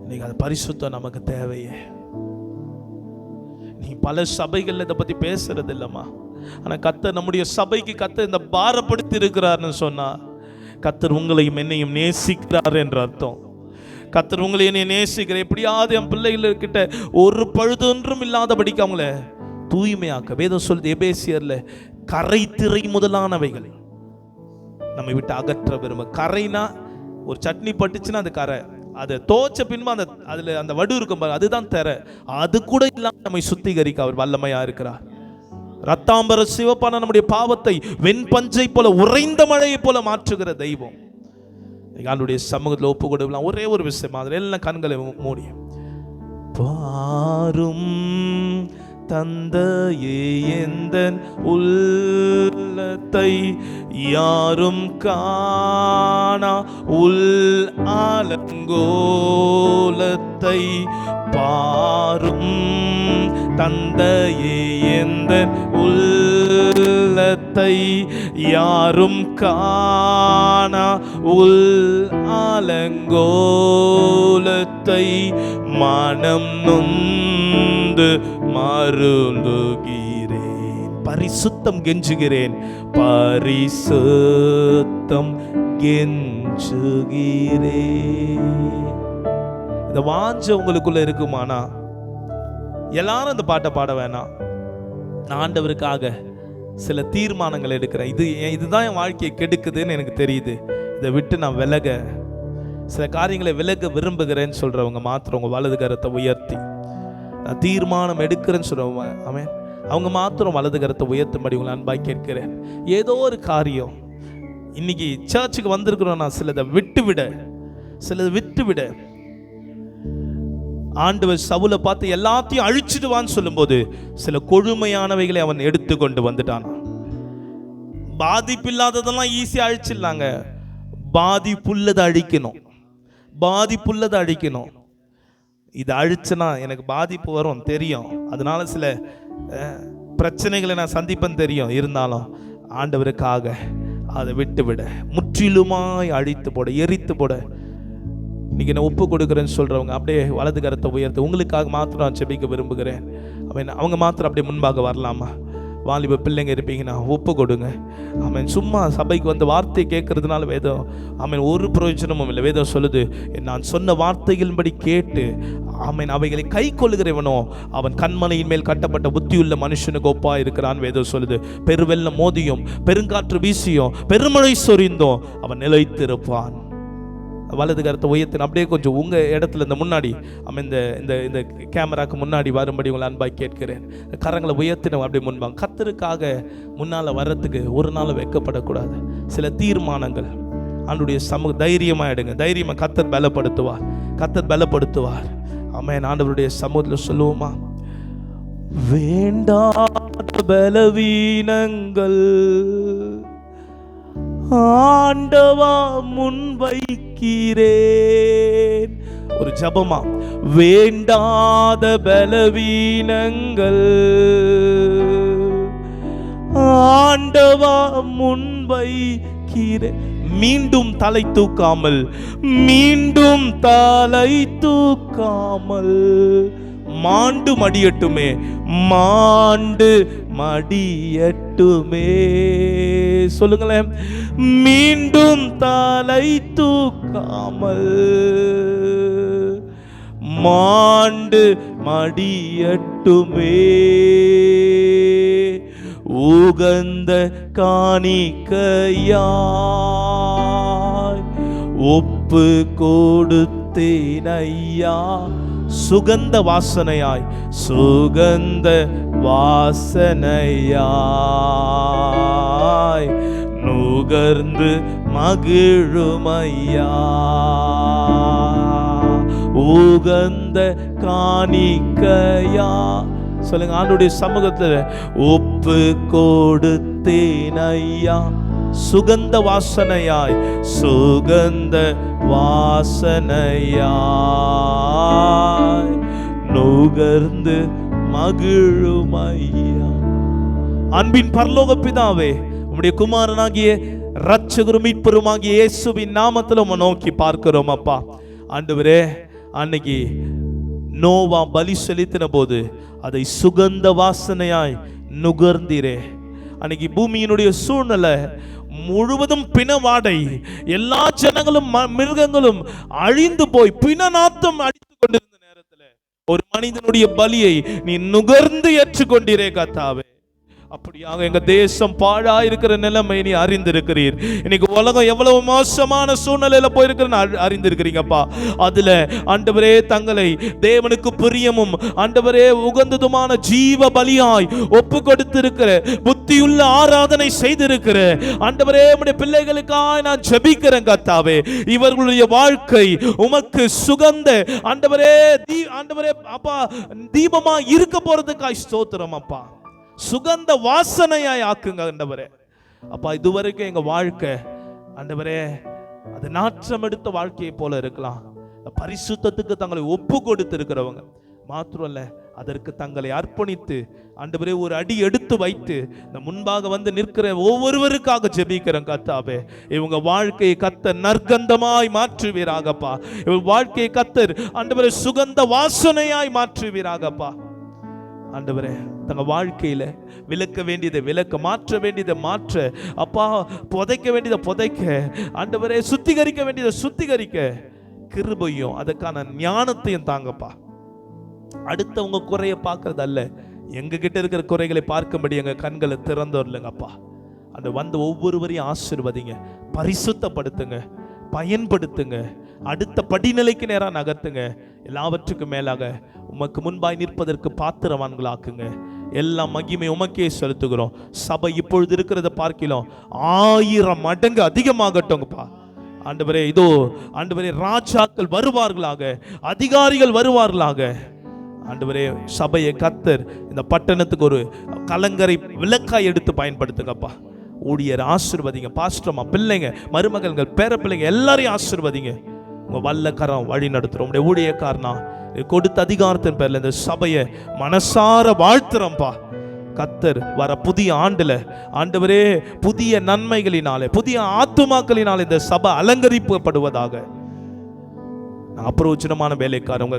இன்னைக்கு அது பரிசுத்தம் நமக்கு தேவையே. நீ பல சபைகள்ல இதை பத்தி பேசுறது இல்லம்மா. ஆனா கர்த்தர் நம்முடைய சபைக்கு கர்த்தர் இந்த பாரப்படுத்தி இருக்கிறார்னு சொன்னா கர்த்தர் உங்களையும் என்னையும் நேசிக்கிறார் என்ற அர்த்தம். கர்த்தர் உங்களை என்னை நேசிக்கிற, எப்படியாவது என் பிள்ளைகிட்ட ஒரு பழுதொன்றும் இல்லாதபடிக்கு அவங்கள தூய்மையாக்க. வேதம் சொல்லுது எபேசியர்ல, கரை திரை முதலானவைகள் நம்மை விட்டு அகற்ற விரும்ப. கரைனா ஒரு சட்னி பட்டுச்சுன்னா அது கரை, அதை தோச்ச பின்பு அந்த அதுல அந்த வடு இருக்கும் பாரு, அதுதான் தெரை. அது கூட இல்லாம நம்மை சுத்திகரிக்க அவர் வல்லமையா இருக்கிறார். ரத்தாம்பர சிவப்பான நம்முடைய பாவத்தை வெண்பஞ்சை போல உறைந்த மழையை போல மாற்றுகிற தெய்வம். ஆண்டுடைய சமூகத்தில் ஒப்பு கொடுக்கலாம். ஒரே ஒரு விஷயம், அதில் எல்லாம் கண்களை மூடி பாரும் தந்தையே, எந்தன் உள்ளத்தை யாரும் காணா உள் ஆலங்கோலத்தை பாரும் தந்தையே, எந்தன் உள்ளத்தை யாரும் காணா உள் ஆலங்கோலத்தை மனம் நொந்து மருளுகிறேன். பரிசுத்தம் கெஞ்சுகிறேன், பரிசுத்தம் கெஞ்சுகிறேன். இந்த வாஞ்ச உங்களுக்குள்ள இருக்குமானா எல்லாரும் இந்த பாட்டை பாட வேணாம். நான் ஆண்டவருக்காக சில தீர்மானங்கள் எடுக்கிறேன். இதுதான் என் வாழ்க்கையை கெடுக்குதுன்னு எனக்கு தெரியுது. இதை விட்டு நான் சில காரியங்களை விலக விரும்புகிறேன்னு சொல்றவங்க மாத்திரம் உங்க வலது கரத்தை உயர்த்தி, நான் தீர்மானம் எடுக்கிறேன்னு சொல்றவங்க ஆமென், அவங்க மாத்திரம் வலது கரத்தை உயர்த்தும்படி உங்களை அன்பாய் கேட்கிறேன். ஏதோ ஒரு காரியம் இன்னைக்கு சர்ச்சுக்கு வந்திருக்கிறோம், நான் சிலதை விட்டுவிட ஆண்டவர் சவுலை பார்த்து எல்லாத்தையும் அழிச்சிடுவான்னு சொல்லும்போது சில கொழுமையானவைகளை அவன் எடுத்து கொண்டு வந்துட்டான். பாதிப்பில்லாததெல்லாம் ஈஸியா அழிச்சிடலாங்க. பாதிப்புள்ளதை அழிக்கணும். இது அழிச்சுனா எனக்கு பாதிப்பு வரும் தெரியும், அதனால சில பிரச்சனைகளை நான் சந்திப்பேன் தெரியும். இருந்தாலும் ஆண்டவருக்காக அதை விட்டுவிட, முற்றிலுமாய் அழித்து போட, எரித்து போட இன்னைக்கு நான் ஒப்பு கொடுக்குறேன்னு சொல்றவங்க அப்படியே வலது கரத்தை உயர்த்து. உங்களுக்காக மாத்திரம் நான் செபிக்க விரும்புகிறேன். அவங்க மாத்திரம் அப்படியே முன்பாக வரலாமா? வாலிப பிள்ளைங்க இருப்பீங்கன்னா ஒப்பு கொடுங்க. ஆமென். சும்மா சபைக்கு வந்து வார்த்தையை கேட்கறதுனால வேதம் ஆமென் ஒரு பிரயோஜனமும் இல்லை. வேதம் சொல்லுது, நான் சொன்ன வார்த்தைகளின்படி கேட்டு ஆமென் அவைகளை கை கொள்ளுகிறவனோ அவன் கண்மலையின் மேல் கட்டப்பட்ட புத்தியுள்ள மனுஷனுக்கு ஒப்பா இருக்கிறான். வேதம் சொல்லுது, பெருவெள்ளம் மோதியும் பெருங்காற்று வீசியும் பெருமழை சொரிந்தும் அவன் நிலைத்திருப்பான். வலது கரத்தை உயர்த்தின அப்படியே கொஞ்சம் உங்க இடத்துல இந்த முன்னாடி இந்த கேமராக்கு முன்னாடி வரும்படி உங்களை அன்பாய் கேட்கிறேன். கரங்களை உயர்த்தின அப்படியே முன்பாங்க. கர்த்தருக்காக முன்னால வர்றதுக்கு ஒரு நாள் வெட்கப்படக்கூடாது. சில தீர்மானங்கள் ஆண்டுடைய தைரியமா எடுங்க. தைரியமா கர்த்தர் பலப்படுத்துவார். ஆமென். ஆண்டவருடைய சமூகத்தில் சொல்லுவோமா, வேண்டாத பலவீனங்கள் ஆண்டவா முன்வைக்கிறேன். ஒரு ஜபமா, வேண்டாத பலவீனங்கள் ஆண்டவா முன்வைக்கிறேன். மீண்டும் தலை தூக்காமல் மாண்டு மடியட்டுமே சொல்லுங்களேன். மீண்டும் தலை தூக்காமல் மாண்டு மடியட்டுமே. உகந்த காணிக்கையாய் ஒப்பு கொடுத்தேன் ஐயா. சுகந்த வாசனையாய் நுகர்ந்து மகிழுமையா. உகந்த காணிக்கையா சொல்லுங்க. ஆண்டவருடைய சமூகத்தில் ஒப்பு கொடுத்தேன் ஐயா. சுகந்த வாசனையாய் நுகர்ந்து மகிழுமையா. அன்பின் பரலோக பிதாவே, உம்முடைய குமாரனாகிய இரட்சகரும் மீட்பருமாகிய இயேசுவின் நாமத்தில் உம்மை நோக்கி பார்க்கிறோம் அப்பா. ஆண்டவரே, அன்னைக்கு நோவா பலி செலுத்தின போது அதை சுகந்த வாசனையாய் நுகர்ந்தீரே. அன்னைக்கு பூமியினுடைய சூழ்நிலை முழுவதும் பிணவாடை, எல்லா ஜனங்களும் மிருகங்களும் அழிந்து போய் பிணநாத்தம் அடித்துக் கொண்டிருந்த நேரத்தில் ஒரு மனிதனுடைய பலியை நீ நுகர்ந்து ஏற்றுக்கொண்டீரே கர்த்தாவே. அப்படியாக எங்க தேசம் பாழா இருக்கிற நிலைமை நீ அறிந்திருக்கிறீர். இன்னைக்கு உலகம் எவ்வளவு மோசமான சூழ்நிலையில போயிருக்கிறன்னு அறிந்திருக்கிறீங்கப்பா. அதுல ஆண்டவரே தங்களை தேவனுக்கு பிரியமும் ஆண்டவரே உகந்ததுமான ஜீவ பலியாய் ஒப்பு கொடுத்திருக்கிற, புத்தியுள்ள ஆராதனை செய்திருக்கிற ஆண்டவரே உம்முடைய பிள்ளைகளுக்காக நான் ஜெபிக்கிறேன் கர்த்தாவே. இவர்களுடைய வாழ்க்கை உமக்கு சுகந்த ஆண்டவரே அப்பா தீபமா இருக்க போறதுக்காய் ஸ்தோத்திரம் அப்பா. சுகந்த வாசனையாய் ஆக்குங்க ஆண்டவரே. அப்பா, இதுவரைக்கும் எங்க வாழ்க்கை ஆண்டவரே அது நாற்றம் எடுத்த வாழ்க்கையை போல இருக்கலாம். பரிசுத்தத்துக்கு தங்களை ஒப்பு கொடுத்து இருக்கிறவங்க மாத்திரம் இல்ல, அதற்கு தங்களை அர்ப்பணித்து ஆண்டவரே ஒரு அடி எடுத்து வைத்து இந்த முன்பாக வந்து நிற்கிற ஒவ்வொருவருக்காக ஜெபிக்கிறேன் கர்த்தாவே. இவங்க வாழ்க்கையை கர்த்தர் நற்கந்தமாய் மாற்றுவீராகப்பா. இவங்க வாழ்க்கையை கர்த்தர் ஆண்டவரே சுகந்த வாசனையாய் மாற்றுவீராகப்பா. ஆண்டவரே, தங்க வாழ்க்கையில விலக்க வேண்டியதை விலக்க, மாற்ற வேண்டியதை மாற்ற அப்பா, புதைக்க வேண்டியதை புதைக்க ஆண்டவரே, சுத்திகரிக்க வேண்டியதை சுத்திகரிக்க கிருபையும் அதற்கான ஞானத்தையும் தாங்கப்பா. அடுத்தவங்க குறைய பார்க்கறது அல்ல, எங்க கிட்ட இருக்கிற குறைகளை பார்க்கும்படி எங்க கண்களை திறந்தோர்லங்க அப்பா. அந்த வந்த ஒவ்வொருவரையும் ஆசீர்வதிங்க, பரிசுத்தப்படுத்துங்க, பயன்படுத்துங்க, அடுத்த படிநிலைக்கு நேராக நகர்த்துங்க. எல்லாவற்றுக்கும் மேலாக உமக்கு முன்பாய் நிற்பதற்கு பாத்திரவான்களாக்குங்க. எல்லா மகிமை உமக்கே செலுத்துகிறோம். சபை இப்பொழுது இருக்கிறத பார்க்கலாம் 1000 மடங்கு அதிகமாகட்டும்ப்பா. ஆண்டவரே, இதோ ஆண்டவரே, ராஜாக்கள் வருவார்களாக, அதிகாரிகள் வருவார்களாக. ஆண்டவரே, சபையை கர்த்தர் இந்த பட்டணத்துக்கு ஒரு கலங்கரை விளக்காய் எடுத்து பயன்படுத்துங்கப்பா. ஊழியர் ஆசீர்வதிங்க, பாஸ்டர்மா, பிள்ளைங்க, மருமகள்கள், பேர பிள்ளைங்க எல்லாரையும் ஆசீர்வதிங்க. உங்க வல்ல கரம் வழி நடத்துறோம். உங்களுடைய ஊழியக்காரனா கொடுத்த அதிகாரத்தின் பேர்ல இந்த சபையை மனசார வாழ்த்துறோம்ப்பா. கர்த்தர் வர புதிய ஆண்டுல ஆண்டவரே புதிய நன்மைகளினாலே, புதிய ஆத்துமாக்களினாலே இந்த சபை அலங்கரிக்கப்படுவதாக. அப்ரோஜனமான வேலைக்காரங்க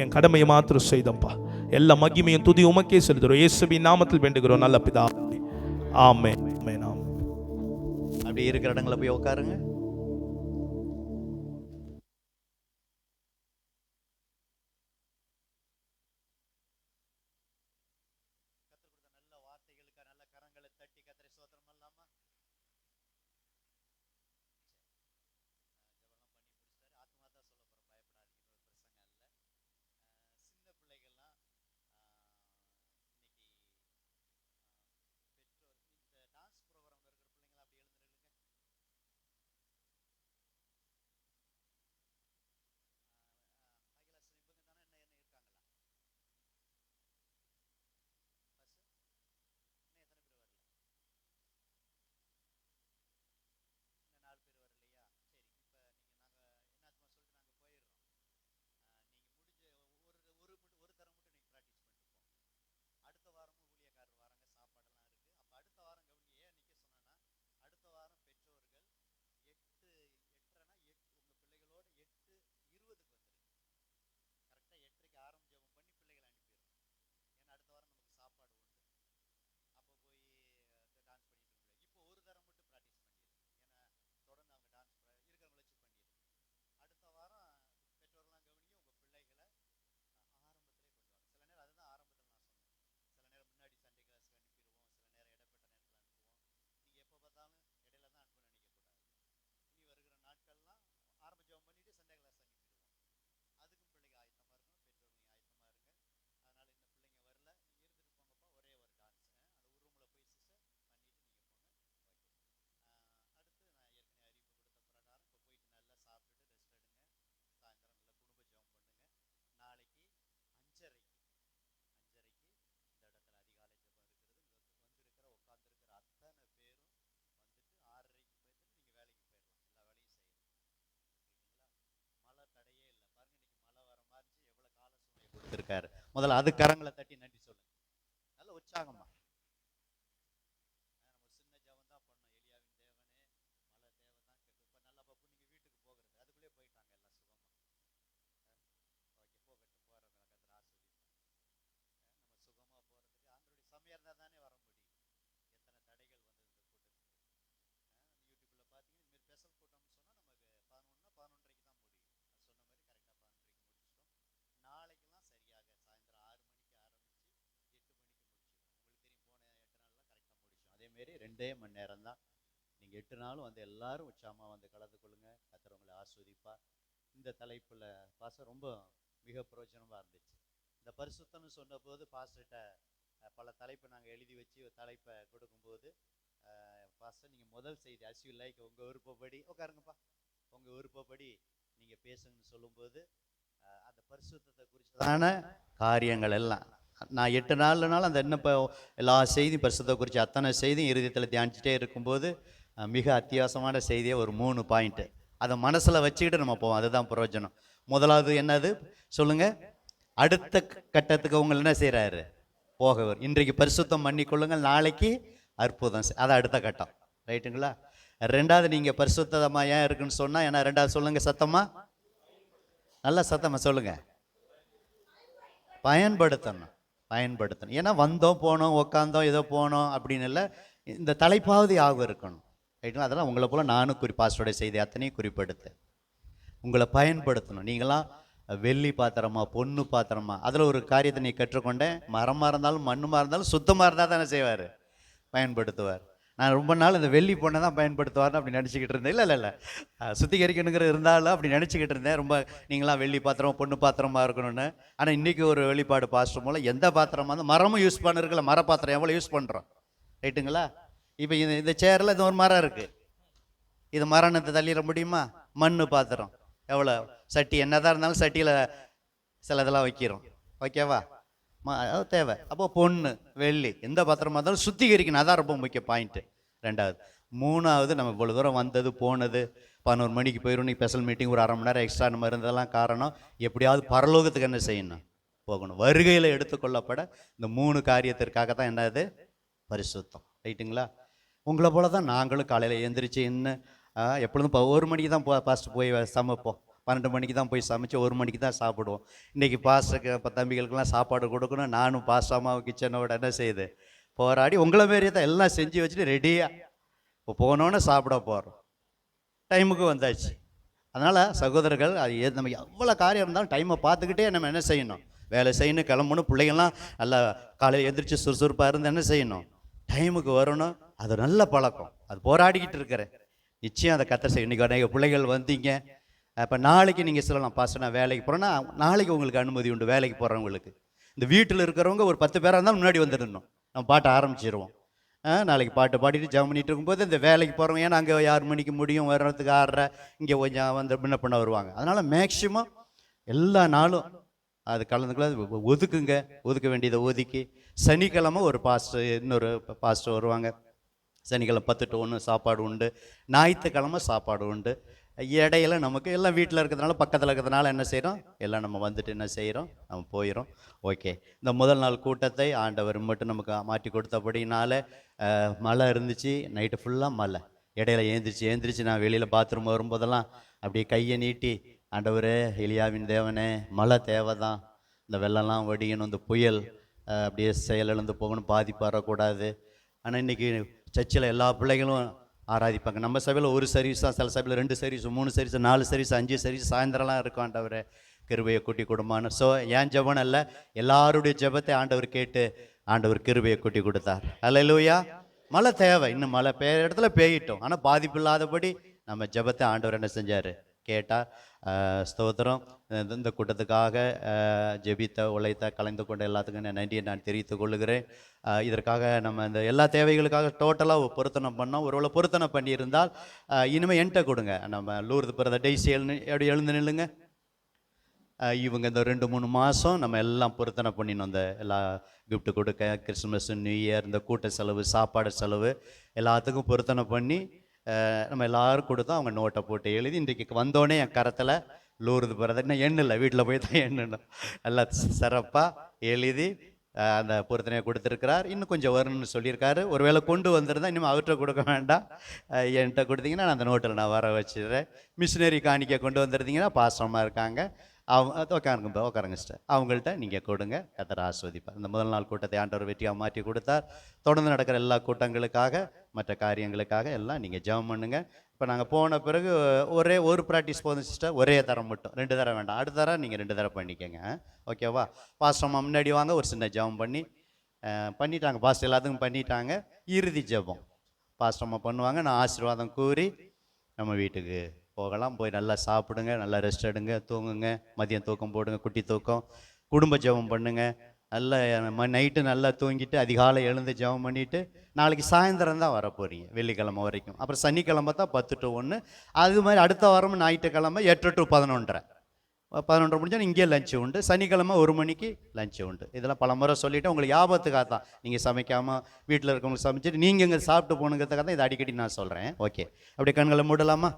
என் கடமையை மாத்திரம் செய்தோம்ப்பா. எல்லா மகிமையும் துதி உமக்கே செலுத்துறோம். இயேசுவின் நாமத்தில் வேண்டுகிறோம் நல்ல பிதாவே, ஆமென். அப்படி இருக்கிற இடங்களை போய் உட்காருங்க. நல்ல வார்த்தைகளுக்கு நல்ல கரங்களை தட்டி கர்த்தரை ஸ்தோத்திரம் பண்ணலாமா? ஆத்மா தான் சொல்ல போறோம், பயப்படாதீங்க, ஒரு பிரசங்கம் அல்ல. சின்ன பிள்ளைகள்லாம் இன்னைக்கு பெற்றோர் இந்த டான்ஸ் ப்ரோக்ராம்ல இருக்கிற பிள்ளைங்களா அப்படி எழுந்துருங்க. அகிலாசன் இவங்க தானே என்ன என்ன இருக்காங்களா? இன்னும் எத்தனை பேர் வரல? இன்னும் 4 பேர் வரலையா? சரி, இப்போ நாங்கள் என்னாச்சுமா சொல்லிட்டு நாங்கள் போயிடுறோம். நீங்கள் முடிஞ்ச ஒரு தரம் மட்டும் நீங்கள் ப்ராக்டிஸ் பண்ணிட்டு போங்க. அடுத்த வாரமும் ஊழியக்காரர் வாராங்க, சாப்பாடெல்லாம் இருக்குது. அப்போ அடுத்த வாரம் கவனிங்க. ஏன் நிற்க சொன்னேன்னா, அடுத்த வாரம் பெற்றோர்கள் 8:30னா உங்கள் பிள்ளைகளோட 8:20க்கு வந்துடுங்க. கரெக்டாக 8:30க்கு ஆரம்ப ஜெபம் பண்ணி பிள்ளைகளை அனுப்பிடுறோம். ஏன்னா அடுத்த வாரம் நமக்கு சாப்பாடு உண்டு. அப்போ போய் டான்ஸ் பண்ணிட்டு இருக்க முடியாது. இப்போ ஒரு தரம் மட்டும் ப்ராக்டிஸ் பண்ணிடுங்க. ஏன்னா தொடர்ந்து அவங்க டான்ஸ் இருக்கிறவங்கள வச்சு பண்ணிடுங்க. அடுத்த வாரம் பெற்றோர்லாம் கவனிங்க, உங்கள் பிள்ளைகளை ஆரம்பத்திலே கொண்டு வாங்க. சில நேரம் அதுதான் ஆரம்பத்தில் நான் சொன்னேன். சில நேரம் முன்னாடி சண்டே கிளாஸ்க்கு அனுப்பிடுவோம், சில நேரம் இடைப்பட்ட நேரத்தில் அனுப்புவோம். நீங்கள் எப்போ பார்த்தாலும் இடையில தான் அனுப்ப நினைக்கக்கூடாது. இனி வருகிற நாட்கள்லாம் ஆரம்ப ஜெபம் பண்ணிட்டு சண்டே கிளாஸ் அனுப்பிடுவோம். அதுக்கும் பிள்ளைங்க ஆயத்தமாக இருக்கணும், பெற்றோர்கள் ஆயத்தமாக இருங்க. அதனால் இந்த பிள்ளைங்க வரல, நீங்கள் இருந்துட்டு போங்கப்பா, ஒரே ஒரு டான்ஸ் அந்த ஒரு ரூமில் போய் சிஸ்டர் பண்ணிட்டு நீங்கள் போங்க. ஓகே. அடுத்து நான் ஏற்கனவே அறிவிப்பு கொடுத்த பிரகாரம் இப்போ போயிட்டு நல்லா சாப்பிட்டுட்டு ரெஸ்ட் எடுங்க. சாயந்தரம் நல்லா குடும்ப ஜெபம் பண்ணுங்க. நாளைக்கு 5:30க்கு இந்த இடத்துல அதிகாலை ஜெபம் இருக்கிறது. இங்கே உட்காந்துருக்கிற அத்தனை பேரும் வந்துட்டு 6:30க்கு போயிட்டு நீங்கள் வேலைக்கு போயிடலாம். எல்லா வேலையும் செய்யணும். சரிங்களா? மழை தடையே இல்லை. பாருங்க, இன்னைக்கு மழை வர மாதிரி எவ்வளோ கால சூழ்நிலை கொடுத்துருக்காரு. முதல்ல அது கரங்களை தட்டி நன்றி சொல்லுங்க. நல்ல உற்சாகமா நம்ம சின்ன ஜெபம் தான் பண்ணோம். எலியாவின் தேவனே, மழை தேவை தான் கேட்கும். இப்போ நல்லா பாப்பு நீங்கள் வீட்டுக்கு போகிறது அதுக்குள்ளே போயிட்டாங்க எல்லாம் சுகமா. ஓகே, போகட்டும், போகிறவங்க கத்திர ஆஸ்வதிப்பாங்க. நம்ம சுகமாக போகிறதுக்கு ஆண்டருடைய சமயம் இருந்தால் தானே வர முடியும். எத்தனை தடைகள் வந்தது இந்த கூட்டத்துக்கு. யூடியூப்பில் பார்த்தீங்கன்னா இதுமாரி ஸ்பெஷல் கூட்டம்னு சொன்னால் நமக்கு 11னா 11:30க்கு தான் முடியும். அது சொன்ன மாதிரி கரெக்டாக 11:30க்கு முடிச்சிட்டோம். நாளைக்கெல்லாம் சரியாக சாயந்தரம் 6 மணிக்கு ஆரம்பித்து 8 மணிக்கு முடிச்சிடும். உங்களுக்கு தெரியும், போன 8 நாள்லாம் கரெக்டாக முடிச்சிடும். அதேமாரி 2 மணி நேரம் தான். நீங்கள் 8 நாளும் வந்து எல்லாரும் உற்சாகமாக வந்து கலந்து கொள்ளுங்க. கர்த்தர் உங்களை ஆஸ்வதிப்பா. இந்த தலைப்பில் பாஸ்டர் ரொம்ப மிக பிரயோஜனமாக இருந்துச்சு. இந்த பரிசுத்தம்னு சொன்னபோது பாஸ்டர்கிட்ட பல தலைப்பை நாங்கள் எழுதி வச்சு தலைப்பை கொடுக்கும்போது, பாஸ்டர் நீங்கள் முதல் செய்தி அஸ் யூ லைக், உங்கள் விருப்பப்படி உட்காருங்கப்பா, உங்கள் விருப்பப்படி நீங்கள் பேசுங்கன்னு சொல்லும்போது அந்த பரிசுத்தத்தை குறித்ததான காரியங்கள் எல்லாம் நான் 8 நாள்னாலும் அந்த என்ன இப்போ எல்லா செய்தியும் பரிசுத்தத்தை குறித்து அத்தனை செய்தியும் இருதயத்தில் தியானிச்சுட்டே இருக்கும்போது மிக அத்தியாவசியமான செய்தியை ஒரு 3 பாயிண்ட்டு அதை மனசில் வச்சுக்கிட்டு நம்ம போவோம். அதுதான் பிரயோஜனம். முதலாவது என்னது சொல்லுங்கள்? அடுத்த கட்டத்துக்கு உங்களை என்ன செய்கிறாரு? போகவர். இன்றைக்கு பரிசுத்தம் பண்ணிக்கொள்ளுங்கள், நாளைக்கு அற்புதம். அது அடுத்த கட்டம். ரைட்டுங்களா? ரெண்டாவது, நீங்கள் பரிசுத்தமாக ஏன் இருக்குன்னு சொன்னால், ஏன்னா ரெண்டாவது சொல்லுங்கள் சத்தமாக, நல்லா சத்தமாக சொல்லுங்கள். பயன்படுத்தணும். ஏன்னா வந்தோம் போனோம் உக்காந்தோம் ஏதோ போனோம் அப்படின்னு இல்லை. இந்த தலைப்பாவது யாகம் இருக்கணும். ரைட்டுங்களா? அதெல்லாம் உங்களை போல் நானும் பாஸ்டருடைய செய்தி அத்தனையும் குறிப்பெடுத்து உங்களை பயன்படுத்தணும். நீங்களாம் வெள்ளி பாத்திரமா பொண்ணு பாத்திரமா, அதில் ஒரு காரியத்தை நீ கற்றுக்கொண்டேன், மரமாக இருந்தாலும் மண்ணுமா இருந்தாலும் சுத்தமாக இருந்தால் தானே செய்வார், பயன்படுத்துவார். நான் ரொம்ப நாள் இந்த வெள்ளி பொண்ணை தான் பயன்படுத்துவார்னு அப்படி நினச்சிக்கிட்டு இருந்தேன். இல்லை சுத்திகரிக்கணுங்கிற இருந்தாலும் அப்படி நினச்சிக்கிட்டு இருந்தேன். ரொம்ப நீங்களாம் வெள்ளி பாத்திரம் பொண்ணு பாத்திரமா இருக்கணும்னு. ஆனால் இன்றைக்கி ஒரு வெளிப்பாடு பாஸ்டர் மூலம் எந்த பாத்திரமா இருந்தால் மரமும் யூஸ் பண்ணிருக்கல, மர பாத்திரம் எவ்வளோ யூஸ் பண்ணுறோம், ரைட்டுங்களா? இப்போ இந்த சேரில் இது ஒரு மரம் இருக்குது, இது மரணத்தை தள்ளிட முடியுமா? மண் பாத்திரம் எவ்வளோ, சட்டி என்னதான் இருந்தாலும் சட்டியில் சில இதெல்லாம் வைக்கிறோம், ஓகேவா? அது தேவை. அப்போ பொண்ணு வெள்ளி எந்த பாத்திரமா இருந்தாலும் சுத்திகரிக்கணும், அதான் ரொம்ப முக்கிய பாயிண்ட்டு. ரெண்டாவது. மூணாவது, நம்ம இவ்வளோ தூரம் வந்தது போனது, 11 மணிக்கு போயிடும், நீ ஸ்பெஷல் மீட்டிங் ஒரு 1/2 மணி நேரம் எக்ஸ்ட்ரா நம்ம இருந்ததெல்லாம் காரணம் எப்படியாவது பரலோகத்துக்கு என்ன செய்யணும், போகணும். வருகையில் எடுத்துக்கொள்ளப்பட இந்த 3 காரியத்திற்காக தான் என்னது, பரிசுத்தம், ரைட்டுங்களா? உங்களை போல தான் நாங்களும் காலையில் எழுந்திரிச்சு இன்னும் எப்பொழுதும் 1 மணிக்கு தான் பாஸ்ட் போய் சமைப்போம், 12 மணிக்கு தான் போய் சமைச்சு 1 மணிக்கு தான் சாப்பிடுவோம். இன்றைக்கி பாஸ்டருக்கு தம்பிகளுக்கெல்லாம் சாப்பாடு கொடுக்கணும், நானும் பாஸ்ட் அம்மாவை கிச்சனோட என்ன செய்யுது போராடி உங்களை மாரியே தான் எல்லாம் செஞ்சு வச்சுட்டு ரெடியாக இப்போ போனோன்னே சாப்பிட போகிறோம், டைமுக்கு வந்தாச்சு. அதனால் சகோதரர்கள், அது நம்ம எவ்வளோ காரியம் இருந்தாலும் டைமை பார்த்துக்கிட்டே நம்ம என்ன செய்யணும், வேலை செய்யணும், கிளம்பணும். பிள்ளைங்கள்லாம் நல்லா காலையில் எழுந்திரிச்சு சுறுசுறுப்பாக இருந்து என்ன செய்யணும், டைமுக்கு வரணும். அது நல்ல பழக்கம், அது போராடிக்கிட்டு இருக்கிறேன். நிச்சயம் அதை கத்த செய்யும். இன்றைக்கி நிறைய பிள்ளைகள் வந்தீங்க, இப்போ நாளைக்கு நீங்கள் சொல்லலாம், பாஸ்டர் நான் வேலைக்கு போகிறேன்னா நாளைக்கு உங்களுக்கு அனுமதி உண்டு. வேலைக்கு போகிறவங்களுக்கு, இந்த வீட்டில் இருக்கிறவங்க ஒரு 10 பேராக இருந்தால் முன்னாடி வந்துடணும், நம்ம பாட்ட ஆரம்பிச்சிடுவோம். நாளைக்கு பாட்டு பாடிட்டு ஜாம் பண்ணிட்டு இருக்கும்போது இந்த வேலைக்கு போகிறவங்க, ஏன்னா அங்கே 6 மணிக்கு முடியும், வர்றதுக்கு 6:30, இங்கே கொஞ்சம் வந்து முன்ன பண்ண வருவாங்க. அதனால் மேக்சிமம் எல்லா நாளும் அது கலந்துக்குள்ள ஒதுக்க வேண்டியதை ஒதுக்கி. சனிக்கிழமை ஒரு பாஸ்டர், இன்னொரு பாஸ்டர் வருவாங்க. சனிக்கிழமை 10 to 1 சாப்பாடு உண்டு, ஞாயிற்றுக்கிழமை சாப்பாடு உண்டு. இடையில நமக்கு எல்லாம் வீட்டில் இருக்கிறதுனால, பக்கத்தில் இருக்கிறதுனால என்ன செய்கிறோம், எல்லாம் நம்ம வந்துட்டு என்ன செய்கிறோம், நம்ம போயிடும். ஓகே, இந்த முதல் நாள் கூட்டத்தை ஆண்டவர் மட்டும் நமக்கு மாற்றி கொடுத்தபடினால மழை இருந்துச்சு, நைட்டு ஃபுல்லாக மழை. இடையில ஏந்திரிச்சு நான் வெளியில் பாத்ரூம் வரும்போதெல்லாம் அப்படியே கையை நீட்டி, ஆண்டவரே எலியாவின் தேவனே, மழை தேவை தான், இந்த வெள்ளம்லாம் வடியணும், இந்த புயல் அப்படியே செயலிழந்து போகணும், பாதிப்பு வரக்கூடாது. ஆனால் இன்றைக்கி சர்ச்சில் எல்லா பிள்ளைகளும் ஆராதிப்பாங்க. நம்ம சபையில் ஒரு சர்வீஸ் தான், சில சபையில் 2 சர்வீஸ், 3 சர்வீஸ், 4 சர்வீஸ், 5 சர்வீஸ், சாயந்தரம்லாம் இருக்கும். ஆண்டவரை கிருபையை கூட்டி கொடுமான்னு. ஸோ ஏன் ஜெபம் அல்ல, எல்லாருடைய ஜெபத்தை ஆண்டவர் கேட்டு ஆண்டவர் கிருபையை கூட்டி கொடுத்தார். அல்லேலூயா. மழை தேவை, இன்னும் மழை பெய்ய இடத்துல பெய்யிட்டோம், ஆனால் பாதிப்பு இல்லாதபடி நம்ம ஜெபத்தை ஆண்டவர் என்ன செஞ்சார், கேட்டார். ஸ்தோத்திரம். இந்த கூட்டத்துக்காக ஜெபித்த உழைத்த கலந்து கொண்ட எல்லாத்துக்கும் நன்றியை நான் தெரிவித்துக் கொள்ளுகிறேன். இதற்காக நம்ம இந்த எல்லா தேவைகளுக்காக டோட்டலாக பொருத்தனை பண்ணோம். ஒருவேளை பொருத்தனை பண்ணியிருந்தால் இனிமேல் என்கிட்ட கொடுங்க. நம்ம லூர்து பிறந்த டெய்ஸி எப்படி எழுந்து நில்லுங்க. இவங்க இந்த 2-3 மாதம் நம்ம எல்லாம் பொருத்தனை பண்ணினோம். இந்த எல்லா கிஃப்ட் கொடுக்க, கிறிஸ்மஸ், நியூ இயர், இந்த கூட்ட செலவு, சாப்பாடு செலவு எல்லாத்துக்கும் பொருத்தனை பண்ணி நம்ம எல்லோரும் கொடுத்தோம். அவங்க நோட்டை போட்டு எழுதி இன்றைக்கு வந்தோடனே என் கரத்தில் லூர்து பிறந்த இன்னும் எண்ணில்லை, வீட்டில் போய் தான் எண்ணணும். எல்லாம் சிறப்பாக எழுதி அந்த பொருத்தனையை கொடுத்துருக்கிறார். இன்னும் கொஞ்சம் வரணும்னு சொல்லியிருக்காரு. ஒருவேளை கொண்டு வந்துருந்தா இனிமேல் அவர்கிட்ட கொடுக்க வேண்டாம், என்கிட்ட கொடுத்தீங்கன்னா நான் அந்த நோட்டில் நான் வர வச்சிடுறேன். மிஷினரி காணிக்க கொண்டு வந்துருந்தீங்கன்னா பாசமாக இருக்காங்க, அவங்க உட்காருங்க சிஸ்டர், அவங்கள்ட்ட நீங்கள் கொடுங்க, கர்த்தர் ஆசீர்வதிப்பார். இந்த முதல் நாள் கூட்டத்தை ஆண்டவர் வெற்றியாக மாற்றி கொடுத்தார். தொடர்ந்து நடக்கிற எல்லா கூட்டங்களுக்காக, மற்ற காரியங்களுக்காக எல்லாம் நீங்கள் ஜெபம் பண்ணுங்க. இப்போ நாங்கள் போன பிறகு ஒரு ப்ராக்டிஸ் போதும் சிஸ்டர், ஒரே தரம் மட்டும், 2 தரம் வேண்டாம். அடுத்த தரம் நீங்கள் 2 தரம் பண்ணிக்கோங்க, ஓகேவா? பாஸ்டர் முன்னாடி வாங்க, ஒரு சின்ன ஜெபம் பண்ணிட்டாங்க. பாஸ்டர் எல்லாத்துக்கும் பண்ணிட்டாங்க. இறுதி ஜெபம் பாஸ்டர் பண்ணுவாங்க. நான் ஆசீர்வாதம் கூறி நம்ம வீட்டுக்கு போகலாம். போய் நல்லா சாப்பிடுங்க, நல்லா ரெஸ்ட் எடுங்க, தூங்குங்க, மதியம் தூக்கம் போடுங்க, குட்டி தூக்கம். குடும்ப ஜெபம் பண்ணுங்க. நல்லா நைட்டு நல்லா தூங்கிட்டு அதிகாலை எழுந்து ஜெபம் பண்ணிவிட்டு நாளைக்கு சாயந்தரம் தான் வர போகிறீங்க, வெள்ளிக்கிழமை வரைக்கும். அப்புறம் சனிக்கிழமை தான் 10 to 1. அது மாதிரி அடுத்த வாரம் ஞாயிற்றுக்கிழமை 8 to 11:30. 11:30 முடிஞ்சால் இங்கே லஞ்சு உண்டு. சனிக்கிழமை 1 மணிக்கு லஞ்சு உண்டு. இதெல்லாம் பல முறை சொல்லிவிட்டு உங்களுக்கு ஞாபகத்துக்காக தான், நீங்கள் சமைக்காமல் வீட்டில் இருக்கவங்களுக்கு சமைச்சிட்டு நீங்கள் இங்கே சாப்பிட்டு போகணுங்கிறதுக்காக தான் இதை அடிக்கடி நான் சொல்கிறேன். ஓகே, அப்படியே கண்களை மூடலாமா?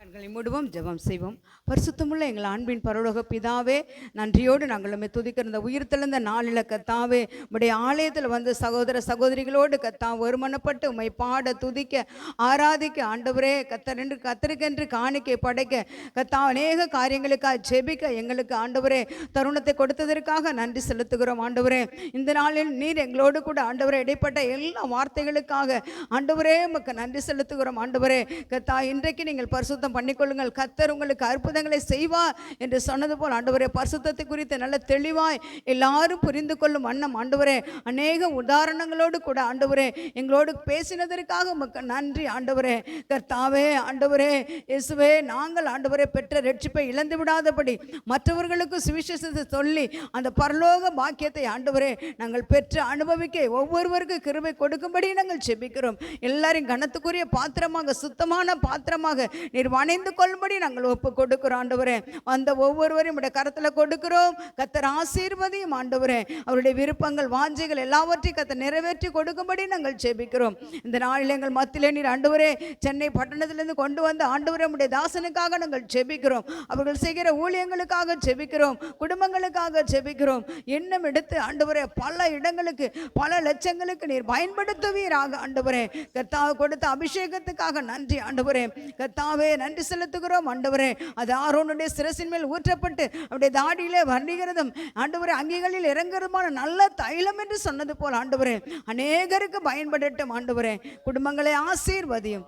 கண்களை மூடுவோம், ஜெபம் செய்வோம். பரிசுத்தமுள்ள எங்கள் அன்பின் பரலோக பிதாவே, நன்றியோடு நாங்கள் உம்மை துதிக்கிற இந்த உயிர்த்தெழுந்த நாளில் கத்தாவே, உம்முடைய ஆலயத்தில் வந்து சகோதர சகோதரிகளோடு கத்தா ஒருமனப்பட்டு உம்மை பாட, துதிக்க, ஆராதிக்க ஆண்டவரே, கத்தருக்கென்று காணிக்கை படைக்க, கத்தா அநேக காரியங்களுக்காக ஜெபிக்க எங்களுக்கு ஆண்டவரே தருணத்தை கொடுத்ததற்காக நன்றி செலுத்துகிறோம். ஆண்டவரே, இந்த நாளில் நீர் எங்களோடு கூட ஆண்டவரே இடைப்பட்ட எல்லா வார்த்தைகளுக்காக ஆண்டவரே உமக்கு நன்றி செலுத்துகிறோம். ஆண்டவரே கத்தா, இன்றைக்கு நீங்கள் பரிசுத்தம் பண்ணிக்கொள்ளுங்கள். கர்த்தர் உங்களுக்கு அற்புதங்களை செய்வார் என்று சொன்னது போல் ஆண்டவரே, பரிசுத்தத்தை குறித்து நல்ல தெளிவாய் எல்லாரும் புரிந்து கொள்ளும் வண்ணம் ஆண்டவரே அநேக உதாரணங்களோடு கூட ஆண்டவரே எங்களோடு பேசினதற்காக உமக்கு நன்றி ஆண்டவரே. கர்த்தாவே ஆண்டவரே இயேசுவே, நாங்கள் ஆண்டவரே பெற்ற ரட்சிப்பை இழந்து விடாதபடி மற்றவர்களுக்கு சுவிசேஷத்தை சொல்லி அந்த பரலோக பாக்கியத்தை ஆண்டவரே நாங்கள் பெற்று அனுபவிக்க ஒவ்வொருவருக்கும் கிருபை கொடுக்கும்படி நாங்கள் செபிக்கிறோம். எல்லாரையும் கனத்துக்குரிய பாத்திரமாக, சுத்தமான பாத்திரமாக நீர் வணைந்து கொள்ளும்படி நாங்கள் ஒப்பு கொடுக்கிறோம் ஆண்டவரே. வந்த ஒவ்வொருவரையும் உடைய கரத்தில் கொடுக்கிறோம். கர்த்தர் ஆசீர்வதியும் ஆண்டவரே. அவருடைய விருப்பங்கள், வாஞ்சைகள் எல்லாவற்றையும் கர்த்தர் நிறைவேற்றி கொடுக்கும்படி நாங்கள் செபிக்கிறோம். இந்த நாளில் எங்கள் மத்தியிலே நீர் ஆண்டவரே சென்னை பட்டணத்திலிருந்து கொண்டு வந்த ஆண்டவரே உடைய தாசனுக்காக நாங்கள் செபிக்கிறோம். அவர்கள் செய்கிற ஊழியங்களுக்காக செபிக்கிறோம். குடும்பங்களுக்காக செபிக்கிறோம். இன்னும் எடுத்து ஆண்டவரே பல இடங்களுக்கு, பல லட்சங்களுக்கு நீர் பயன்படுத்துவீராக ஆண்டவரே. கர்த்தாவை கொடுத்த அபிஷேகத்துக்காக நன்றி ஆண்டவரே. கர்த்தாவே நன்றி செலுத்துகிறோம் ஆண்டவரே. அது ஆரோனுடைய சிரசின் மேல் ஊற்றப்பட்டு அவருடைய தாடியிலே வர்ணிகிறதும் ஆண்டவரே அங்கிகளில் இறங்குறதுமான நல்ல தைலம் என்று சொன்னது போல் ஆண்டவரே அநேகருக்கு பயன்படட்டும் ஆண்டவரே. குடும்பங்களை ஆசீர்வதியும்.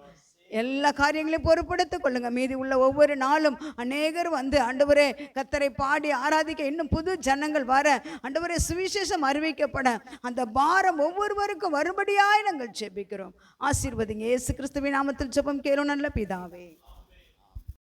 எல்லா காரியங்களையும் பொறுப்படுத்திக் கொள்ளுங்க. மீதி உள்ள ஒவ்வொரு நாளும் அநேகர் வந்து ஆண்டவரே கர்த்தரை பாடி ஆராதிக்க இன்னும் புது ஜனங்கள் வர ஆண்டவரே சுவிசேஷம் அறிவிக்கப்பட அந்த பாரம் ஒவ்வொருவருக்கும் வரும்படியாய் நாங்கள் ஜெபிக்கிறோம். ஆசீர்வதிங்க. இயேசு கிறிஸ்துவின் நாமத்தில் ஜெபம் கேளும் நல்ல பிதாவே.